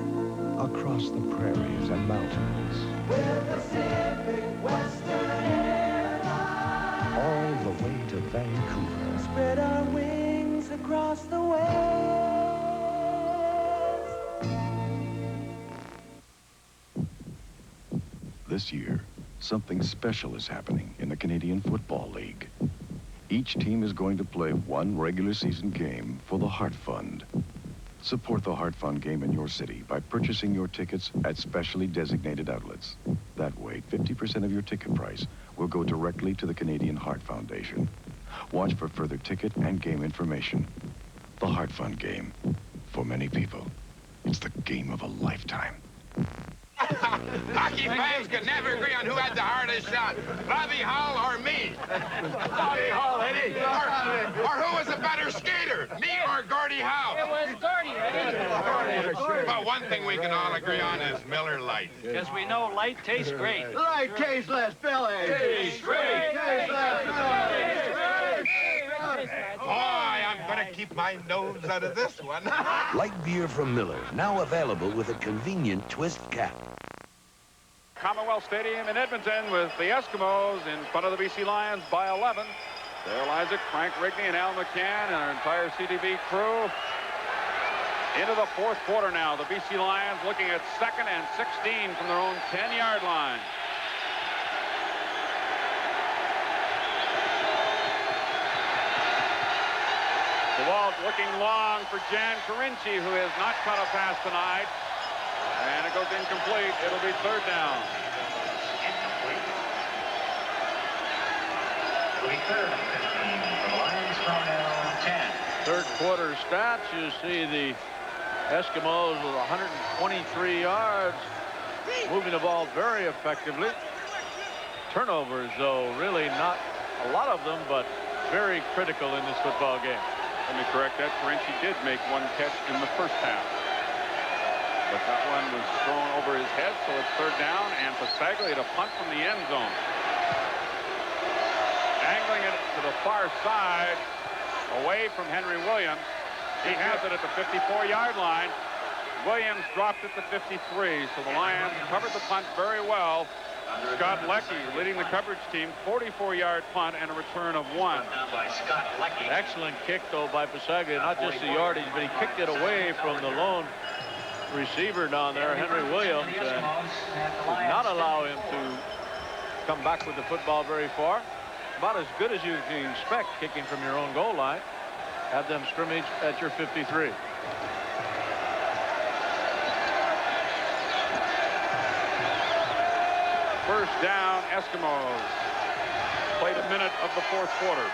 across the prairies and mountains, We're Pacific Western Airlines. all the way to Vancouver. Spread our wings across the West. This year, something special is happening in the Canadian Football League. Each team is going to play one regular season game for the Heart Fund. Support the Heart Fund game in your city by purchasing your tickets at specially designated outlets. That way, 50% of your ticket price will go directly to the Canadian Heart Foundation. Watch for further ticket and game information. The Heart Fund game. For many people, it's the game of a lifetime. Hockey fans could never agree on who had the hardest shot, Bobby Hull or me. Bobby Hull, Eddie. Or who was a better skater, me or Gordie Howe? It was Gordie, right? But one thing we can all agree on is Miller Lite. Because we know light tastes great. Light tastes less, Billy. Tastes great. Tastes less, Boy, I'm going to keep my nose out of this one. Light beer from Miller, now available with a convenient twist cap. Commonwealth Stadium in Edmonton with the Eskimos in front of the BC Lions by 11. Dale Isaac, Frank Rigney, and Al McCann, and our entire CTV crew. Into the fourth quarter now. The BC Lions looking at 2nd and 16 from their own 10-yard line. The ball looking long for Jan Carinci, who has not caught a pass tonight. And it goes incomplete. It'll be 3rd down. It'll be 3rd and 15 for the Lions from their own 10. Third quarter stats, you see the Eskimos with 123 yards, moving the ball very effectively. Turnovers, though, really not a lot of them, but very critical in this football game. Let me correct that. Carinci did make one catch in the first half. But that one was thrown over his head, so it's 3rd down, and Pasaglia to punt from the end zone. Angling it to the far side, away from Henry Williams. He has it at the 54-yard line. Williams dropped it to 53, so the Lions covered the punt very well. Scott Leckie leading the coverage team, 44-yard punt and a return of 1. Excellent kick, though, by Pasaglia. Not just the yardage, but he kicked it away from the lone receiver down there, Henry Williams, and did not allow him to come back with the football very far. About as good as you can expect kicking from your own goal line. Have them scrimmage at your 53. First down, Eskimos. Played a minute of the fourth quarter.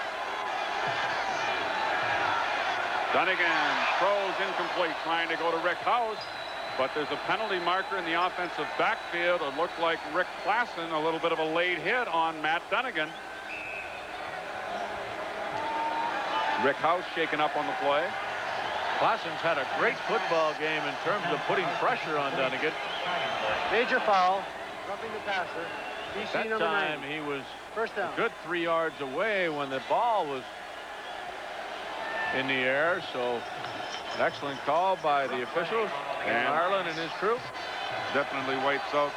Dunnigan throws incomplete, trying to go to Rick House, but there's a penalty marker in the offensive backfield. It looked like Rick Klassen, a little bit of a late hit on Matt Dunnigan. Rick House shaken up on the play. Klassen's had a great football game in terms of putting pressure on Dunnigan. Major foul. Roughing the passer. That number time 9. he was First down. a good 3 yards away when the ball was in the air. So an excellent call by the officials and Ireland and his crew. Definitely wipes out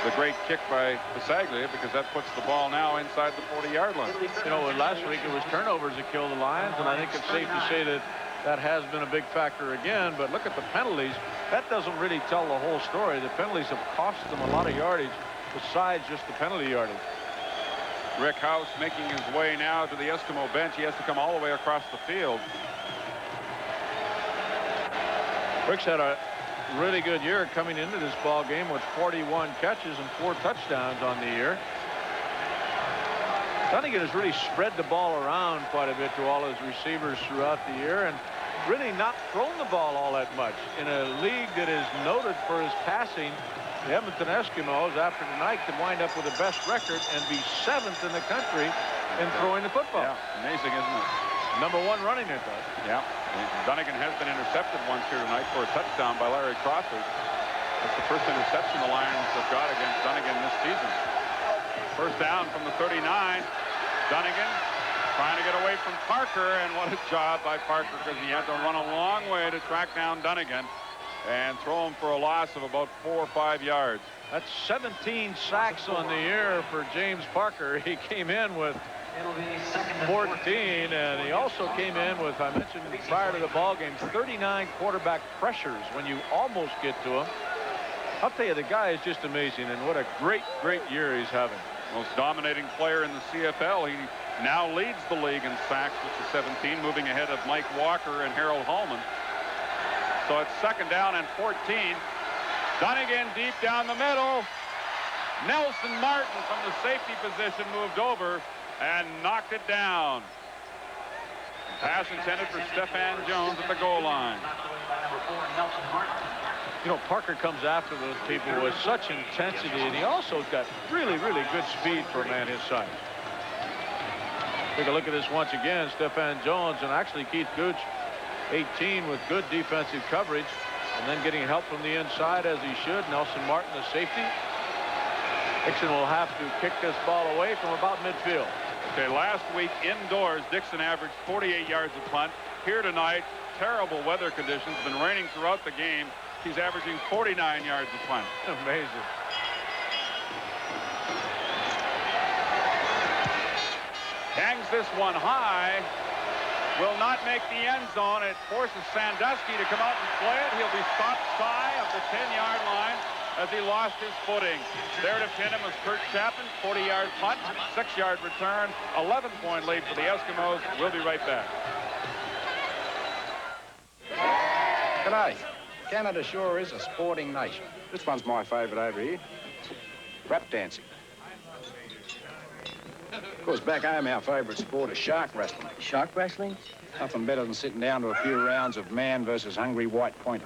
the great kick by Pasaglia, because that puts the ball now inside the 40-yard line. You know, last week it was turnovers that killed the Lions, and I think it's safe to say that that has been a big factor again. But look at the penalties. That doesn't really tell the whole story. The penalties have cost them a lot of yardage besides just the penalty yardage. Rick House making his way now to the Eskimo bench. He has to come all the way across the field. Rick's had a really good year coming into this ball game with 41 catches and 4 touchdowns on the year. Dunnigan has really spread the ball around quite a bit to all his receivers throughout the year and really not thrown the ball all that much. In a league that is noted for his passing, the Edmonton Eskimos, after tonight, could wind up with the best record and be 7th in the country in throwing the football. Yeah, amazing, isn't it? Number 1 running it, though. Yeah. Dunnigan has been intercepted once here tonight for a touchdown by Larry Crawford. That's the first interception the Lions have got against Dunnigan this season. First down from the 39. Dunnigan trying to get away from Parker, and what a job by Parker, because he had to run a long way to track down Dunnigan and throw him for a loss of about 4 or 5 yards. That's 17 sacks on the year for James Parker. He came in with 14, and he also came in with, I mentioned prior to the ball game, 39 quarterback pressures when you almost get to him. I'll tell you, the guy is just amazing, and what a great, great year he's having. Most dominating player in the CFL. He now leads the league in sacks with the 17, moving ahead of Mike Walker and Harold Holman. So it's 2nd down and 14. Dunnigan deep down the middle. Nelson Martin from the safety position moved over and knocked it down. Pass intended for Stephan Jones at the goal line. You know, Parker comes after those people with such intensity, and he also got really, really good speed for a man his size. Take a look at this once again. Stephan Jones, and actually Keith Gooch 18 with good defensive coverage, and then getting help from the inside as he should. Nelson Martin, the safety. Dixon will have to kick this ball away from about midfield. Okay, last week indoors, Dixon averaged 48 yards a punt. Here tonight, terrible weather conditions, been raining throughout the game. He's averaging 49 yards a punt. Amazing. Hangs this one high. Will not make the end zone. It forces Sandusky to come out and play it. He'll be stopped shy of the 10-yard line as he lost his footing. There to pin him was Kurt Chapman, 40-yard punt, 6-yard return, 11-point lead for the Eskimos. We'll be right back. Good night. Canada sure is a sporting nation. This one's my favorite over here. Rap dancing. Of course, back home, our favorite sport is shark wrestling. Shark wrestling? Nothing better than sitting down to a few rounds of man versus hungry white pointer.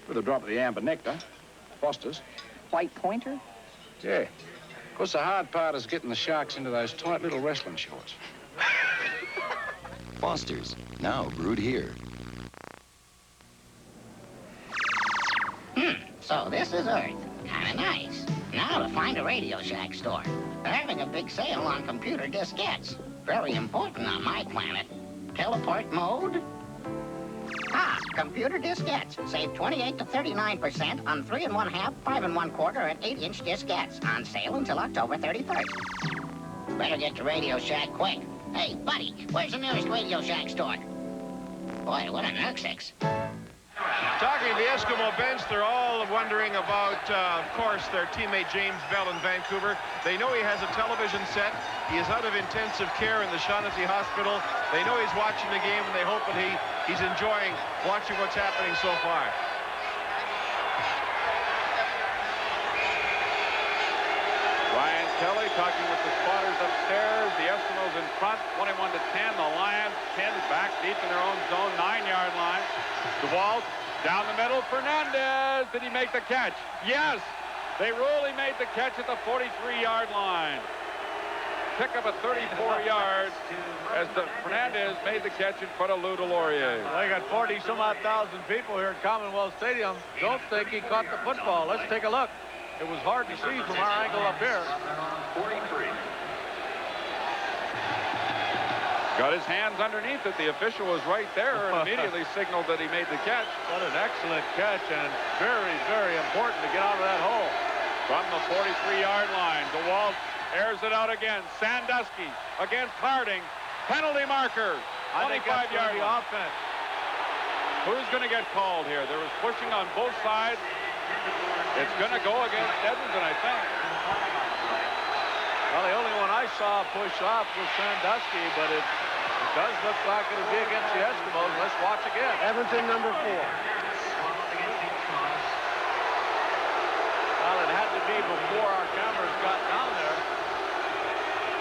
With a drop of the amber nectar. Foster's. White pointer? Yeah. Of course, the hard part is getting the sharks into those tight little wrestling shorts. Foster's, now brewed here. So this is Earth. Kinda nice. Now to find a Radio Shack store. They're having a big sale on computer diskettes. Very important on my planet. Teleport mode? Ah, computer diskettes. Save 28 to 39% on 3 1/2, 5 1/4, and 8-inch diskettes. On sale until October 31st. Better get to Radio Shack quick. Hey, buddy, where's the nearest Radio Shack store? Boy, what a nurse. Talking to the Eskimo bench, they're all wondering about, of course, their teammate James Bell in Vancouver. They know he has a television set. He is out of intensive care in the Shaughnessy Hospital. They know he's watching the game, and they hope that he's enjoying watching what's happening so far. Ryan Kelly talking with the spotters upstairs. The Eskimos in front, 21-10. The Lions pinned back deep in their own zone, 9-yard line. DeWalt down the middle. Fernandez. Did he make the catch? Yes. They really made the catch at the 43-yard line. Pick up a 34 yards as Fernandez made the catch in front of Lou Delorier. They got 40-some-odd thousand people here at Commonwealth Stadium. Don't think he caught the football. Let's take a look. It was hard to see from our angle up here. 43. Got his hands underneath it. The official was right there and immediately signaled that he made the catch. What an excellent catch, and very, very important to get out of that hole. From the 43-yard line, DeWalt airs it out again. Sandusky against Harding. Penalty marker. 25-yard offense. Who's going to get called here? There was pushing on both sides. It's going to go against Edmonton, I think. Well, the only one I saw push off was Sandusky, but it does look like it'll be against the Eskimos. Let's watch again. Edmonton, number 4. Well, it had to be before our cameras got down there.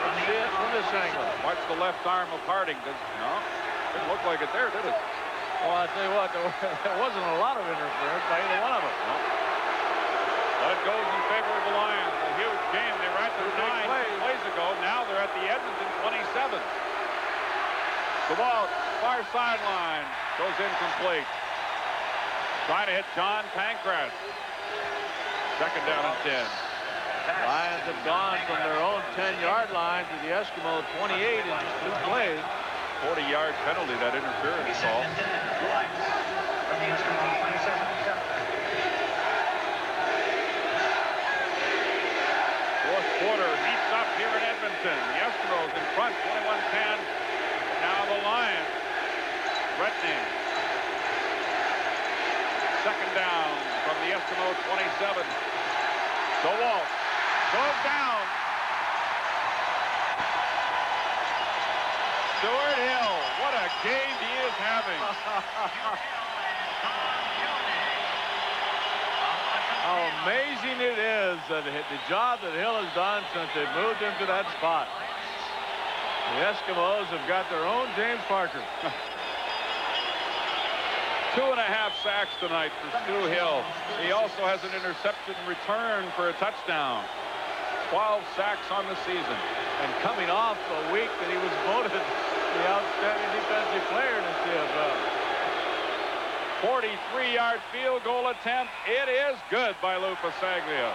Let's see it from this angle. Watch the left arm of Harding. No, didn't look like it there, did it? Well, I tell you what, there wasn't a lot of interference by either one of them. No. But it goes in favor of the Lions. A huge game. They were at the 9 plays ago. Now they're at the Edmonton 27. DeWalt, far sideline. Goes incomplete. Trying to hit John Pancras. Second down and 10. Lions have gone from their own 10-yard line to the Eskimo 28 in just 2 plays. 40-yard penalty, that interference call. Fourth quarter heats up here in Edmonton. The Eskimos in front, 21-10. Now the Lions threatening. Second down from the Eskimo 27. DeWalt goes down. Stuart Hill, what a game he is having. How amazing it is that the job that Hill has done since they moved him to that spot. The Eskimos have got their own James Parker. 2.5 sacks tonight for Stu Hill. He also has an interception return for a touchdown. 12 sacks on the season. And coming off a week that he was voted the outstanding defensive player in the CFL. 53-yard field goal attempt. It is good by Lou Pasaglia.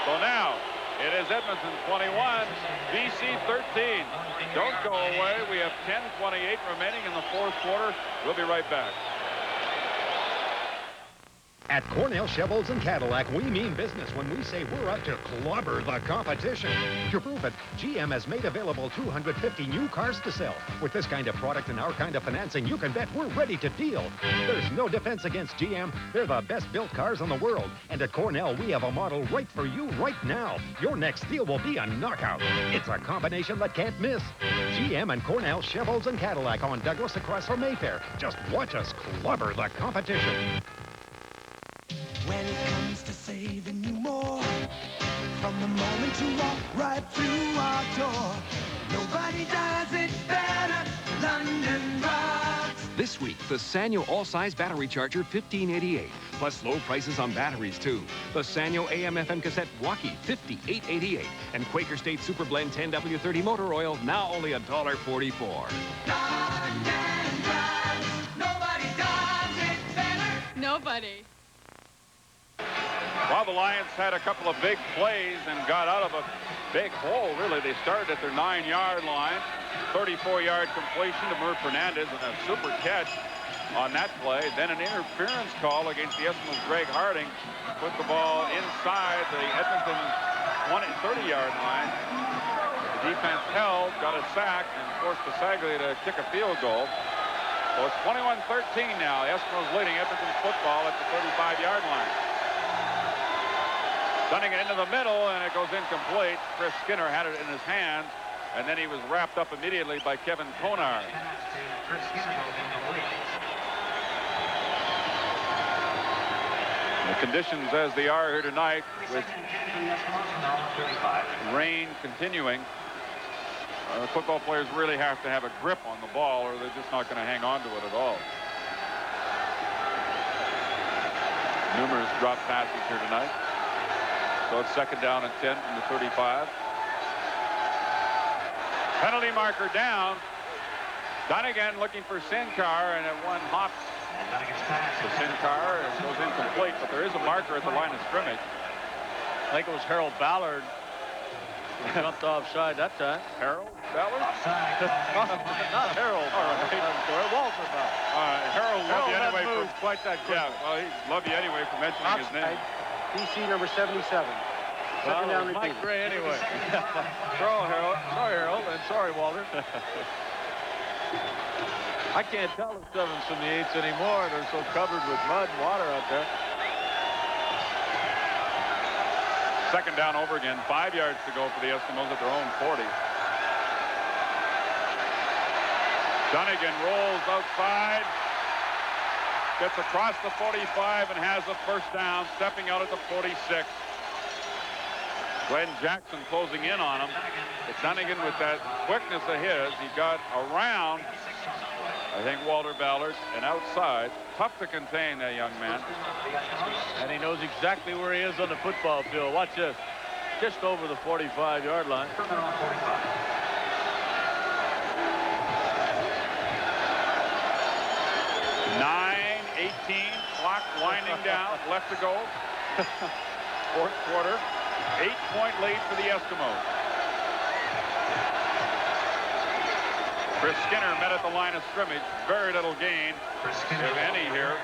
So now it is Edmonton 21, BC 13. Don't go away. We have 10:28 remaining in the fourth quarter. We'll be right back. At Cornell Chevrolet and Cadillac, we mean business when we say we're up to clobber the competition. To prove it, GM has made available 250 new cars to sell. With this kind of product and our kind of financing, you can bet we're ready to deal. There's no defense against GM. They're the best built cars in the world. And at Cornell, we have a model right for you right now. Your next deal will be a knockout. It's a combination that can't miss. GM and Cornell Chevrolet and Cadillac on Douglas across from Mayfair. Just watch us clobber the competition. When it comes to saving you more, from the moment you walk right through our door, nobody does it better. London Rocks. This week, the Sanyo all-size battery charger, $15.88. Plus low prices on batteries, too. The Sanyo AM/FM cassette walkie, $58.88. And Quaker State Super Blend 10W30 motor oil, now only $1.44. London Rocks. Nobody does it better. Nobody. Well, the Lions had a couple of big plays and got out of a big hole, really. They started at their 9-yard line. 34-yard completion to Murph Fernandez and a super catch on that play. Then an interference call against the Eskimos. Greg Harding put the ball inside the Edmonton 30-yard line. The defense held, got a sack, and forced Pasaglia to kick a field goal. So it's 21-13 now. The Eskimos leading Edmonton football at the 35-yard line. Sending it into the middle, and it goes incomplete. Chris Skinner had it in his hands, and then he was wrapped up immediately by Kevin Konar. The conditions as they are here tonight, with rain continuing, football players really have to have a grip on the ball, or they're just not going to hang on to it at all. Numerous drop passes here tonight. So it's second down and 10 from the 35. Penalty marker down. Dunnigan looking for Sinkar, and at one hop to Sinkar, it goes incomplete, but there is a marker at the line of scrimmage. I think it was Harold Ballard who jumped offside that time. Harold Ballard? Not Harold. All right. Walter Ballard. All right. Harold loved you anyway for quite that quick. Yeah, well, he loved you anyway for mentioning his name. DC number 77. Well, down Mike Gray anyway. Sorry, Harold. Sorry, Harold, and sorry, Walter. I can't tell the 7s from the 8s anymore. They're so covered with mud and water out there. Second down over again. 5 yards to go for the Eskimos at their own 40. Dunnigan rolls outside. Gets across the 45 and has a first down, stepping out at the 46. Glenn Jackson closing in on him. But Dunnigan, with that quickness of his, he got around, I think, Walter Ballard, and outside. Tough to contain that young man. And he knows exactly where he is on the football field. Watch this. Just over the 45-yard line. 9:18, clock winding down, left to go. Fourth quarter, 8-point lead for the Eskimos. Chris Skinner met at the line of scrimmage. Very little gain, if any, here.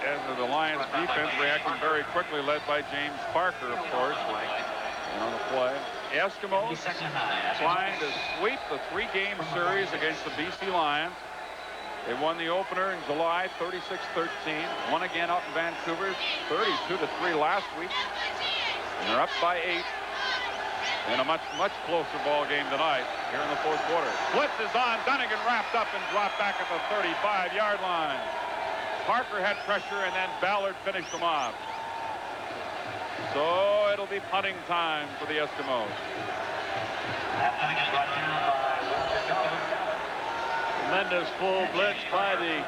And the Lions defense reacting very quickly, led by James Parker, of course, on the play. Eskimos trying to sweep the 3-game series against the BC Lions. They won the opener in July, 36-13. Won again out in Vancouver, 32-3 last week. And they're up by 8. In a much closer ball game tonight here in the fourth quarter. Blitz is on. Dunnigan wrapped up and dropped back at the 35-yard line. Parker had pressure, and then Ballard finished them off. So it'll be punting time for the Eskimos. Tremendous full blitz by the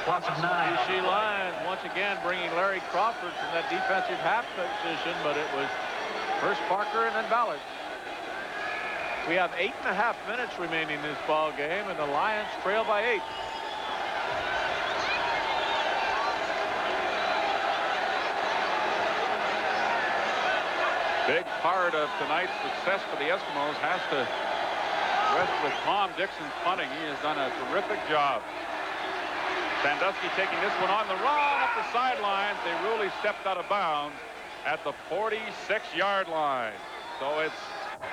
BC Lions, once again bringing Larry Crawford from that defensive half position, but it was first Parker and then Ballard. We have 8.5 minutes remaining in this ball game, and the Lions trail by 8. Big part of tonight's success for the Eskimos has to rest with Tom Dixon's punting. He has done a terrific job. Sandusky taking this one on the run up the sidelines. They really stepped out of bounds at the 46-yard line. So it's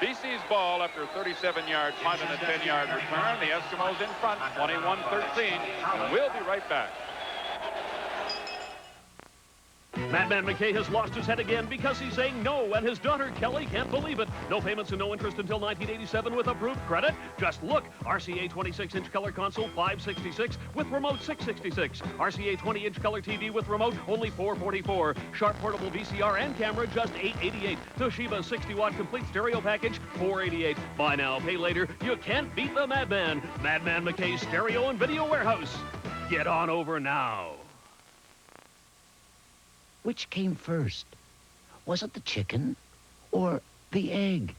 BC's ball after a 37-yard punt and a 10-yard return. The Eskimos in front, 21-13. And we'll be right back. Madman McKay has lost his head again because he's saying no, and his daughter Kelly can't believe it. No payments and no interest until 1987 with approved credit. Just look. RCA 26-inch color console, $566 with remote, $666. RCA 20-inch color TV with remote, only $444. Sharp portable VCR and camera, just $888. Toshiba 60-watt complete stereo package, $488. Buy now, pay later. You can't beat the Madman. Madman McKay's Stereo and Video Warehouse. Get on over now. Which came first? Was it the chicken or the egg?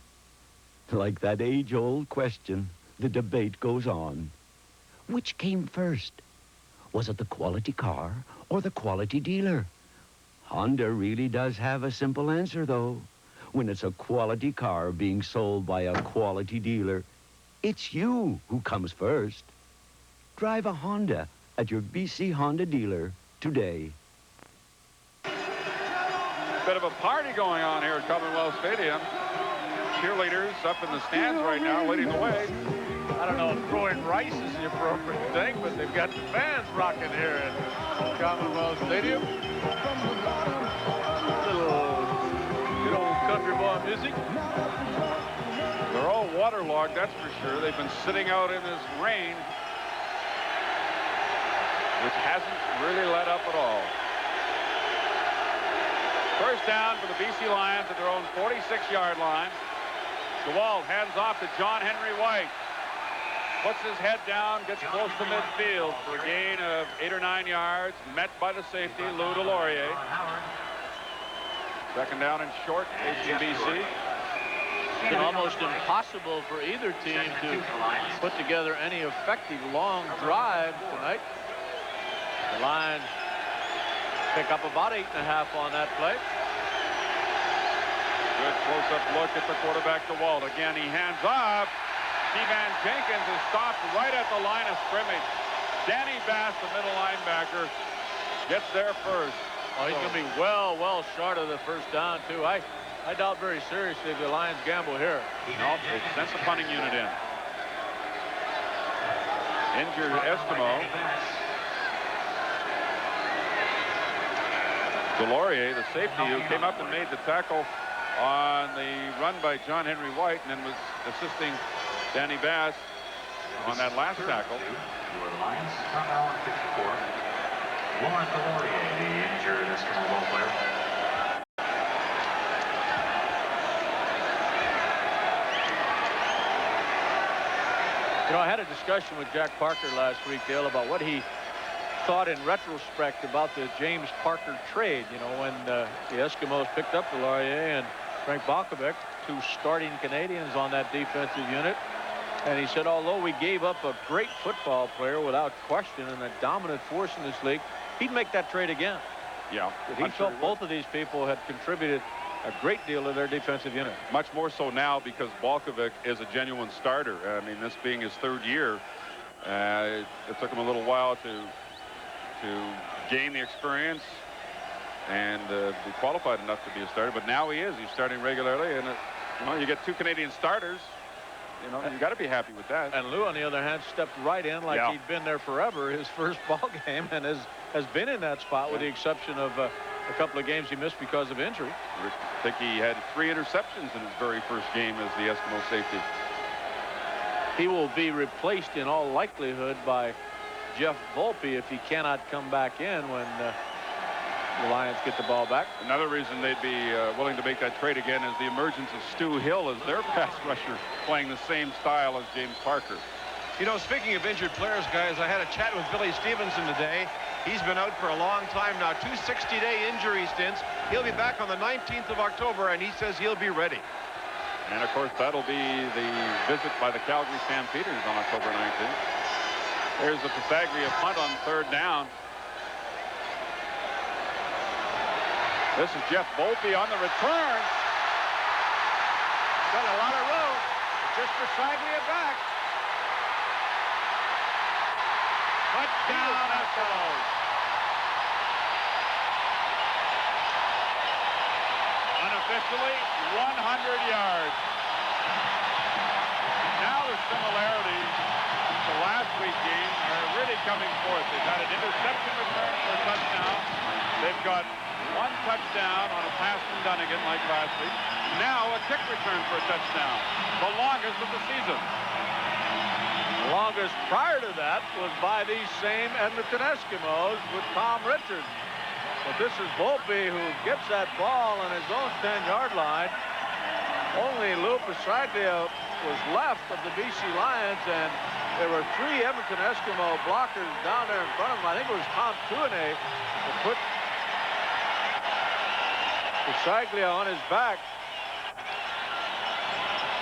Like that age-old question, the debate goes on. Which came first? Was it the quality car or the quality dealer? Honda really does have a simple answer, though. When it's a quality car being sold by a quality dealer, it's you who comes first. Drive a Honda at your BC Honda dealer today. Bit of a party going on here at Commonwealth Stadium. Cheerleaders up in the stands right now leading the way. I don't know if throwing rice is the appropriate thing, but they've got the fans rocking here at Commonwealth Stadium. Little good old country boy music. They're all waterlogged, that's for sure. They've been sitting out in this rain, which hasn't really let up at all. First down for the BC Lions at their own 46-yard line. DeWalt hands off to John Henry White. Puts his head down, gets close to midfield for a gain of 8 or 9 yards. Met by the safety, Lou Delorier. Second down and short, BC. It's been almost impossible for either team to put together any effective long drive tonight. The Lions pick up about 8.5 on that play. Good close-up look at the quarterback, DeWalt. Again, he hands off. T-Van Jenkins is stopped right at the line of scrimmage. Danny Bass, the middle linebacker, gets there first. Oh, he's going to be well short of the first down, too. I doubt very seriously if the Lions gamble here. No, they sent the punting unit in. Injured Eskimo. Delorier, the safety, who came up and made the tackle on the run by John Henry White and then was assisting Danny Bass on that last tackle. Your Lions, number 54, Laurent Delorier, the injured Eskimo ball player. You know, I had a discussion with Jack Parker last week, Dale, about what he thought in retrospect about the James Parker trade. You know, when the Eskimos picked up Delorier and Frank Balkovic, two starting Canadians on that defensive unit. And he said, although we gave up a great football player without question and a dominant force in this league, he'd make that trade again. Yeah. He felt both of these people had contributed a great deal to their defensive unit. Much more so now because Balkovic is a genuine starter. I mean, this being his third year, it took him a little while to gain the experience and be qualified enough to be a starter. But now he is. He's starting regularly. And, you know, you get two Canadian starters. You know, you got to be happy with that. And Lou, on the other hand, stepped right in like he'd been there forever, his first ball game, and has been in that spot with the exception of a couple of games he missed because of injury. I think he had 3 interceptions in his very first game as the Eskimo safety. He will be replaced in all likelihood by Jeff Volpe if he cannot come back in when the Lions get the ball back. Another reason they'd be willing to make that trade again is the emergence of Stu Hill as their pass rusher, playing the same style as James Parker. You know, speaking of injured players, guys, I had a chat with Billy Stevenson today. He's been out for a long time now, 2 60-day injury stints. He'll be back on the 19th of October, and he says he'll be ready. And, of course, that'll be the visit by the Calgary Stampeders on October 19th. There's the Pisagria punt on third down. This is Jeff Volpe on the return. Got a lot of room. Just Bisaglia back. Touchdown, Eskimos. Unofficially, 100 yards. Now the similarities to last week's game are really coming forth. They've had an interception return for a touchdown. They've got one touchdown on a pass from Dunnigan like last week. Now a kick return for a touchdown. The longest of the season. The longest prior to that was by these same Edmonton Eskimos with Tom Richards. But this is Volpe who gets that ball on his own 10-yard line. Only Lou Bisaglia was left of the BC Lions, and there were 3 Edmonton Eskimo blockers down there in front of him. I think it was Tom Tuine to put Bisaglia on his back.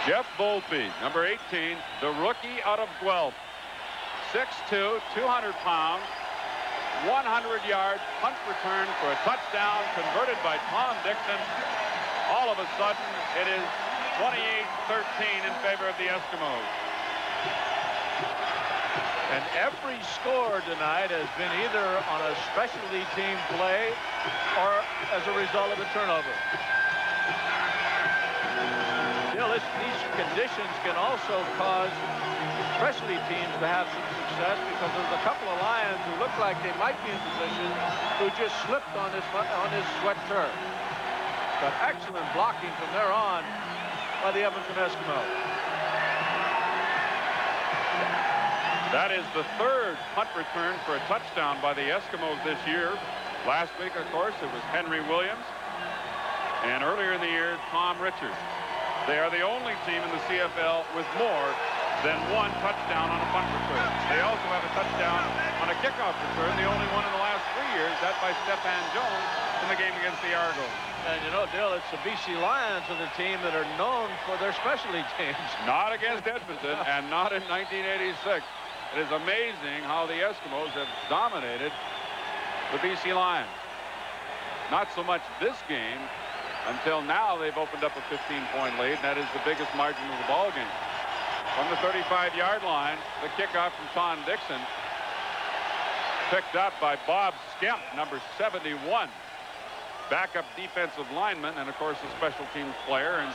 Jeff Volpe, number 18, the rookie out of Guelph. 6'2", 200 pounds, 100-yard punt return for a touchdown converted by Tom Dixon. All of a sudden, it is 28-13 in favor of the Eskimos. And every score tonight has been either on a specialty team play or as a result of a turnover. You know, these conditions can also cause specialty teams to have some success, because there's a couple of Lions who look like they might be in position who just slipped on this sweat turf. But excellent blocking from there on by the Edmonton Eskimos. That is the 3rd punt return for a touchdown by the Eskimos this year. Last week, of course, it was Henry Williams. And earlier in the year, Tom Richards. They are the only team in the CFL with more than 1 touchdown on a punt return. They also have a touchdown on a kickoff return, the only one in the last 3 years, that by Stefan Jones in the game against the Argos. And you know, Dale, it's the BC Lions are the team that are known for their specialty teams. Not against Edmonton and not in 1986. It is amazing how the Eskimos have dominated the BC Lions. Not so much this game. Until now, they've opened up a 15-point lead, and that is the biggest margin of the ball game. From the 35-yard line, the kickoff from Tom Dixon, picked up by Bob Skemp, number 71. Backup defensive lineman, and of course a special teams player, and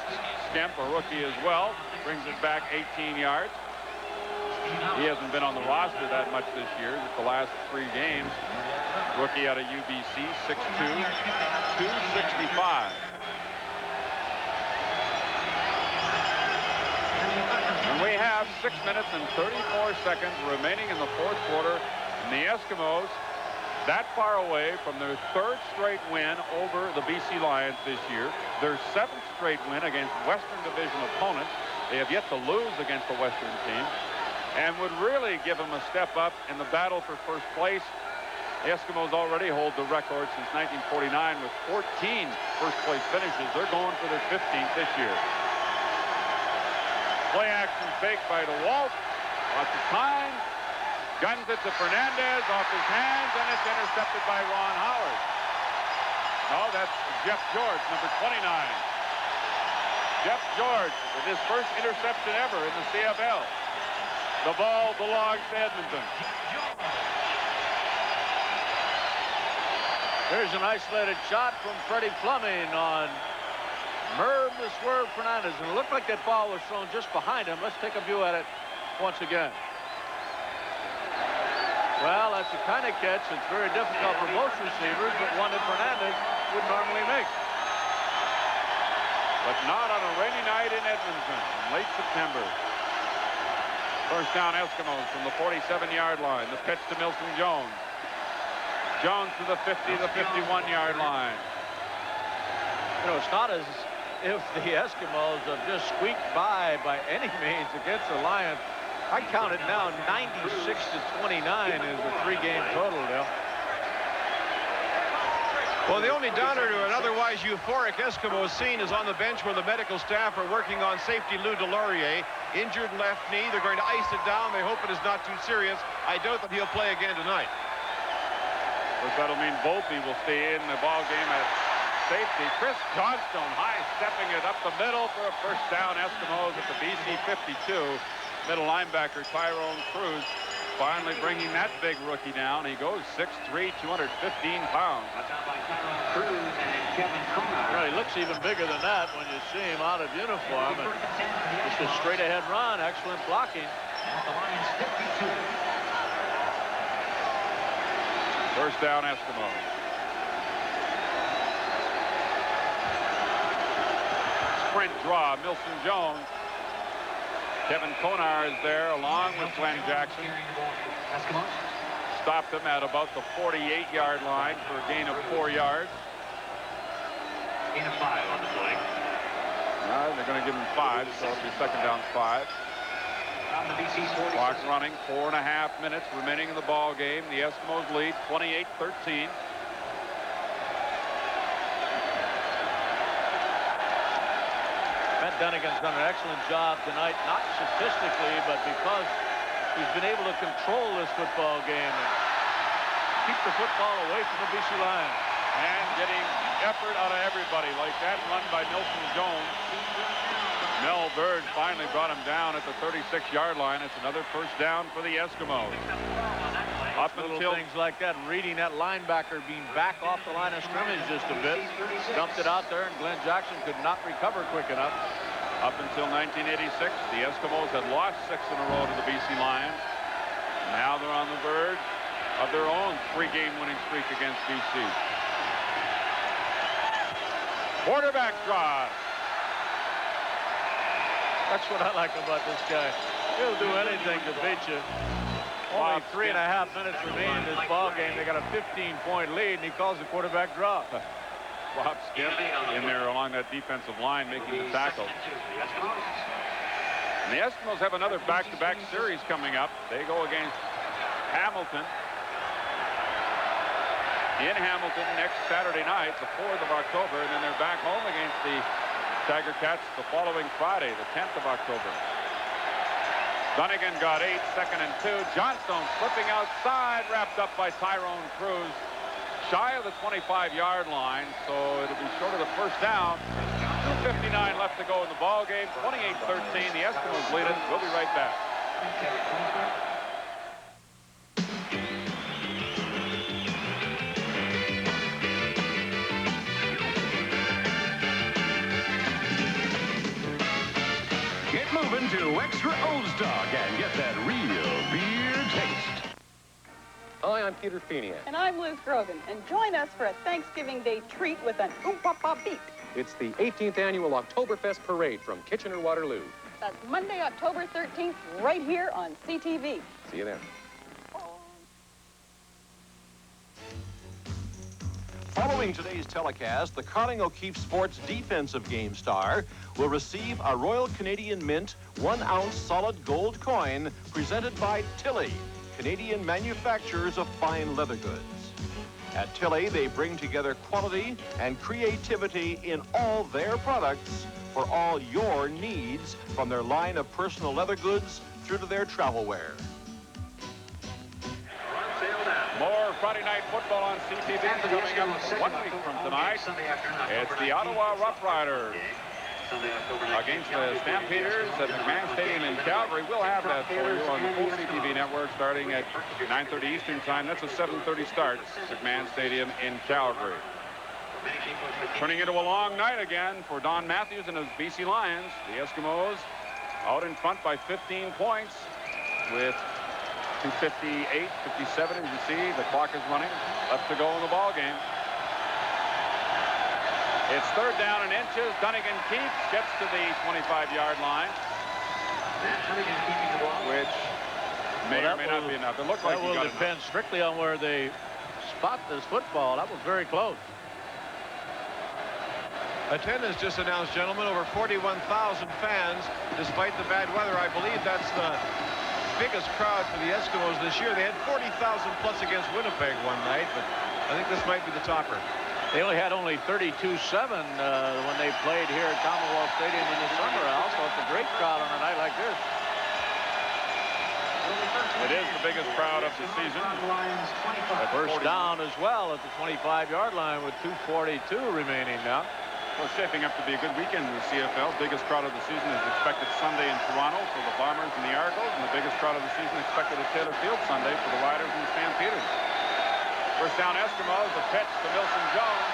Skemp, a rookie as well, brings it back 18 yards. He hasn't been on the roster that much this year. The last 3 games. Rookie out of UBC, 6'2", 265. And we have 6 minutes and 34 seconds remaining in the 4th quarter. And the Eskimos that far away from their 3rd straight win over the BC Lions this year. Their 7th straight win against Western Division opponents. They have yet to lose against the Western team, and would really give them a step up in the battle for first place. The Eskimos already hold the record since 1949 with 14 first-place finishes. They're going for their 15th this year. Play action fake by DeWalt. Lots of time. Guns it to Fernandez off his hands, and it's intercepted by Ron Howard. No, that's Jeff George, number 29. Jeff George with his first interception ever in the CFL. The ball belongs to Edmonton. There's an isolated shot from Freddie Fleming on Merv the Swerve Fernandez. And it looked like that ball was thrown just behind him. Let's take a view at it once again. Well, that's the kind of catch that's very difficult for most receivers, but one that Fernandez would normally make. But not on a rainy night in Edmonton in late September. First down Eskimos from the 47-yard line. The pitch to Milton Jones. Jones to the 50, the 51-yard line. You know, it's not as if the Eskimos have just squeaked by any means against the Lions. I count it now 96-29 is the 3-game total, Dale. Well, the only downer to an otherwise euphoric Eskimo scene is on the bench where the medical staff are working on safety Lou Delorier. Injured left knee. They're going to ice it down. They hope it is not too serious. I doubt that he'll play again tonight. Of course, that'll mean Volpe will stay in the ball game at safety. Chris Johnstone high-stepping it up the middle for a first down. Eskimos at the BC 52. Middle linebacker Tyrone Cruz finally bringing that big rookie down. He goes 6'3", 215 pounds. Well, he looks even bigger than that when you see him out of uniform. And just a straight-ahead run. Excellent blocking. First down, Eskimos. Sprint draw, Milson Jones. Kevin Konar is there along with Glenn Jackson. Stopped him at about the 48-yard line for a gain of 4 yards. Gain of 5 on the play. They're going to give him 5, so it'll be second down 5. Clock running, 4.5 minutes remaining in the ball game. The Eskimos lead 28-13. Matt Dunnigan's done an excellent job tonight, not statistically, but because he's been able to control this football game and keep the football away from the BC Lions. And getting effort out of everybody, like that run by Milton Jones. Mel Bird finally brought him down at the 36-yard line. It's another first down for the Eskimos. Up Little until things like that, reading that linebacker being back off the line of scrimmage just a bit. Dumped it out there, and Glenn Jackson could not recover quick enough. Up until 1986, the Eskimos had lost 6 in a row to the BC Lions. Now they're on the verge of their own 3-game winning streak against BC. Quarterback draw. That's what I like about this guy. He'll do anything to beat you. Only 3.5 minutes remain in this ball game. They got a 15-point lead, and he calls the quarterback draw. Bob Skip in there along that defensive line making the tackle. And the Eskimos have another back-to-back series coming up. They go against Hamilton in Hamilton next Saturday night, the 4th of October, and then they're back home against the Tiger Cats the following Friday, the 10th of October. Dunnigan got 8, second and 2. Johnstone slipping outside, wrapped up by Tyrone Cruz. Shy of the 25-yard line, so it'll be short of the first down. 2:59 left to go in the ball game. 28-13. The Eskimos lead it. We'll be right back. Get moving to Extra Old Stock and get that real beer taste. Hi, I'm Peter Feeney. And I'm Liz Grogan. And join us for a Thanksgiving Day treat with an Oom-Papa beat. It's the 18th annual Oktoberfest Parade from Kitchener-Waterloo. That's Monday, October 13th, right here on CTV. See you then. Following today's telecast, the Carling O'Keefe Sports defensive game star will receive a Royal Canadian Mint 1-ounce solid gold coin presented by Tilley, Canadian manufacturers of fine leather goods. At Tilley, they bring together quality and creativity in all their products for all your needs, from their line of personal leather goods through to their travel wear. More Friday Night Football on CTV coming up 1 week from tonight. It's the Ottawa Rough Riders against the Stampeders at McMahon Stadium in Calgary. We'll have that for you on the full CTV network starting at 9:30 Eastern Time. That's a 7:30 start, McMahon Stadium in Calgary. Turning into a long night again for Don Matthews and his BC Lions. The Eskimos out in front by 15 points with 2:58, 57, as you see. The clock is running. Left to go in the ball game. It's third down and inches. Dunnigan keeps, gets to the 25-yard line, which may or may not be enough. It looked like he got That will depend strictly on where they spot this football. That was very close. Attendance just announced, gentlemen, over 41,000 fans, despite the bad weather. I believe that's the biggest crowd for the Eskimos this year. They had 40,000 plus against Winnipeg one night, but I think this might be the topper. They only had 32,700 when they played here at Commonwealth Stadium in the summer. Also, it's a great crowd on a night like this. It is the biggest crowd of the season. A first down as well at the 25-yard line with 2:42 remaining now. Well, shaping up to be a good weekend in the CFL. Biggest crowd of the season is expected Sunday in Toronto for the Bombers and the Argos, and the biggest crowd of the season expected at Taylor Field Sunday for the Riders and the Stampeders. First down Eskimos, the pitch to Milson Jones.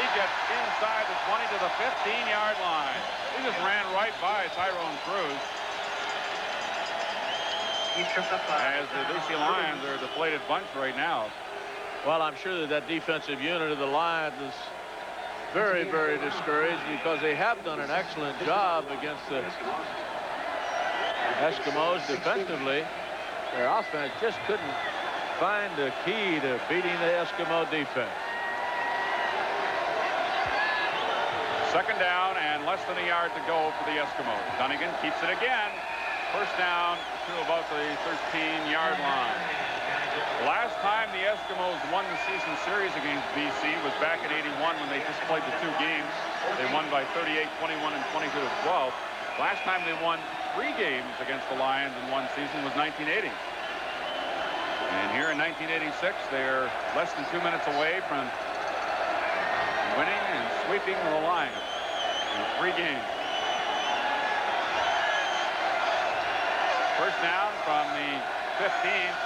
He gets inside the 20 to the 15-yard line. He just ran right by Tyrone Cruz. As the BC Lions are a deflated bunch right now. Well, I'm sure that defensive unit of the Lions is very, very discouraged because they have done an excellent job against the Eskimos defensively. Their offense just couldn't find the key to beating the Eskimo defense. Second down and less than a yard to go for the Eskimos. Dunnigan keeps it again. First down to about the 13-yard line. Last time the Eskimos won the season series against BC was back in '81 when they just played the 2 games. They won by 38, 21, and 22-12. Last time they won 3 games against the Lions in one season was 1980. And here in 1986, they're less than 2 minutes away from winning and sweeping the Lions in 3 games. First down from the 15th.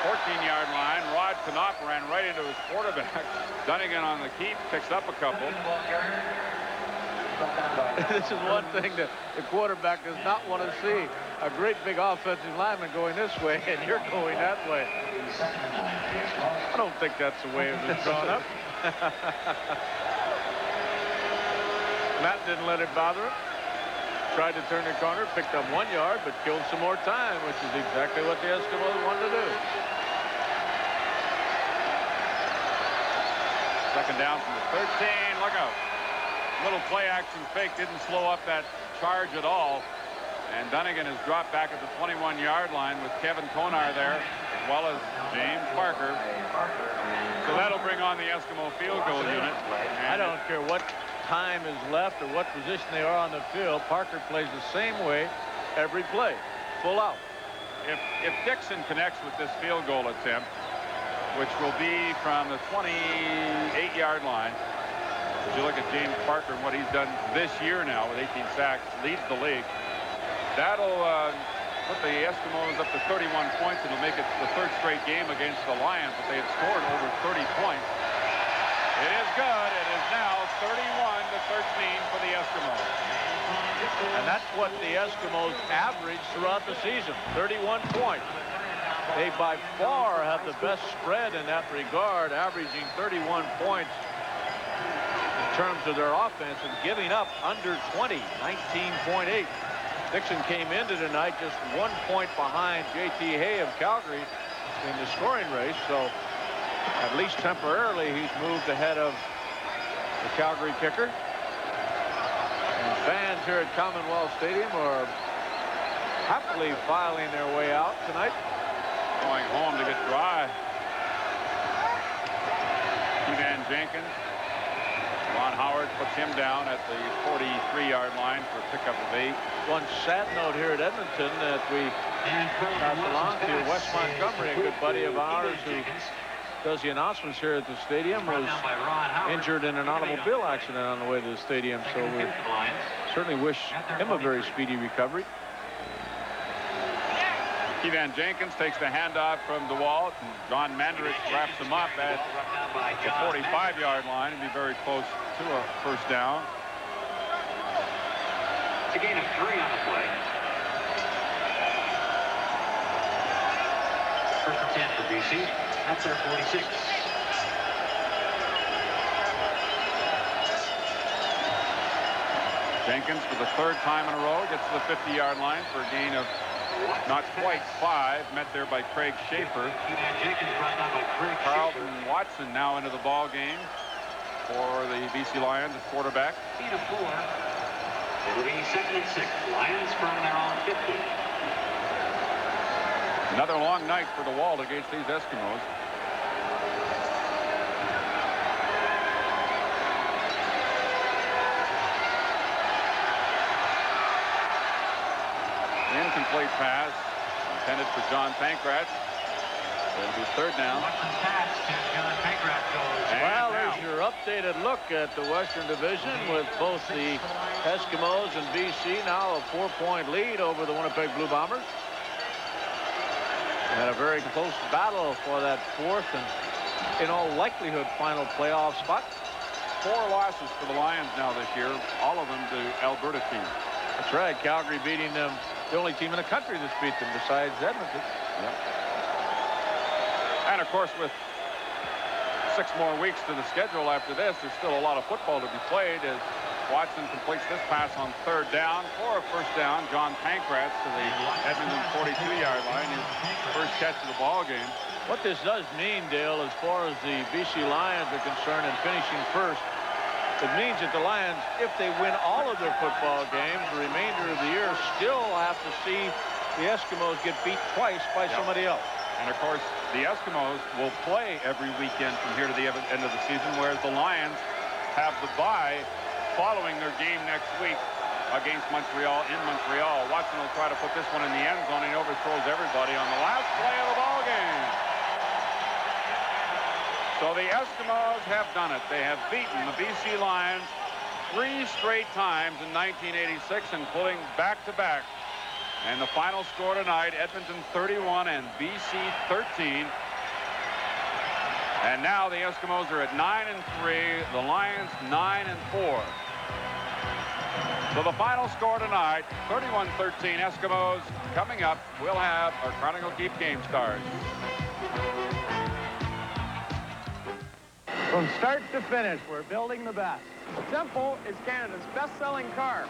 14-yard line. Rod Knopf ran right into his quarterback. Dunnigan on the keep, picks up a couple. This is one thing that the quarterback does not want to see. A great big offensive lineman going this way, and you're going that way. I don't think that's the way it was drawn up. Matt didn't let it bother him. Tried to turn the corner, picked up 1 yard, but killed some more time, which is exactly what the Eskimos wanted to do. Second down from the 13. Look out. Little play action fake didn't slow up that charge at all. And Dunnigan has dropped back at the 21-yard line with Kevin Konar there, as well as James Parker. So that'll bring on the Eskimo field goal unit. I don't care what time is left or what position they are on the field. Parker plays the same way every play. Full out. If Dixon connects with this field goal attempt, which will be from the 28-yard line, if you look at James Parker and what he's done this year now with 18 sacks, leads the league. That'll put the Eskimos up to 31 points, and it'll make it the 3rd straight game against the Lions, but they had scored over 30 points. It is good. It is now 31-13 for the Eskimos. And that's what the Eskimos average throughout the season, 31 points. They by far have the best spread in that regard, averaging 31 points in terms of their offense and giving up under 20, 19.8. Dixon came into tonight just 1 point behind J.T. Hay of Calgary in the scoring race, so at least temporarily he's moved ahead of the Calgary kicker. And fans here at Commonwealth Stadium are happily filing their way out tonight. Going home to get dry. Evan Jenkins. Ron Howard puts him down at the 43-yard line for a pickup of 8. One sad note here at Edmonton that we pass along to Wes Montgomery, a good buddy of ours who does the announcements here at the stadium, was injured in an automobile accident on the way to the stadium, so we certainly wish him a very speedy recovery. Evan Jenkins takes the handoff from DeWalt, and John Mandarich wraps him up at the 45-yard line and be very close to a first down. It's a gain of 3 on the play. First and 10 for BC. That's their 46. Jenkins, for the 3rd time in a row, gets to the 50-yard line for a gain of not quite 5, met there by Craig Schaefer. Carlton Watson now into the ball game for the BC Lions at quarterback. 8 of 4. It'll be 2nd and 6. Lions from their own 50. Another long night for DeWalt against these Eskimos. Incomplete pass. intended for John Pankratz. It'll be third down. Well, there's your updated look at the Western Division with both the Eskimos and BC now a 4-point lead over the Winnipeg Blue Bombers. And a very close battle for that fourth and, in all likelihood, final playoff spot. 4 losses for the Lions now this year, all of them to Alberta teams. That's right. Calgary beating them, the only team in the country that's beat them besides Edmonton. Yep. And, of course, with 6 more weeks to the schedule after this, there's still a lot of football to be played as Watson completes this pass on third down for a first down. John Pankratz to the Edmonton 42-yard line, his first catch of the ball game. What this does mean, Dale, as far as the BC Lions are concerned and finishing first, it means that the Lions, if they win all of their football games, the remainder of the year, still have to see the Eskimos get beat twice by somebody else. And, of course, the Eskimos will play every weekend from here to the end of the season, whereas the Lions have the bye following their game next week against Montreal in Montreal. Watson will try to put this one in the end zone. He overthrows everybody on the last play of the ball game. So the Eskimos have done it. They have beaten the BC Lions 3 straight times in 1986, including back-to-back. And the final score tonight, Edmonton 31 and BC 13. And now the Eskimos are at 9-3, the Lions 9-4. So the final score tonight, 31-13 Eskimos. Coming up, we'll have our Chronicle Keep Game Stars. From start to finish, we're building the best. Tempo is Canada's best-selling car.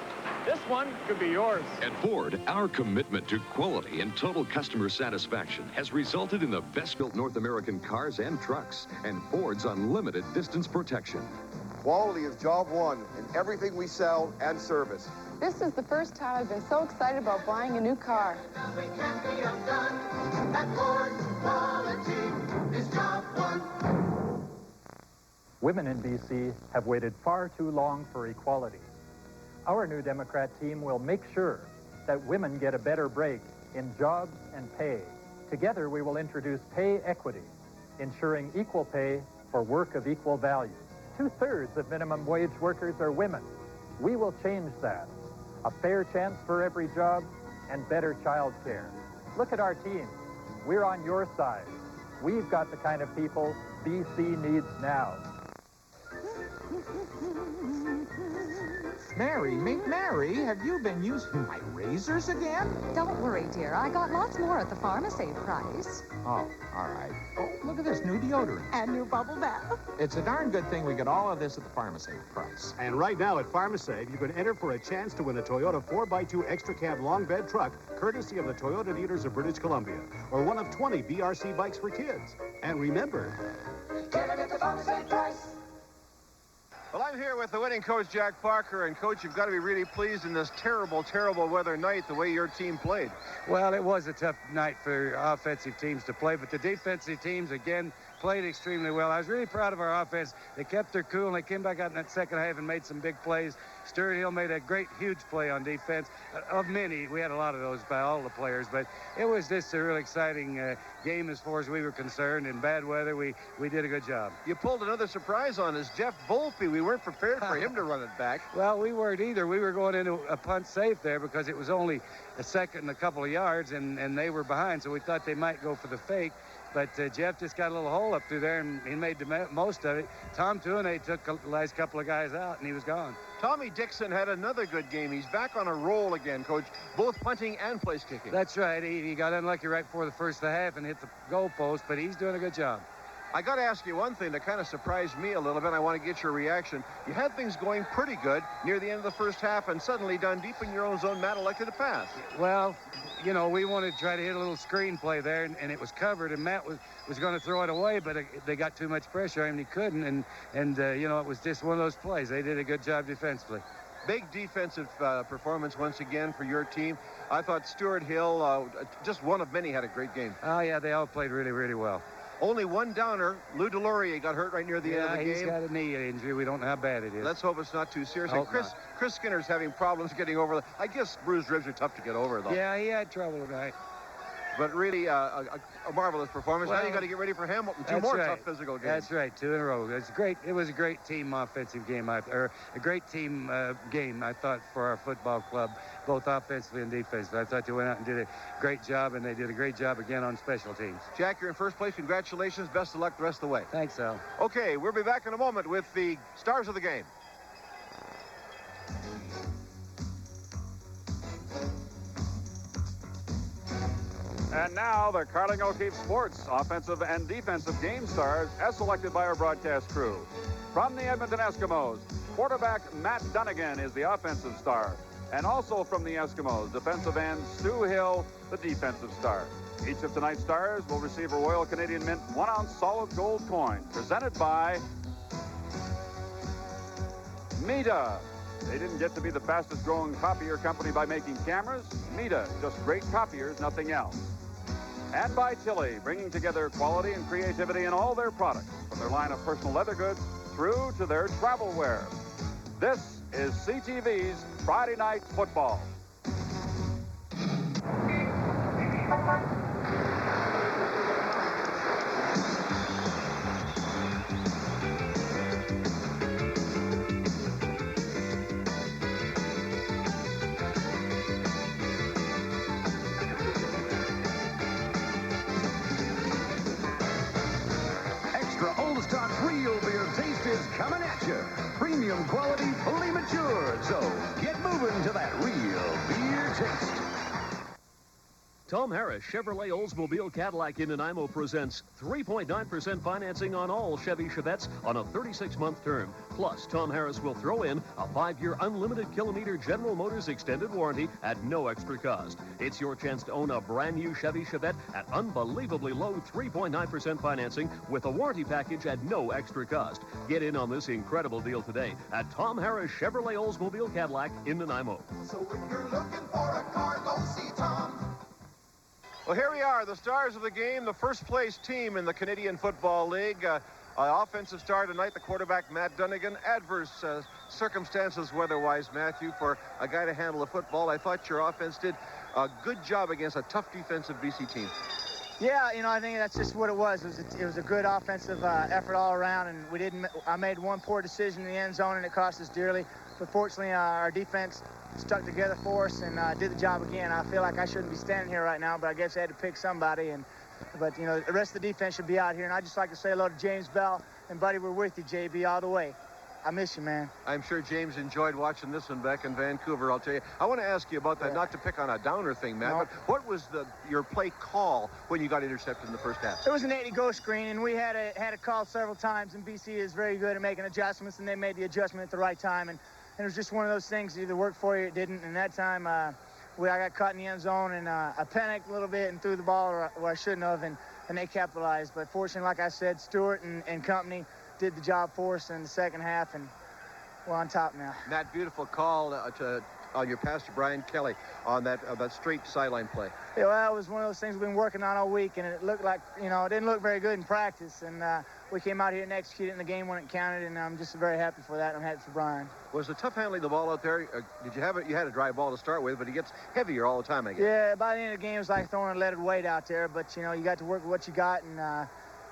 This one could be yours. At Ford, our commitment to quality and total customer satisfaction has resulted in the best-built North American cars and trucks, and Ford's unlimited distance protection. Quality is job one in everything we sell and service. This is the first time I've been so excited about buying a new car. Women in BC have waited far too long for equality. Our new Democrat team will make sure that women get a better break in jobs and pay. Together, we will introduce pay equity, ensuring equal pay for work of equal value. 2/3 of minimum wage workers are women. We will change that. A fair chance for every job and better child care. Look at our team. We're on your side. We've got the kind of people BC needs now. Mary, Mary, have you been using my razors again? Don't worry, dear. I got lots more at the Pharmacy price. Oh, all right. Oh, look at this new deodorant. And new bubble bath. It's a darn good thing we get all of this at the Pharmacy price. And right now at Pharmasave, you can enter for a chance to win a Toyota 4x2 Extra Cab long bed truck, courtesy of the Toyota dealers of British Columbia, or one of 20 BRC bikes for kids. And remember, get it at the Pharmasave price. Well, I'm here with the winning coach, Jack Parker. And, Coach, you've got to be really pleased in this terrible, terrible weather night the way your team played. Well, it was a tough night for offensive teams to play, but the defensive teams, again, played extremely well. I was really proud of our offense. They kept their cool, and they came back out in that second half and made some big plays. Stuart Hill made a great, huge play on defense. Of many, we had a lot of those by all the players, but it was just a real exciting game as far as we were concerned. In bad weather, we did a good job. You pulled another surprise on us, Jeff Volpe. We weren't prepared for him to run it back. Well, we weren't either. We were going into a punt safe there because it was only a second and a couple of yards, and they were behind, so we thought they might go for the fake. But Jeff just got a little hole up through there, and he made the most of it. Tom Tuane took the last couple of guys out, and he was gone. Tommy Dixon had another good game. He's back on a roll again, Coach, both punting and place kicking. That's right. He got unlucky right before the first half and hit the goal post, but he's doing a good job. I got to ask you one thing that kind of surprised me a little bit. I want to get your reaction. You had things going pretty good near the end of the first half, and suddenly down deep in your own zone, Matt elected to pass. Well, you know, we wanted to try to hit a little screen play there, and it was covered, and Matt was going to throw it away, but they got too much pressure on him, and he couldn't, and you know, it was just one of those plays. They did a good job defensively. Big defensive performance once again for your team. I thought Stuart Hill, just one of many, had a great game. Oh, yeah, they all played really, really well. Only one downer. Lou Delorier got hurt right near the end of the game. Yeah, he's got a knee injury. We don't know how bad it is. Let's hope it's not too serious. And Chris Skinner's having problems getting over. I guess bruised ribs are tough to get over, though. Yeah, he had trouble tonight. but really a marvelous performance. Well, Now you got to get ready for Hamilton. Two that's more right. tough physical games. That's right, 2 in a row. It's great. It was a great team offensive game, or a great team game, I thought, for our football club, both offensively and defensively. I thought they went out and did a great job, and they did a great job again on special teams. Jack, you're in first place. Congratulations. Best of luck the rest of the way. Thanks, Al. Okay, we'll be back in a moment with the stars of the game. And now the Carling O'Keefe Sports offensive and defensive game stars as selected by our broadcast crew. From the Edmonton Eskimos, quarterback Matt Dunnigan is the offensive star. And also from the Eskimos, defensive end Stu Hill, the defensive star. Each of tonight's stars will receive a Royal Canadian Mint 1-ounce solid gold coin presented by Mita. They didn't get to be the fastest growing copier company by making cameras. Mita, just great copiers, nothing else. And by Tilly, bringing together quality and creativity in all their products, from their line of personal leather goods through to their travel wear. This is CTV's Friday Night Football. Real beer taste is coming at you. Premium quality, fully matured. So get moving to that real beer taste. Tom Harris Chevrolet Oldsmobile Cadillac in Nanaimo presents 3.9% financing on all Chevy Chevettes on a 36-month term. Plus, Tom Harris will throw in a 5-year unlimited kilometer General Motors extended warranty at no extra cost. It's your chance to own a brand new Chevy Chevette at unbelievably low 3.9% financing with a warranty package at no extra cost. Get in on this incredible deal today at Tom Harris Chevrolet Oldsmobile Cadillac in Nanaimo. So when you're looking for a car, go see Tom. Well, here we are, the stars of the game, the first-place team in the Canadian Football League. Offensive star tonight, the quarterback, Matt Dunnigan. Adverse circumstances weather-wise, Matthew, for a guy to handle the football. I thought your offense did a good job against a tough defensive BC team. Yeah, you know, I think that's just what it was. It was a good offensive effort all around, and I made one poor decision in the end zone, and it cost us dearly. But fortunately, our defense stuck together for us and did the job again. I feel like I shouldn't be standing here right now, but I guess I had to pick somebody. But you know, the rest of the defense should be out here. And I'd just like to say hello to James Bell. And, buddy, we're with you, JB, all the way. I miss you, man. I'm sure James enjoyed watching this one back in Vancouver, I'll tell you. I want to ask you about that, not to pick on a downer thing, Matt, but what was your play call when you got intercepted in the first half? It was an 80-go screen, and we had a call several times, and BC is very good at making adjustments, and they made the adjustment at the right time. And it was just one of those things, either worked for you or it didn't. And that time, I got caught in the end zone, and I panicked a little bit and threw the ball where I shouldn't have, and they capitalized. But fortunately, like I said, Stewart and company did the job for us in the second half, and we're on top now. That beautiful call on your pass to Brian Kelly on that straight sideline play. Yeah, well, it was one of those things we've been working on all week, and it looked like, you know, it didn't look very good in practice. And we came out here and executed in the game when it counted, and I'm just very happy for that. I'm happy for Brian. Was it tough handling the ball out there? Did you have it? You had a dry ball to start with, but he gets heavier all the time, I guess. Yeah, by the end of the game, it was like throwing a leaded weight out there. But, you know, you got to work with what you got,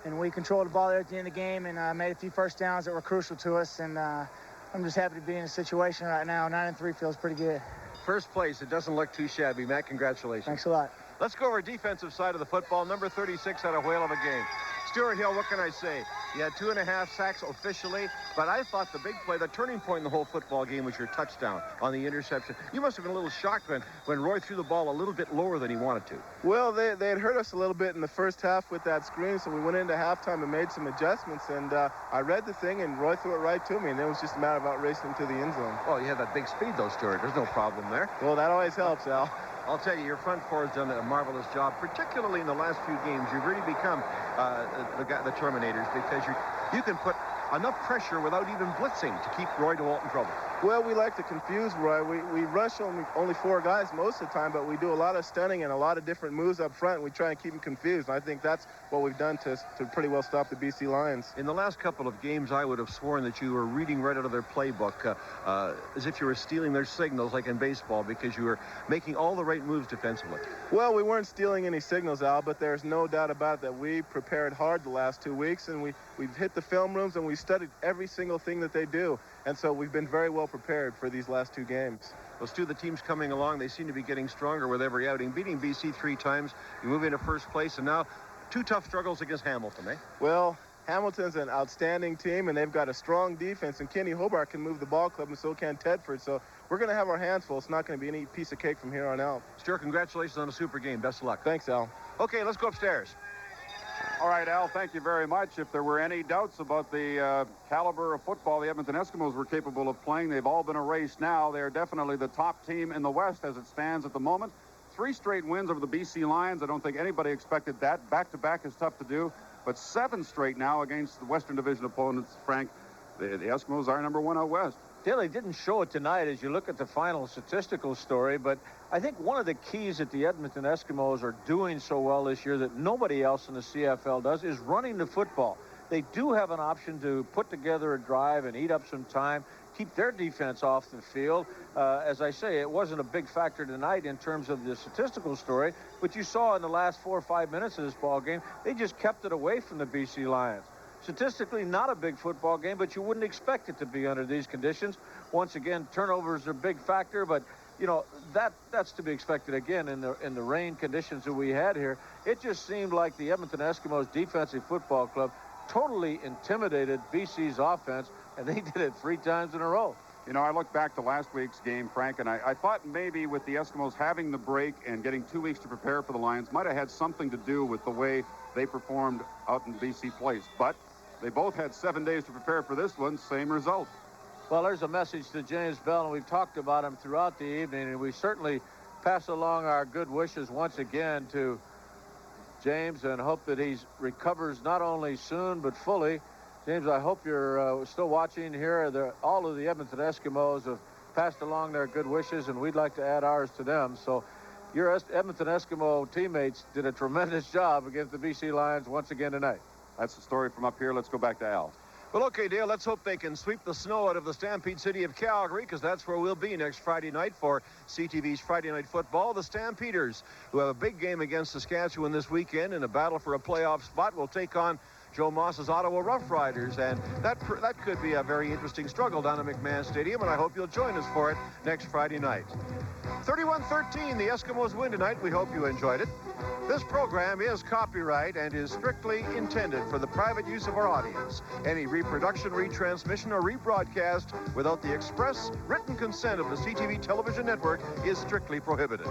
and we controlled the ball there at the end of the game and made a few first downs that were crucial to us. And I'm just happy to be in a situation right now. 9-3 feels pretty good. First place. It doesn't look too shabby. Matt, congratulations. Thanks a lot. Let's go over defensive side of the football. Number 36 had a whale of a game. Stuart Hill, what can I say? He had 2.5 sacks officially, but I thought the big play, the turning point in the whole football game was your touchdown on the interception. You must have been a little shocked when Roy threw the ball a little bit lower than he wanted to. Well, they had hurt us a little bit in the first half with that screen, so we went into halftime and made some adjustments, and I read the thing, and Roy threw it right to me, and it was just a matter of racing to the end zone. Well, you have that big speed, though, Stuart. There's no problem there. Well, that always helps, Al. I'll tell you, your front four has done a marvelous job, particularly in the last few games. You've really become the Terminators because you can put enough pressure without even blitzing to keep Roy DeWalt in trouble. Well, we like to confuse, Roy. We rush only 4 guys most of the time, but we do a lot of stunning and a lot of different moves up front. And we try and keep them confused. And I think that's what we've done to pretty well stop the BC Lions. In the last couple of games, I would have sworn that you were reading right out of their playbook, as if you were stealing their signals like in baseball, because you were making all the right moves defensively. Well, we weren't stealing any signals, Al, but there's no doubt about it that we prepared hard the last 2 weeks, and we've hit the film rooms and we studied every single thing that they do. And so we've been very well prepared for these last 2 games. Those 2 the teams coming along, they seem to be getting stronger with every outing. Beating BC 3 times, you move into first place, and now 2 tough struggles against Hamilton, eh? Well, Hamilton's an outstanding team, and they've got a strong defense, and Kenny Hobart can move the ball club, and so can Tedford. So we're going to have our hands full. It's not going to be any piece of cake from here on out. Stuart, congratulations on a super game. Best of luck. Thanks, Al. Okay, let's go upstairs. All right, Al, thank you very much. If there were any doubts about the caliber of football the Edmonton Eskimos were capable of playing, they've all been erased now. They're definitely the top team in the West as it stands at the moment. 3 straight wins over the BC Lions. I don't think anybody expected that. Back-to-back is tough to do, but 7 straight now against the Western Division opponents, Frank. The Eskimos are number 1 out West. They didn't show it tonight as you look at the final statistical story, but I think one of the keys that the Edmonton Eskimos are doing so well this year that nobody else in the CFL does is running the football. They do have an option to put together a drive and eat up some time, keep their defense off the field. As I say, it wasn't a big factor tonight in terms of the statistical story, but you saw in the last 4 or 5 minutes of this ball game, they just kept it away from the BC Lions. Statistically, not a big football game, but you wouldn't expect it to be under these conditions. Once again, turnovers are a big factor, but you know that's to be expected again in the rain conditions that we had here. It just seemed like the Edmonton Eskimos defensive football club totally intimidated BC's offense, and they did it 3 times in a row. You know, I look back to last week's game, Frank, and I thought maybe with the Eskimos having the break and getting 2 weeks to prepare for the Lions might have had something to do with the way they performed out in BC Place. But they both had 7 days to prepare for this one. Same result. Well, there's a message to James Bell, and we've talked about him throughout the evening, and we certainly pass along our good wishes once again to James and hope that he recovers not only soon but fully. James, I hope you're still watching here. All of the Edmonton Eskimos have passed along their good wishes, and we'd like to add ours to them. So your Edmonton Eskimo teammates did a tremendous job against the BC Lions once again tonight. That's the story from up here. Let's go back to Al. Well, okay, Dale, let's hope they can sweep the snow out of the Stampede City of Calgary, because that's where we'll be next Friday night for CTV's Friday Night Football. The Stampeders, who have a big game against Saskatchewan this weekend in a battle for a playoff spot, will take on Joe Moss's Ottawa Rough Riders, and that could be a very interesting struggle down at McMahon Stadium, and I hope you'll join us for it next Friday night. 31-13, the Eskimos win tonight. We hope you enjoyed it. This program is copyright and is strictly intended for the private use of our audience. Any reproduction, retransmission, or rebroadcast without the express written consent of the CTV television network is strictly prohibited.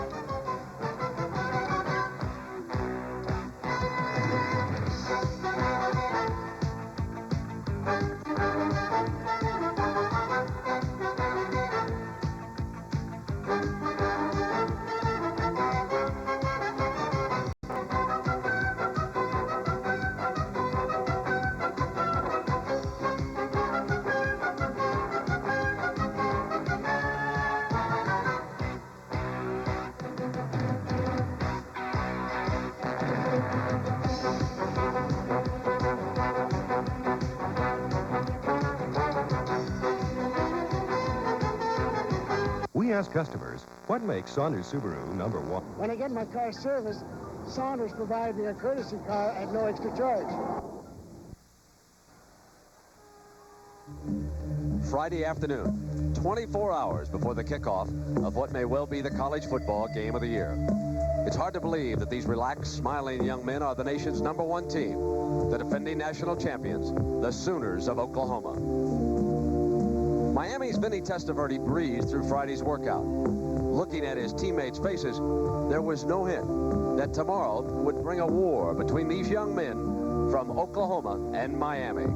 We ask customers, what makes Saunders Subaru number 1? When I get my car serviced, Saunders provided me a courtesy car at no extra charge. Friday afternoon, 24 hours before the kickoff of what may well be the college football game of the year. It's hard to believe that these relaxed, smiling young men are the nation's number 1 team, the defending national champions, the Sooners of Oklahoma. Miami's Vinny Testaverde breezed through Friday's workout. Looking at his teammates' faces, there was no hint that tomorrow would bring a war between these young men from Oklahoma and Miami.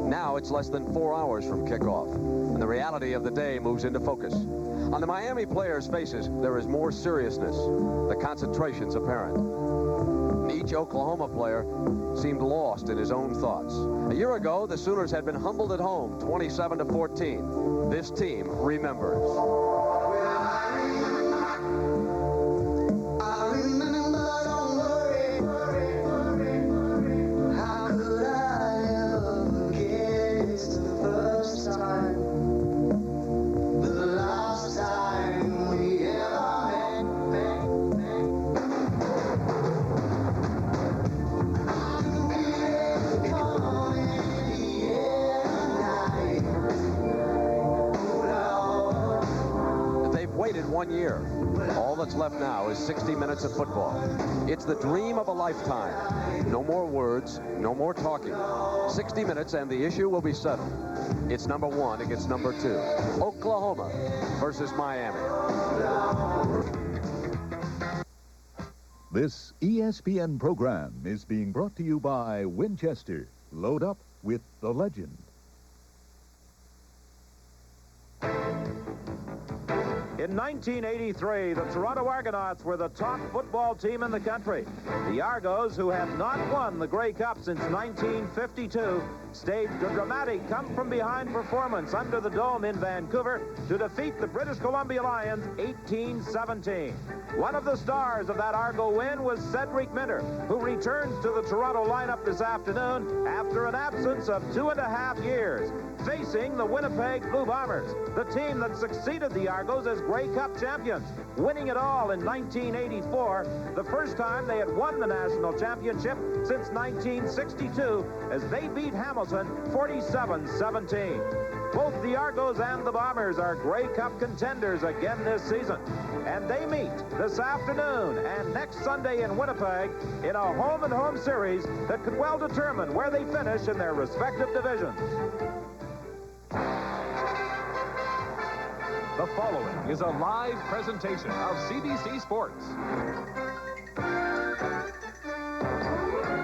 Now it's less than 4 hours from kickoff, and the reality of the day moves into focus. On the Miami players' faces, there is more seriousness. The concentration's apparent. and each Oklahoma player seemed lost in his own thoughts. A year ago, the Sooners had been humbled at home, 27-14. This team remembers. Waited 1 year. All that's left now is 60 minutes of football. It's the dream of a lifetime. No more words, no more talking. 60 minutes and the issue will be settled. It's number 1 against number 2. Oklahoma versus Miami. This ESPN program is being brought to you by Winchester. Load up with the legend. In 1983, the Toronto Argonauts were the top football team in the country. The Argos, who had not won the Grey Cup since 1952, staged a dramatic come-from-behind performance under the Dome in Vancouver to defeat the British Columbia Lions 18-17. One of the stars of that Argo win was Cedric Minter, who returns to the Toronto lineup this afternoon after an absence of 2.5 years, facing the Winnipeg Blue Bombers, the team that succeeded the Argos as Grey Cup champions, winning it all in 1984, the first time they had won the national championship since 1962, as they beat Hamilton 47-17. Both the Argos and the Bombers are Grey Cup contenders again this season, and they meet this afternoon and next Sunday in Winnipeg in a home-and-home series that could well determine where they finish in their respective divisions. The following is a live presentation of CBC Sports.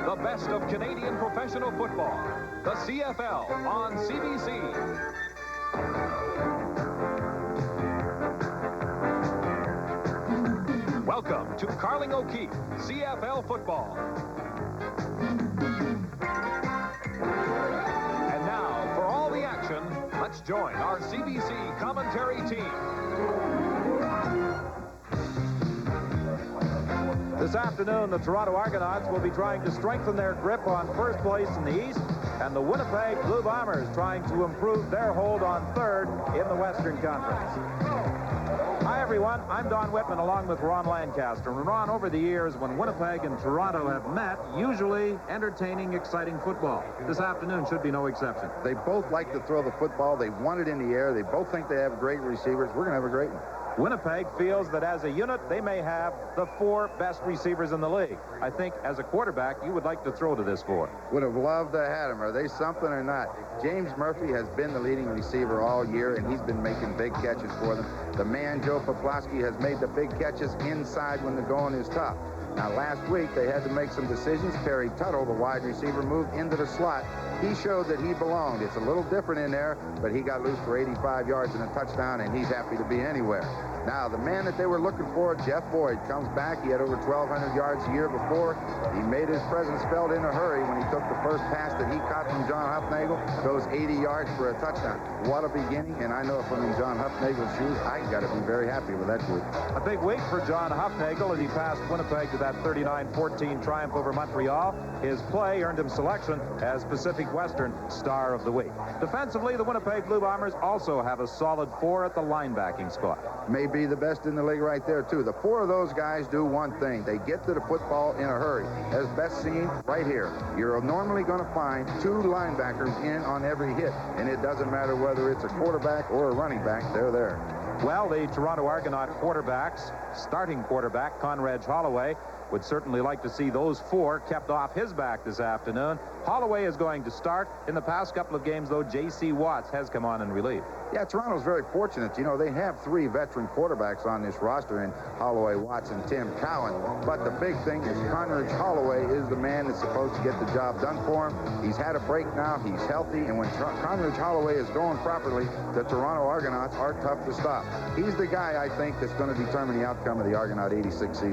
The best of Canadian professional football, the CFL on CBC. Welcome to Carling O'Keefe, CFL football. And now, for all the action, let's join our CBC commentary team. This afternoon, the Toronto Argonauts will be trying to strengthen their grip on first place in the East, and the Winnipeg Blue Bombers trying to improve their hold on third in the Western Conference. Hi, everyone. I'm Don Whitman along with Ron Lancaster. And Ron, over the years, when Winnipeg and Toronto have met, usually entertaining, exciting football. This afternoon should be no exception. They both like to throw the football. They want it in the air. They both think they have great receivers. We're going to have a great one. Winnipeg feels that as a unit, they may have the 4 best receivers in the league. I think as a quarterback, you would like to throw to this 4. Would have loved to have had him. Are they something or not? James Murphy has been the leading receiver all year, and he's been making big catches for them. The man, Joe Poplawski, has made the big catches inside when the going is tough. Now, last week, they had to make some decisions. Perry Tuttle, the wide receiver, moved into the slot. He showed that he belonged. It's a little different in there, but he got loose for 85 yards and a touchdown, and he's happy to be anywhere. Now, the man that they were looking for, Jeff Boyd, comes back. He had over 1,200 yards the year before. He made his presence felt in a hurry when he took the first pass that he caught from John Hufnagel, goes 80 yards for a touchdown. What a beginning, and I know if I'm in John Hufnagel's shoes, I got to be very happy with that group. A big week for John Hufnagel as he passed Winnipeg to that 39-14 triumph over Montreal. His play earned him selection as Pacific Western Star of the Week. Defensively, the Winnipeg Blue Bombers also have a solid 4 at the linebacking spot. May be the best in the league right there, too. The 4 of those guys do one thing. They get to the football in a hurry. As best seen right here. You're normally going to find 2 linebackers in on every hit, and it doesn't matter whether it's a quarterback or a running back. They're there. Well, the Toronto Argonaut quarterbacks, starting quarterback Conrad Holloway, would certainly like to see those 4 kept off his back this afternoon. Holloway is going to start. In the past couple of games, though, J.C. Watts has come on in relief. Yeah, Toronto's very fortunate. You know, they have 3 veteran quarterbacks on this roster in Holloway, Watson, Tim Cowan. But the big thing is Conridge Holloway is the man that's supposed to get the job done for him. He's had a break now. He's healthy. And when Conridge Holloway is going properly, the Toronto Argonauts are tough to stop. He's the guy, I think, that's going to determine the outcome of the Argonaut 86 season.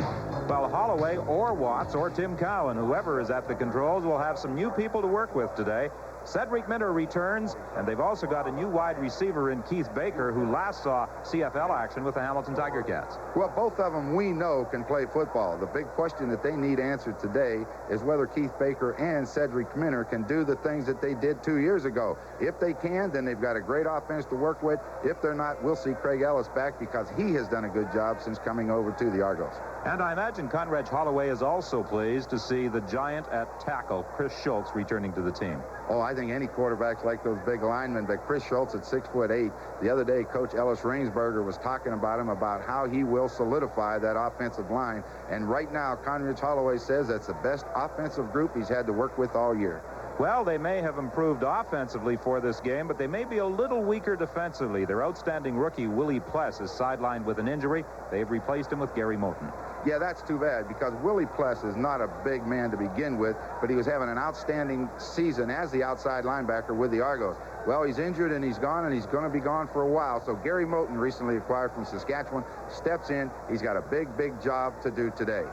Well, Holloway or Watts or Tim Cowan, whoever is at the controls, will have some new people to work with today. Cedric Minter returns, and they've also got a new wide receiver in Keith Baker, who last saw CFL action with the Hamilton Tiger Cats. Well, both of them we know can play football. The big question that they need answered today is whether Keith Baker and Cedric Minter can do the things that they did 2 years ago. If they can, then they've got a great offense to work with. If they're not, we'll see Craig Ellis back because he has done a good job since coming over to the Argos. And I imagine Conrad Holloway is also pleased to see the giant at tackle, Chris Schultz, returning to the team. Oh, I think any quarterbacks like those big linemen, but Chris Schultz at 6'8". The other day, Coach Ellis Rainsberger was talking about him, about how he will solidify that offensive line. And right now, Conrad Holloway says that's the best offensive group he's had to work with all year. Well, they may have improved offensively for this game, but they may be a little weaker defensively. Their outstanding rookie, Willie Pless, is sidelined with an injury. They've replaced him with Gary Moulton. Yeah, that's too bad because Willie Pless is not a big man to begin with, but he was having an outstanding season as the outside linebacker with the Argos. Well, he's injured and he's gone, and he's going to be gone for a while. So Gary Moulton, recently acquired from Saskatchewan, steps in. He's got a big job to do today.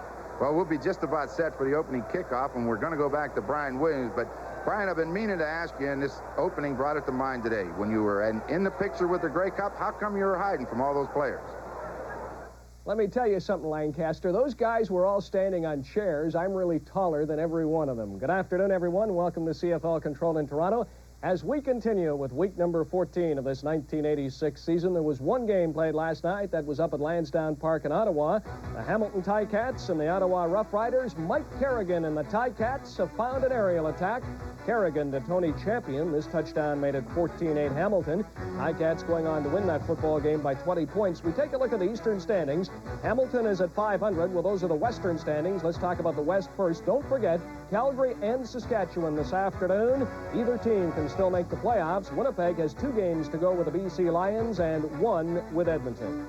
Well, we'll be just about set for the opening kickoff, and we're going to go back to Brian Williams. But, Brian, I've been meaning to ask you, and this opening brought it to mind today. When you were in the picture with the Grey Cup, how come you were hiding from all those players? Let me tell you something, Lancaster. Those guys were all standing on chairs. I'm really taller than every one of them. Good afternoon, everyone. Welcome to CFL Control in Toronto. As we continue with week number 14 of this 1986 season, there was one game played last night that was up at Lansdowne Park in Ottawa. The Hamilton Ticats and the Ottawa Rough Riders. Mike Kerrigan and the Ticats have found an aerial attack. Kerrigan to Tony Champion. This touchdown made it 14-8 Hamilton. Ticats going on to win that football game by 20 points. We take a look at the Eastern standings. Hamilton is at 500. Well, those are the Western standings. Let's talk about the West first. Don't forget, Calgary and Saskatchewan this afternoon. Either team can still make the playoffs. Winnipeg has 2 games to go with the BC Lions and 1 with Edmonton.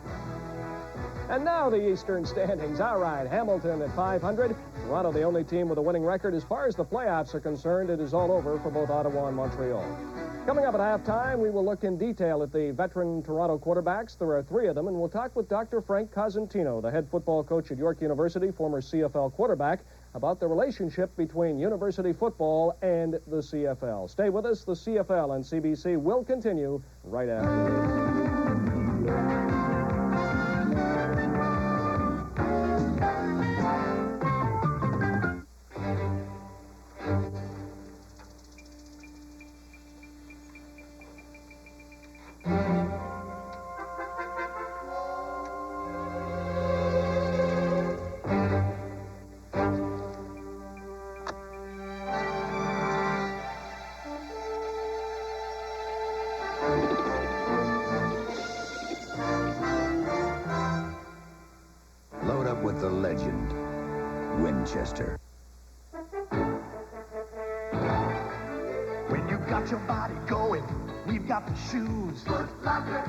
And now the Eastern standings. All right, Hamilton at 500. Toronto, the only team with a winning record. As far as the playoffs are concerned, it is all over for both Ottawa and Montreal. Coming up at halftime, we will look in detail at the veteran Toronto quarterbacks. There are 3 of them, and we'll talk with Dr. Frank Cosentino, the head football coach at York University, former CFL quarterback, about the relationship between university football and the CFL. Stay with us. The CFL and CBC will continue right after this. With the legend, Winchester. When you've got your body going, we've got the shoes. Foot Locker,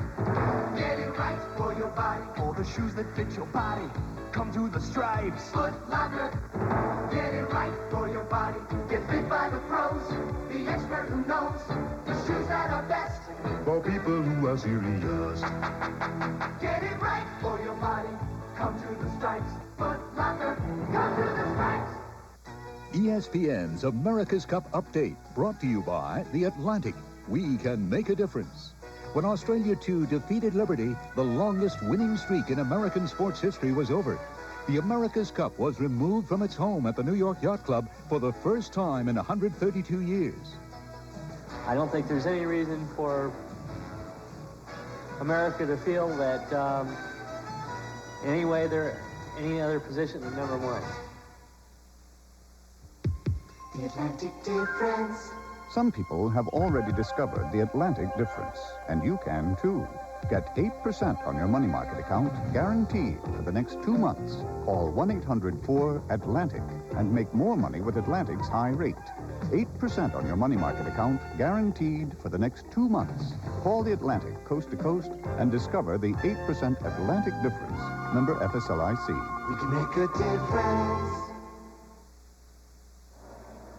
get it right for your body. For the shoes that fit your body, come to the stripes. Foot Locker, get it right for your body. Get fit by the pros, the expert who knows the shoes that are best For people who are serious. Get it right for your body. Come to the stripes. Foot Locker, come to the stripes. ESPN's America's Cup Update, brought to you by The Atlantic. We can make a difference. When Australia 2 defeated Liberty, the longest winning streak in American sports history was over. The America's Cup was removed from its home at the New York Yacht Club for the first time in 132 years. I don't think there's any reason for America to feel that anyway they're any other position than number 1. The Atlantic difference. Some people have already discovered the Atlantic difference, and you can too. Get 8% on your money market account, guaranteed for the next 2 months. Call 1-800-4-ATLANTIC and make more money with Atlantic's high rate. 8% on your money market account, guaranteed for the next 2 months. Call the Atlantic coast to coast and discover the 8% Atlantic difference. Member FSLIC. We can make a difference.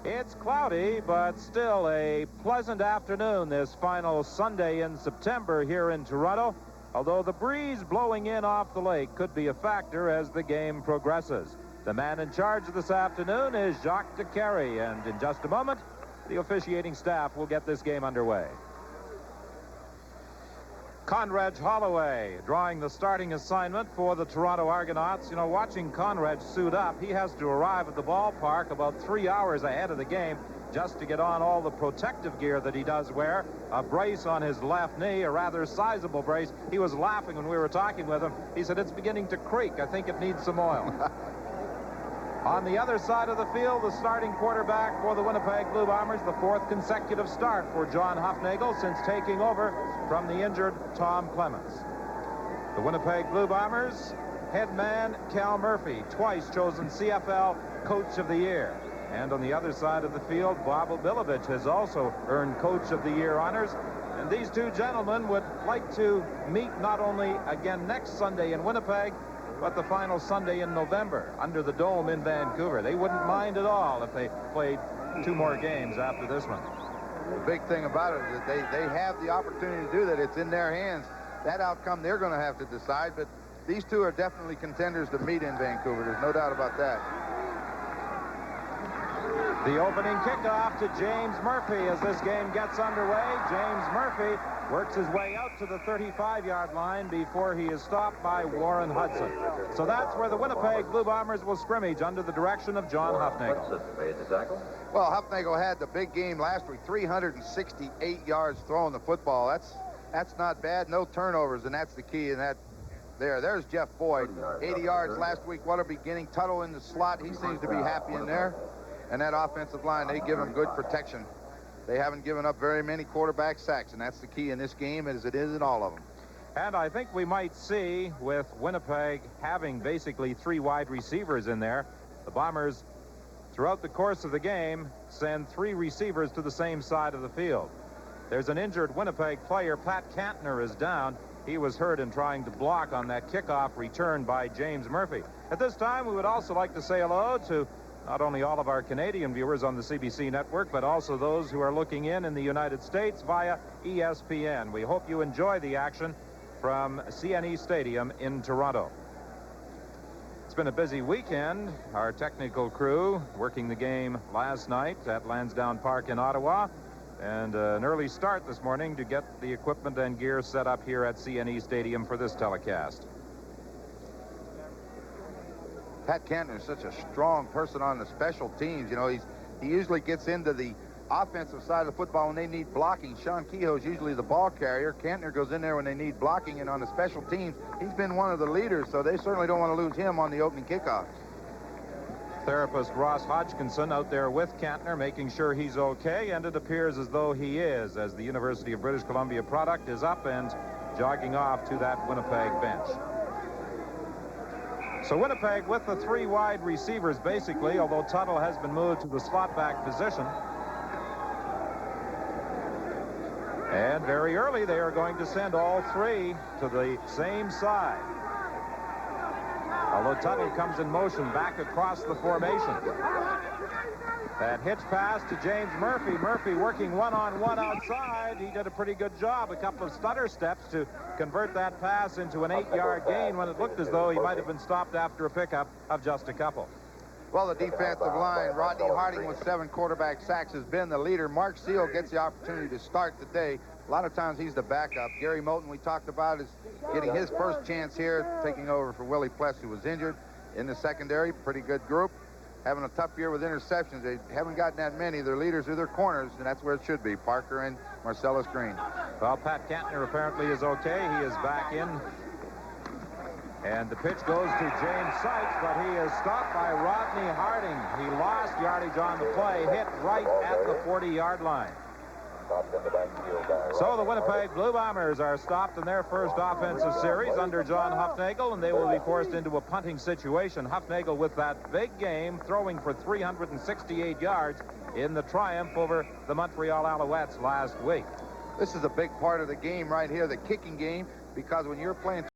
It's cloudy, but still a pleasant afternoon this final Sunday in September here in Toronto, although the breeze blowing in off the lake could be a factor as the game progresses. The man in charge this afternoon is Jacques DeCarry, and in just a moment, the officiating staff will get this game underway. Conrad Holloway drawing the starting assignment for the Toronto Argonauts. You know, watching Conrad suit up, he has to arrive at the ballpark about 3 hours ahead of the game just to get on all the protective gear that he does wear. A brace on his left knee, a rather sizable brace. He was laughing when we were talking with him. He said, "It's beginning to creak. I think it needs some oil." On the other side of the field, the starting quarterback for the Winnipeg Blue Bombers, the 4th consecutive start for John Hufnagel since taking over from the injured Tom Clements. The Winnipeg Blue Bombers head man Cal Murphy, twice chosen CFL Coach of the Year. And on the other side of the field, Bob Obilovich has also earned Coach of the Year honors. And these two gentlemen would like to meet not only again next Sunday in Winnipeg, but the final Sunday in November under the Dome in Vancouver. They wouldn't mind at all if they played 2 more games after this one. The big thing about it is that they have the opportunity to do that. It's in their hands. That outcome they're going to have to decide, but these two are definitely contenders to meet in Vancouver. There's no doubt about that. The opening kickoff to James Murphy as this game gets underway. James Murphy works his way out to the 35-yard line before he is stopped by Warren Hudson. So that's where the Winnipeg Blue Bombers will scrimmage under the direction of John Hufnagel. Well, Hufnagel had the big game last week, 368 yards throwing the football. That's not bad. No turnovers, and that's the key. And there's Jeff Boyd, 80 yards last week. What a beginning. Tuttle in the slot. He seems to be happy in there. And that offensive line, they give him good protection. They haven't given up very many quarterback sacks, and that's the key in this game as it is in all of them. And I think we might see, with Winnipeg having basically 3 wide receivers in there, the Bombers, throughout the course of the game, send 3 receivers to the same side of the field. There's an injured Winnipeg player. Pat Cantner is down. He was hurt in trying to block on that kickoff return by James Murphy. At this time, we would also like to say hello to not only all of our Canadian viewers on the CBC network, but also those who are looking in the United States via ESPN. We hope you enjoy the action from CNE Stadium in Toronto. It's been a busy weekend. Our technical crew working the game last night at Lansdowne Park in Ottawa, and an early start this morning to get the equipment and gear set up here at CNE Stadium for this telecast. Pat Cantner is such a strong person on the special teams. You know, he usually gets into the offensive side of the football when they need blocking. Sean Kehoe's usually the ball carrier. Cantner goes in there when they need blocking, and on the special teams, he's been one of the leaders, so they certainly don't want to lose him on the opening kickoff. Therapist Ross Hodgkinson out there with Cantner, making sure he's okay, and it appears as though he is, as the University of British Columbia product is up and jogging off to that Winnipeg bench. So Winnipeg with the 3 wide receivers, basically, although Tuttle has been moved to the slot back position. And very early, they are going to send all 3 to the same side. Although Tuttle comes in motion back across the formation. That hitch pass to James Murphy. Murphy working one-on-one outside. He did a pretty good job. A couple of stutter steps to convert that pass into an 8-yard gain when it looked as though he might have been stopped after a pickup of just a couple. Well, the defensive line, Rodney Harding with 7 quarterback sacks, has been the leader. Mark Seal gets the opportunity to start the day. A lot of times he's the backup. Gary Moulton, we talked about, is getting his first chance here, taking over for Willie Pless, who was injured. In the secondary, pretty good group. Having a tough year with interceptions. They haven't gotten that many. Their leaders are their corners, and that's where it should be, Parker and Marcellus Green. Well, Pat Cantner apparently is okay. He is back in. And the pitch goes to James Sykes, but he is stopped by Rodney Harding. He lost yardage on the play, hit right at the 40-yard line. So the Winnipeg Blue Bombers are stopped in their first offensive series under John Hufnagel, and they will be forced into a punting situation. Hufnagel with that big game, throwing for 368 yards in the triumph over the Montreal Alouettes last week. This is a big part of the game right here, the kicking game, because when you're playing